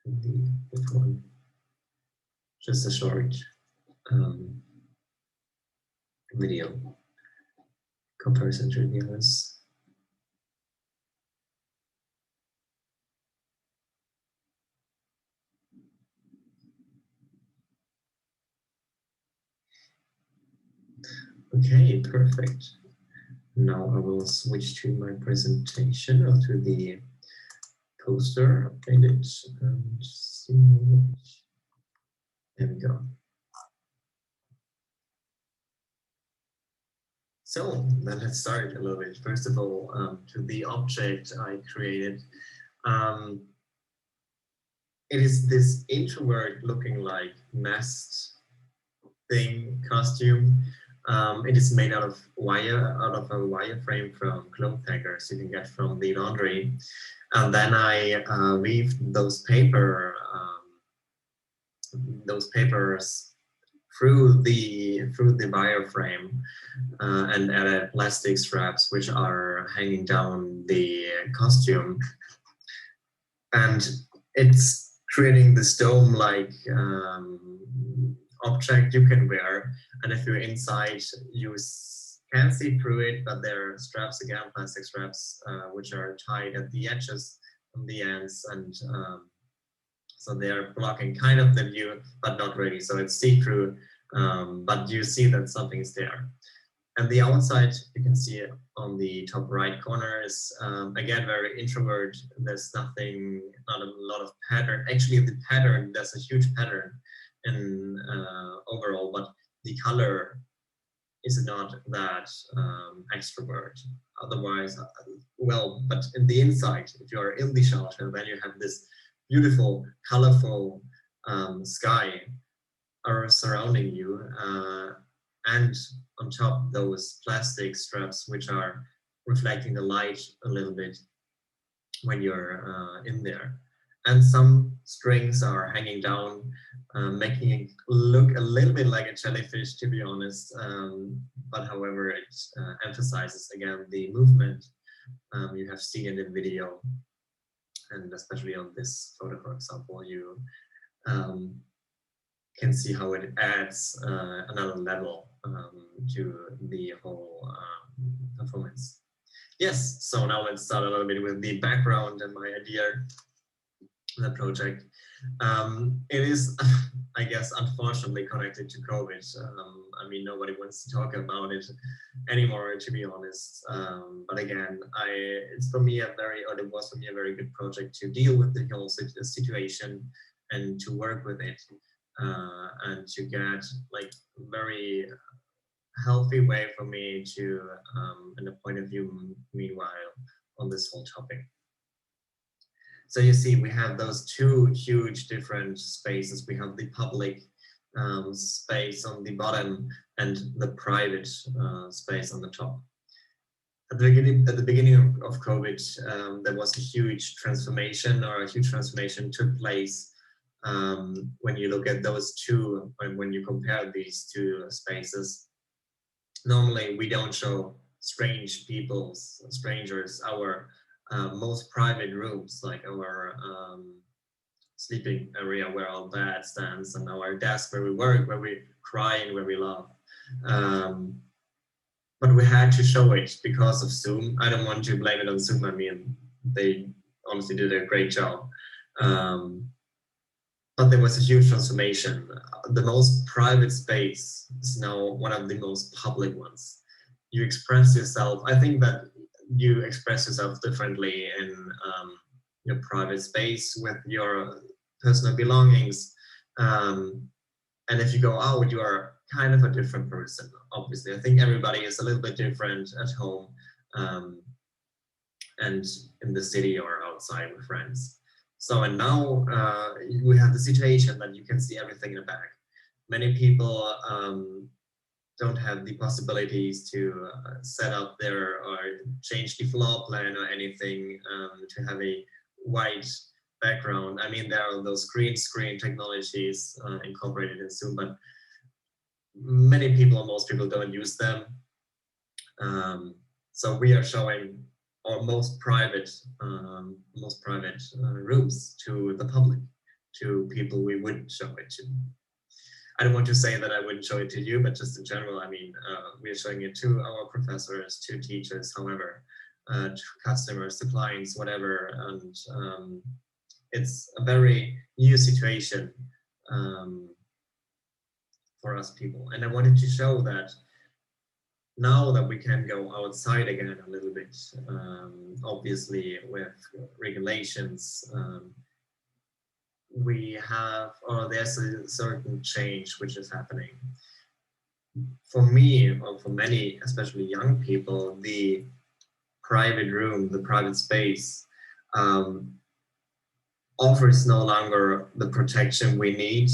And the fifth one, just a short video comparison to reviewers. Okay, perfect. Now I will switch to my presentation or to the poster, update it, and see. There we go. So then let's start a little bit. First of all, to the object I created. It is this introvert looking like nest thing costume. It is made out of a wire frame from cloth hangers you can get from the laundry. And then I weaved those papers through the wireframe and added plastic straps which are hanging down the costume, and it's creating this dome-like object you can wear. And if you're inside, you can see through it, but there are straps, again, plastic straps, which are tied at the edges on the ends, and so they're blocking kind of the view, but not really. So it's see-through, but you see that something is there. And the outside, you can see it on the top right corner, is again very introvert. There's nothing, not a lot of pattern. Actually, the pattern, there's a huge pattern in overall, but the color is not that extrovert. Otherwise, well, but in the inside, if you are in the shelter, then you have this beautiful, colorful sky are surrounding you, and on top those plastic straps which are reflecting the light a little bit when you're in there. And some strings are hanging down, making it look a little bit like a jellyfish, to be honest. But however, it emphasizes again the movement you have seen in the video. And especially on this photo, for example, you can see how it adds another level to the whole performance. Yes, so now let's start a little bit with the background and my idea of the project. It is, I guess, unfortunately connected to COVID. I mean, nobody wants to talk about it anymore, to be honest. But again, it was for me a very good project to deal with the whole situation and to work with it and to get like very healthy way for me to, and a point of view, meanwhile, on this whole topic. So you see, we have those two huge different spaces. We have the public space on the bottom and the private space on the top. At the beginning of COVID, there was a huge transformation, took place when you look at those two, when you compare these two spaces. Normally, we don't show strangers, our most private rooms, like our sleeping area where our bed stands, and our desk where we work, where we cry and where we laugh. But we had to show it because of Zoom. I don't want to blame it on Zoom. I mean, they honestly did a great job. But there was a huge transformation. The most private space is now one of the most public ones. You express yourself. I think that you express yourself differently in your private space with your personal belongings. And if you go out, you are kind of a different person, obviously. I think everybody is a little bit different at home and in the city or outside with friends. So, and now we have the situation that you can see everything in the back. Many people don't have the possibilities to set up their or change the floor plan or anything to have a white background. I mean, there are those green screen technologies incorporated in Zoom, but most people don't use them. So we are showing our most private rooms to the public, to people we wouldn't show it to. I don't want to say that I wouldn't show it to you, but just in general, I mean, we are showing it to our professors, to teachers, however, to customers, to clients, whatever. And it's a very new situation for us people. And I wanted to show that now that we can go outside again a little bit, obviously with regulations, we have, or there's a certain change which is happening. for me, or for many, especially young people, the private room, the private space, offers no longer the protection we need.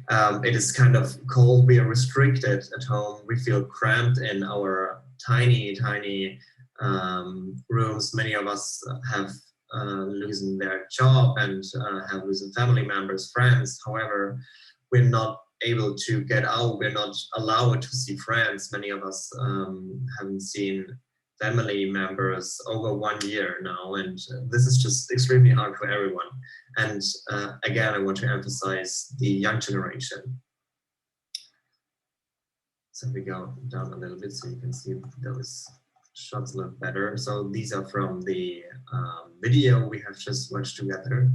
It is kind of cold, we are restricted at home, we feel cramped in our tiny rooms. Many of us have losing their job and have losing family members, friends. However, we're not able to get out, we're not allowed to see friends. Many of us haven't seen family members over 1 year now, and this is just extremely hard for everyone. And again, I want to emphasize the young generation. So we go down a little bit so you can see those shots a little better. So these are from the video we have just watched together.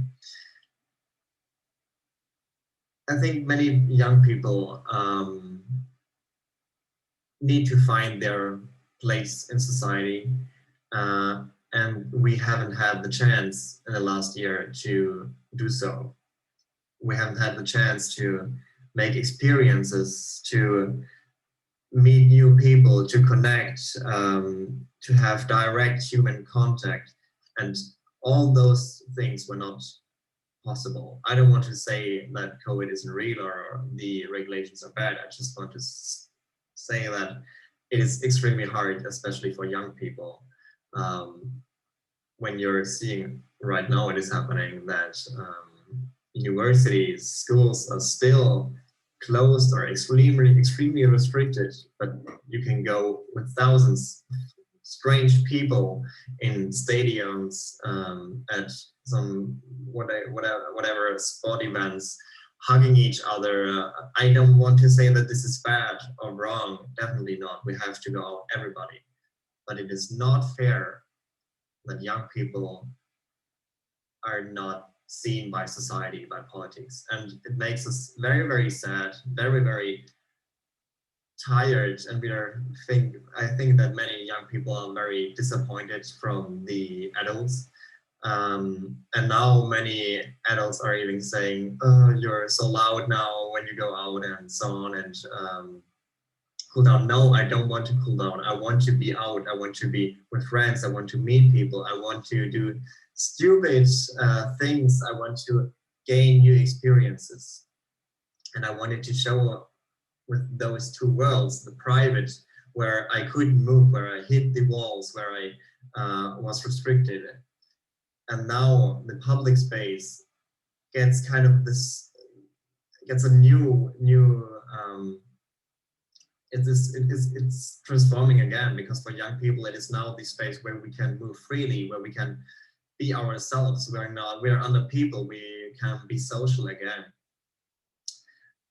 I think many young people need to find their place in society, and we haven't had the chance in the last year to do so. We haven't had the chance to make experiences, to meet new people, to connect, to have direct human contact, and all those things were not possible. I don't want to say that COVID isn't real or the regulations are bad. I just want to say that it is extremely hard, especially for young people. When you're seeing right now, it is happening that universities, schools are still closed or extremely restricted, but you can go with thousands of strange people in stadiums, at some whatever sport events, hugging each other. I don't want to say that this is bad or wrong, definitely not. We have to go out, everybody. But it is not fair that young people are not seen by society, by politics. And it makes us very, very sad, very, very tired. And I think that many young people are very disappointed from the adults. And now many adults are even saying, oh, you're so loud now when you go out and so on, and cool down. No, I don't want to cool down. I want to be out. I want to be with friends. I want to meet people. I want to do stupid things. I want to gain new experiences. And I wanted to show up with those two worlds, the private, where I couldn't move, where I hit the walls, where I was restricted. And now the public space gets kind of this, gets a new it's transforming again, because for young people it is now the space where we can move freely, where we can be ourselves. We're under people, we can be social again.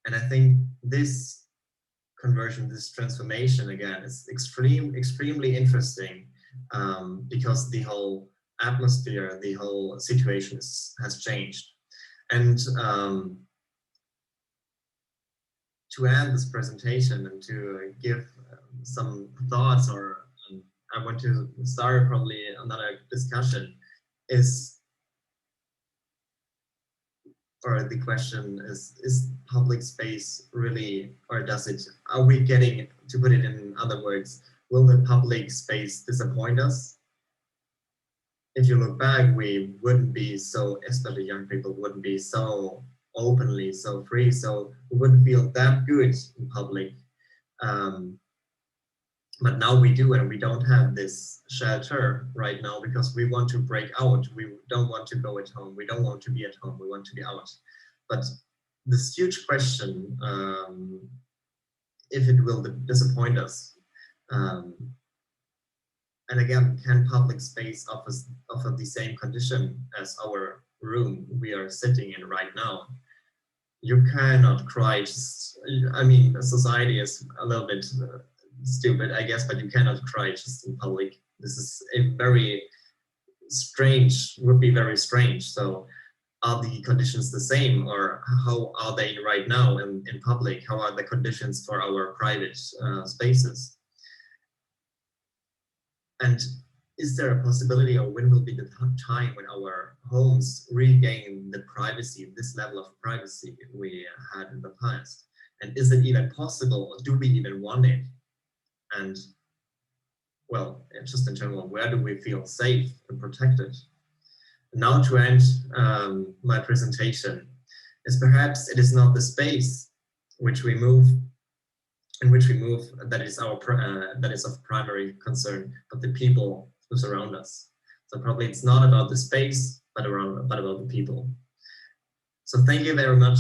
And I think this conversion, this transformation again is extremely interesting, because the whole atmosphere, the whole situation has changed. And to end this presentation and to give some thoughts, or I want to start probably another discussion, or the question is public space really, or are we getting, to put it in other words, will the public space disappoint us? If you look back, we wouldn't be so, especially young people, wouldn't be so openly, so free, so we wouldn't feel that good in public. But now we do, and we don't have this shelter right now because we want to break out. We don't want to go at home. We don't want to be at home. We want to be out. But this huge question, if it will disappoint us. And again, can public space offer the same condition as our room we are sitting in right now? You cannot cry. I mean, society is a little bit stupid, I guess, but you cannot cry just in public. This is a very strange, would be very strange. So are the conditions the same, or how are they right now in public? How are the conditions for our private spaces? And is there a possibility, or when will be the time when our homes regain the privacy, this level of privacy we had in the past? And is it even possible, or do we even want it? And well, just in general, where do we feel safe and protected? Now to end my presentation is perhaps it is not the space which we move, in which we move, that is of primary concern, but the people who surround us. So probably it's not about the space, but about the people. So thank you very much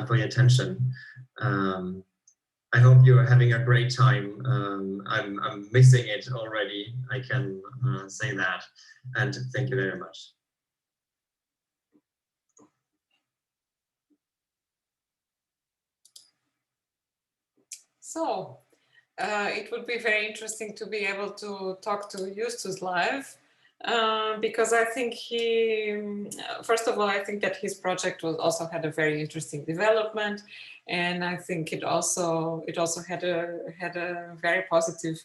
for your attention. I hope you're having a great time. I'm missing it already, I can say that. And thank you very much. So it would be very interesting to be able to talk to Justus live, because I think he, first of all, I think that his project also had a very interesting development, and I think it also had a very positive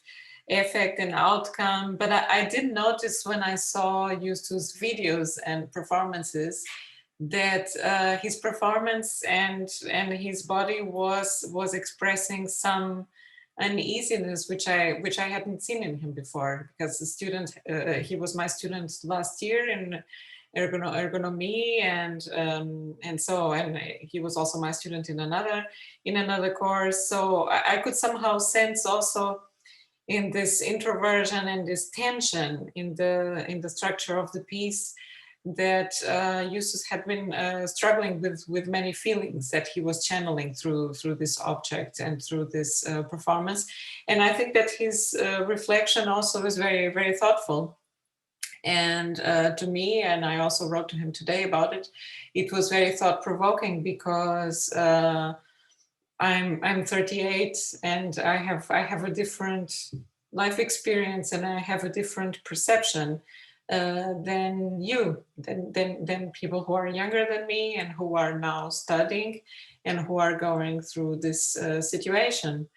effect and outcome. But I did notice when I saw Justus' videos and performances that his performance and his body was expressing some uneasiness, which I hadn't seen in him before, because the student, he was my student last year in ergonomy, and he was also my student in another course. So I could somehow sense also in this introversion and this tension in the structure of the piece that Justus had been struggling with many feelings that he was channeling through this object and through this performance. And I think that his reflection also was very, very thoughtful. And to me, and I also wrote to him today about it, it was very thought-provoking, because I'm 38 and I have a different life experience, and I have a different perception than people who are younger than me and who are now studying and who are going through this situation.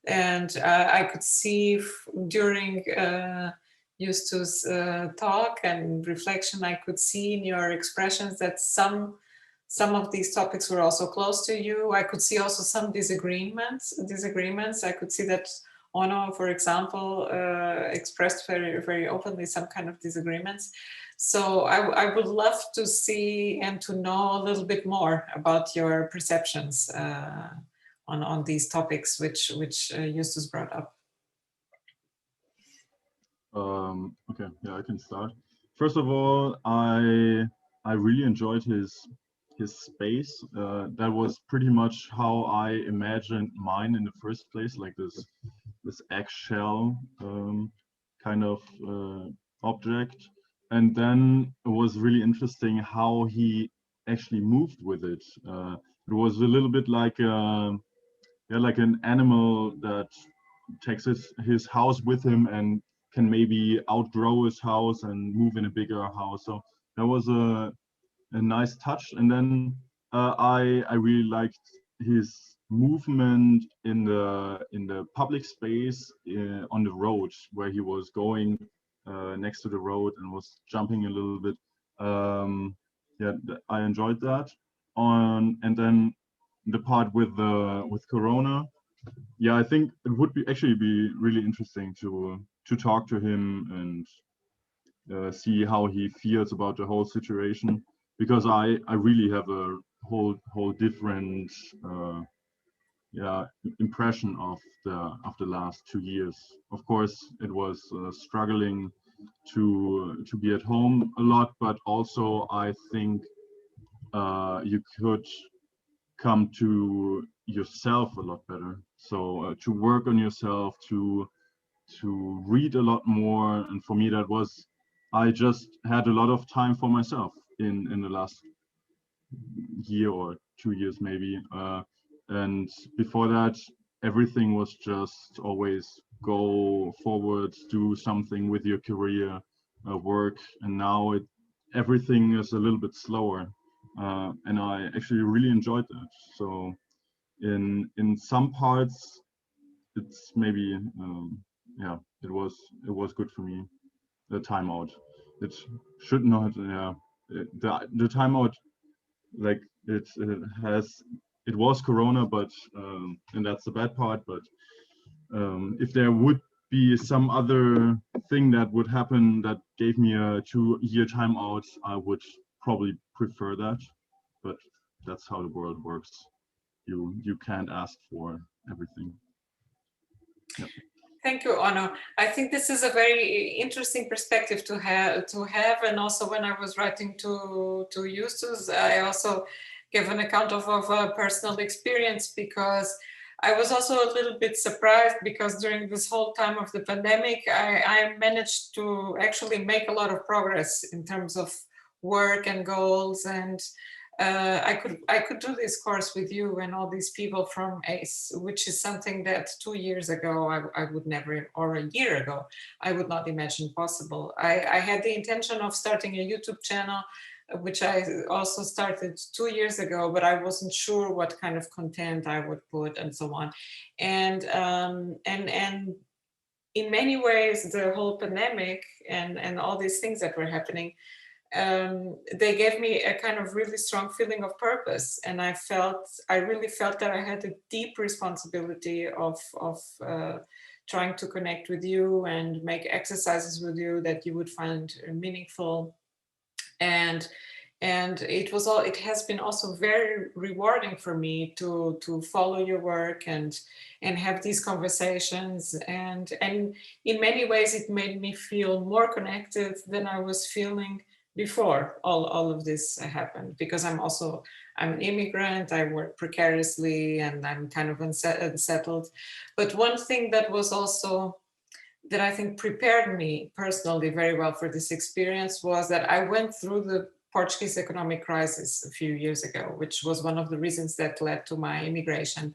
And I could see during Justus' talk and reflection, I could see in your expressions that some of these topics were also close to you. I could see also some disagreements. I could see that Ono, for example, expressed very, very openly some kind of disagreements. So I would love to see and to know a little bit more about your perceptions on these topics, which Justus brought up. Okay, yeah, I can start. First of all, I really enjoyed his space. That was pretty much how I imagined mine in the first place, like this eggshell kind of object. And then it was really interesting how he actually moved with it. It was a little bit like like an animal that takes his house with him and can maybe outgrow his house and move in a bigger house. So that was a nice touch. And then I really liked his movement in the public space on the road, where he was going next to the road and was jumping a little bit. Yeah, I enjoyed that. And then the part with Corona, yeah, I think it would actually be really interesting to talk to him and see how he feels about the whole situation, because I really have a whole different impression of the last 2 years. Of course, it was struggling to be at home a lot, but also I think you could come to yourself a lot better. So to work on yourself, to read a lot more, and for me that was, I just had a lot of time for myself in the last year or 2 years maybe, and before that everything was just always go forward, do something with your career, work, and now everything is a little bit slower, and I actually really enjoyed that. So in some parts it's maybe yeah, it was good for me, the timeout. It should not, the timeout, like it it was Corona, but and that's the bad part. But if there would be some other thing that would happen that gave me a 2-year timeout, I would probably prefer that. But that's how the world works. You can't ask for everything. Yep. Thank you, Ono. I think this is a very interesting perspective to have, and also when I was writing to Yusu, I also gave an account of a personal experience, because I was also a little bit surprised, because during this whole time of the pandemic, I managed to actually make a lot of progress in terms of work and goals, and I could do this course with you and all these people from ACE, which is something that 2 years ago I would never, or a year ago, I would not imagine possible. I had the intention of starting a YouTube channel, which I also started 2 years ago, but I wasn't sure what kind of content I would put and so on. And in many ways, the whole pandemic and all these things that were happening, they gave me a kind of really strong feeling of purpose, and I really felt that I had a deep responsibility of trying to connect with you and make exercises with you that you would find meaningful, and it has been also very rewarding for me to follow your work and have these conversations, and in many ways it made me feel more connected than I was feeling before all of this happened, because I'm an immigrant, I work precariously, and I'm kind of unsettled. But one thing that was also, that I think prepared me personally very well for this experience, was that I went through the Portuguese economic crisis a few years ago, which was one of the reasons that led to my immigration.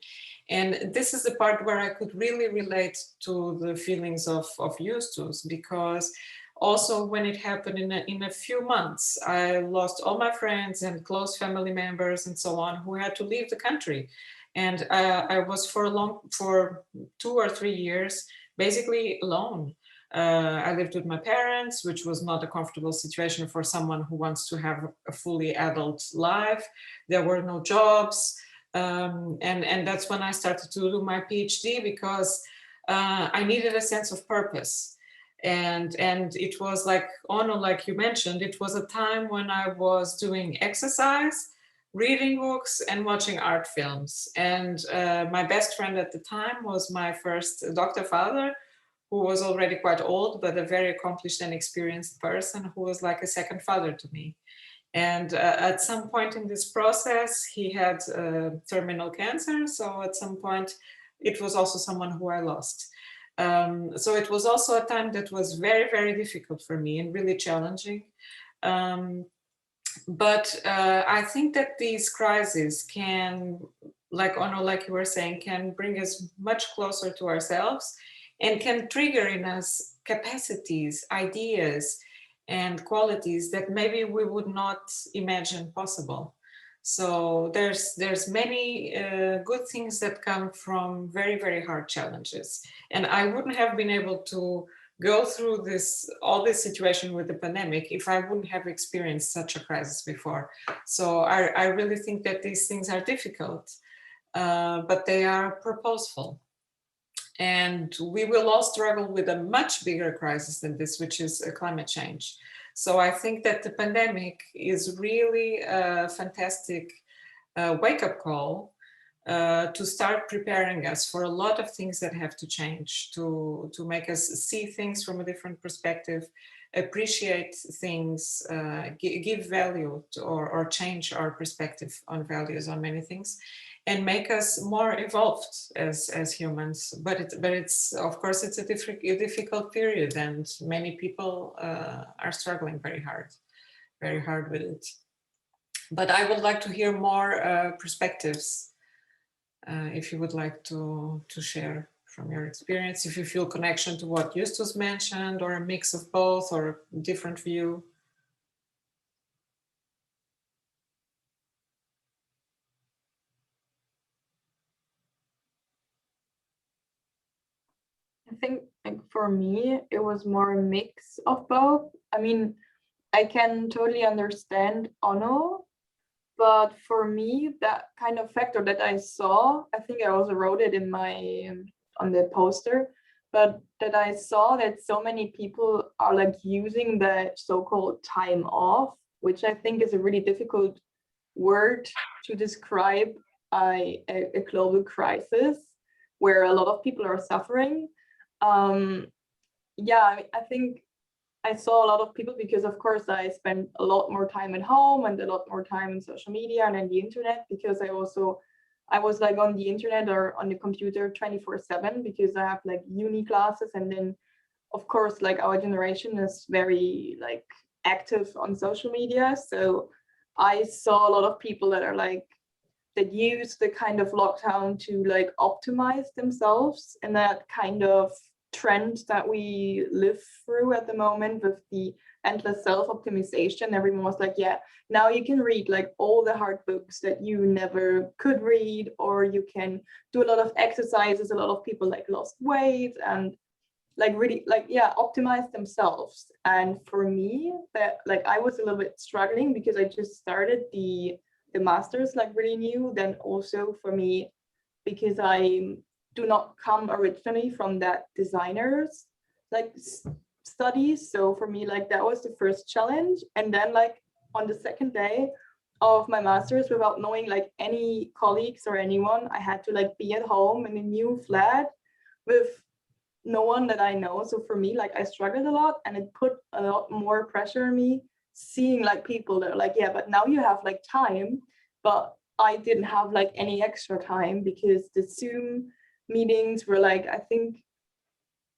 And this is the part where I could really relate to the feelings of Justus, because also when it happened in a few months, I lost all my friends and close family members and so on, who had to leave the country. And I was for 2 or 3 years basically alone. I lived with my parents, which was not a comfortable situation for someone who wants to have a fully adult life. There were no jobs. And that's when I started to do my PhD, because I needed a sense of purpose. And it was like, Ono, like you mentioned, it was a time when I was doing exercise, reading books, and watching art films. And my best friend at the time was my first Dr. Father, who was already quite old, but a very accomplished and experienced person, who was like a second father to me. And at some point in this process, he had terminal cancer. So at some point, it was also someone who I lost. So it was also a time that was very, very difficult for me and really challenging. But I think that these crises can, like Ono, like you were saying, can bring us much closer to ourselves, and can trigger in us capacities, ideas, and qualities that maybe we would not imagine possible. So there's many good things that come from very, very hard challenges. And I wouldn't have been able to go through all this situation with the pandemic if I wouldn't have experienced such a crisis before. So I really think that these things are difficult, but they are purposeful. And we will all struggle with a much bigger crisis than this, which is climate change. So I think that the pandemic is really a fantastic wake-up call to start preparing us for a lot of things that have to change, to make us see things from a different perspective, appreciate things, give value to, or change our perspective on values on many things, and make us more evolved as humans. But it's of course it's a difficult period, and many people are struggling very hard with it. But I would like to hear more perspectives, if you would like to share from your experience, if you feel connection to what Justus mentioned, or a mix of both, or a different view. I think, like, for me, it was more a mix of both. I mean, I can totally understand Ono But for me, that kind of factor that I saw, I think I also wrote it in my on the poster, but that I saw that so many people are like using that so-called time off, which I think is a really difficult word to describe a global crisis where a lot of people are suffering. Yeah, I think I saw a lot of people because, of course, I spent a lot more time at home and a lot more time on social media and on the internet, because I was like on the internet or on the computer 24/7 because I have like uni classes. And then, of course, like our generation is very like active on social media. So I saw a lot of people that are like, that use the kind of lockdown to like optimize themselves, and that kind of trend that we live through at the moment with the endless self-optimization. Everyone was like, yeah, now you can read like all the hard books that you never could read, or you can do a lot of exercises. A lot of people like lost weight and like really like, yeah, optimize themselves. And for me, that like I was a little bit struggling because I just started the master's like really new. Then also for me, because I do not come originally from that designers like studies. So for me, like that was the first challenge. And then like on the second day of my master's, without knowing like any colleagues or anyone, I had to like be at home in a new flat with no one that I know. So for me, like I struggled a lot, and it put a lot more pressure on me, seeing like people that are like, yeah, but now you have like time. But I didn't have like any extra time because the Zoom meetings were like, I think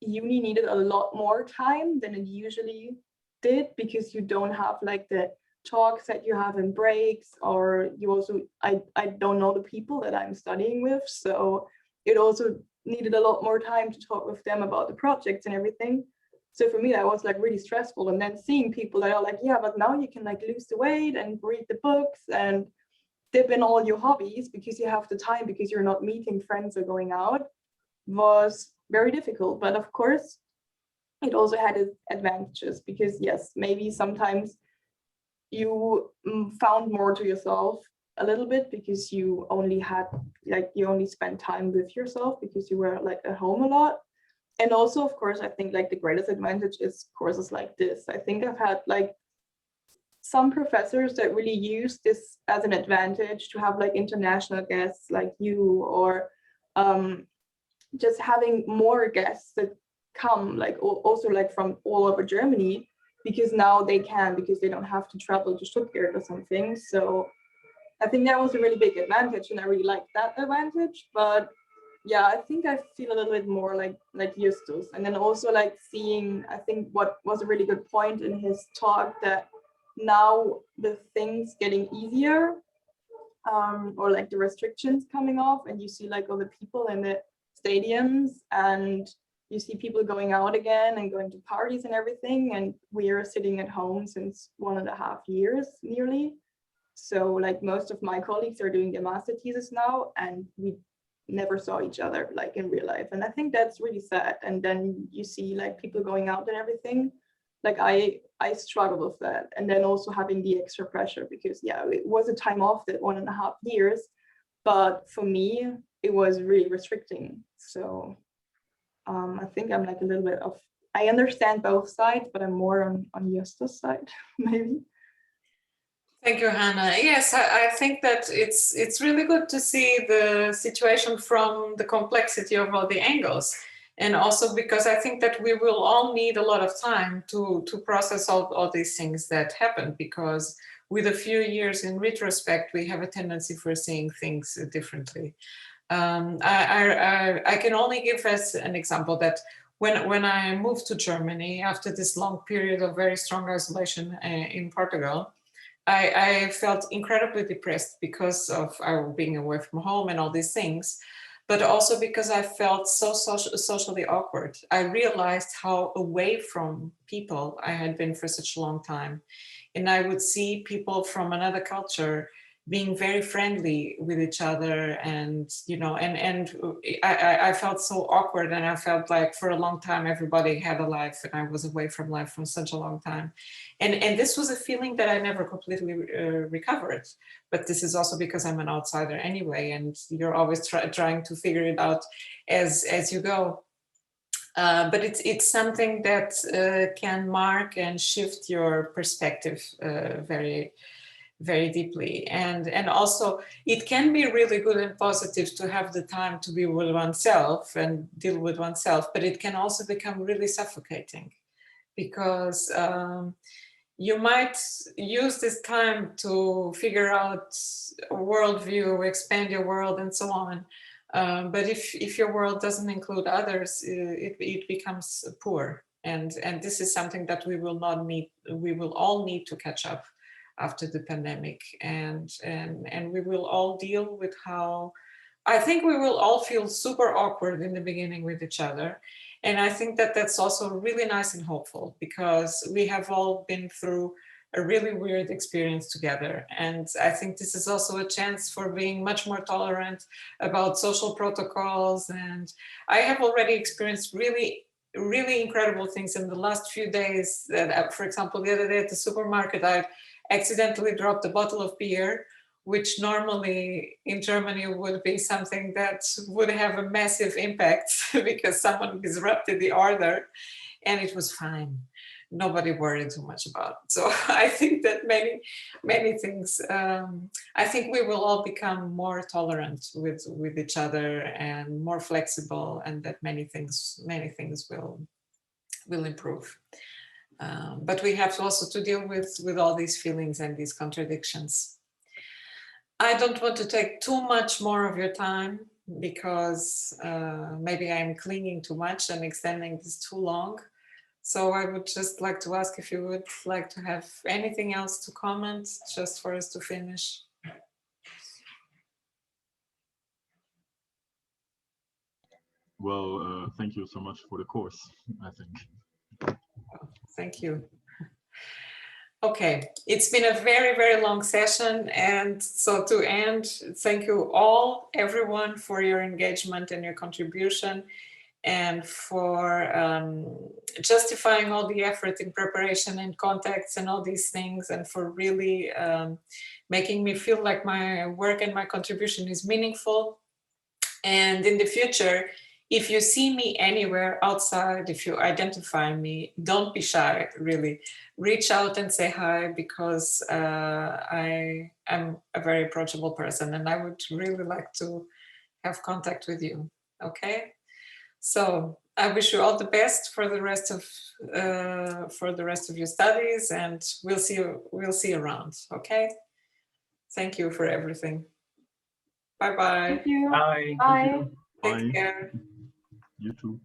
uni needed a lot more time than it usually did, because you don't have like the talks that you have in breaks, or you also, I don't know the people that I'm studying with. So it also needed a lot more time to talk with them about the projects and everything. So for me, that was like really stressful. And then seeing people that are like, yeah, but now you can like lose the weight and read the books and dip in all your hobbies because you have the time, because you're not meeting friends or going out, was very difficult. But of course, it also had its advantages, because yes, maybe sometimes you found more to yourself a little bit, because you only had like, you only spent time with yourself because you were like at home a lot. And also, of course, I think like the greatest advantage is courses like this. I think I've had like some professors that really use this as an advantage to have like international guests like you, or just having more guests that come like also like from all over Germany, because now they can, because they don't have to travel to Stuttgart or something. So I think that was a really big advantage, and I really like that advantage. But yeah, I think I feel a little bit more like Justus. And then also like seeing, I think what was a really good point in his talk, that now the things getting easier, or like the restrictions coming off, and you see like all the people in the stadiums, and you see people going out again and going to parties and everything. And we are sitting at home since 1.5 years nearly. So like most of my colleagues are doing their master thesis now, and we never saw each other like in real life. And I think that's really sad. And then you see like people going out and everything. Like I struggle with that. And then also having the extra pressure, because yeah, it was a time off, that 1.5 years, but for me, it was really restricting. So I think I'm like a little bit of, I understand both sides, but I'm more on Justus' side, maybe. Thank you, Hannah. Yes, I think that it's really good to see the situation from the complexity of all the angles. And also because I think that we will all need a lot of time to process all these things that happened, because with a few years in retrospect, we have a tendency for seeing things differently. I can only give as an example that when I moved to Germany after this long period of very strong isolation in Portugal, I felt incredibly depressed because of being away from home and all these things, but also because I felt so socially awkward. I realized how away from people I had been for such a long time. And I would see people from another culture being very friendly with each other, and I felt so awkward, and I felt like for a long time everybody had a life and I was away from life for such a long time, and this was a feeling that I never completely recovered. But this is also because I'm an outsider anyway, and you're always trying to figure it out as you go. But it's something that can mark and shift your perspective very, very deeply. And also it can be really good and positive to have the time to be with oneself and deal with oneself, but it can also become really suffocating, because you might use this time to figure out a worldview, expand your world, and so on. But if your world doesn't include others, it becomes poor. And this is something that we will all need to catch up after the pandemic. And we will all deal with how, I think we will all feel super awkward in the beginning with each other. And I think that that's also really nice and hopeful, because we have all been through a really weird experience together. And I think this is also a chance for being much more tolerant about social protocols. And I have already experienced really, really incredible things in the last few days. That, for example, the other day at the supermarket, I accidentally dropped a bottle of beer, which normally in Germany would be something that would have a massive impact because someone disrupted the order, and it was fine. Nobody worried too much about it. So I think that many things, I think we will all become more tolerant with each other and more flexible, and that many things will improve. But we have also to deal with all these feelings and these contradictions. I don't want to take too much more of your time, because maybe I'm clinging too much and extending this too long. So I would just like to ask if you would like to have anything else to comment, just for us to finish. Well, thank you so much for the course, I think. Thank you. Okay, it's been a very, very long session. And so to end, thank you all, everyone, for your engagement and your contribution, and for justifying all the effort in preparation and contacts and all these things, and for really making me feel like my work and my contribution is meaningful. And in the future, if you see me anywhere outside, if you identify me, don't be shy, really. Reach out and say hi, because I am a very approachable person and I would really like to have contact with you, okay? So I wish you all the best for the rest of your studies, and we'll see you around. Okay. Thank you for everything. Bye bye. Thank you. Bye. Bye. Take care. You too.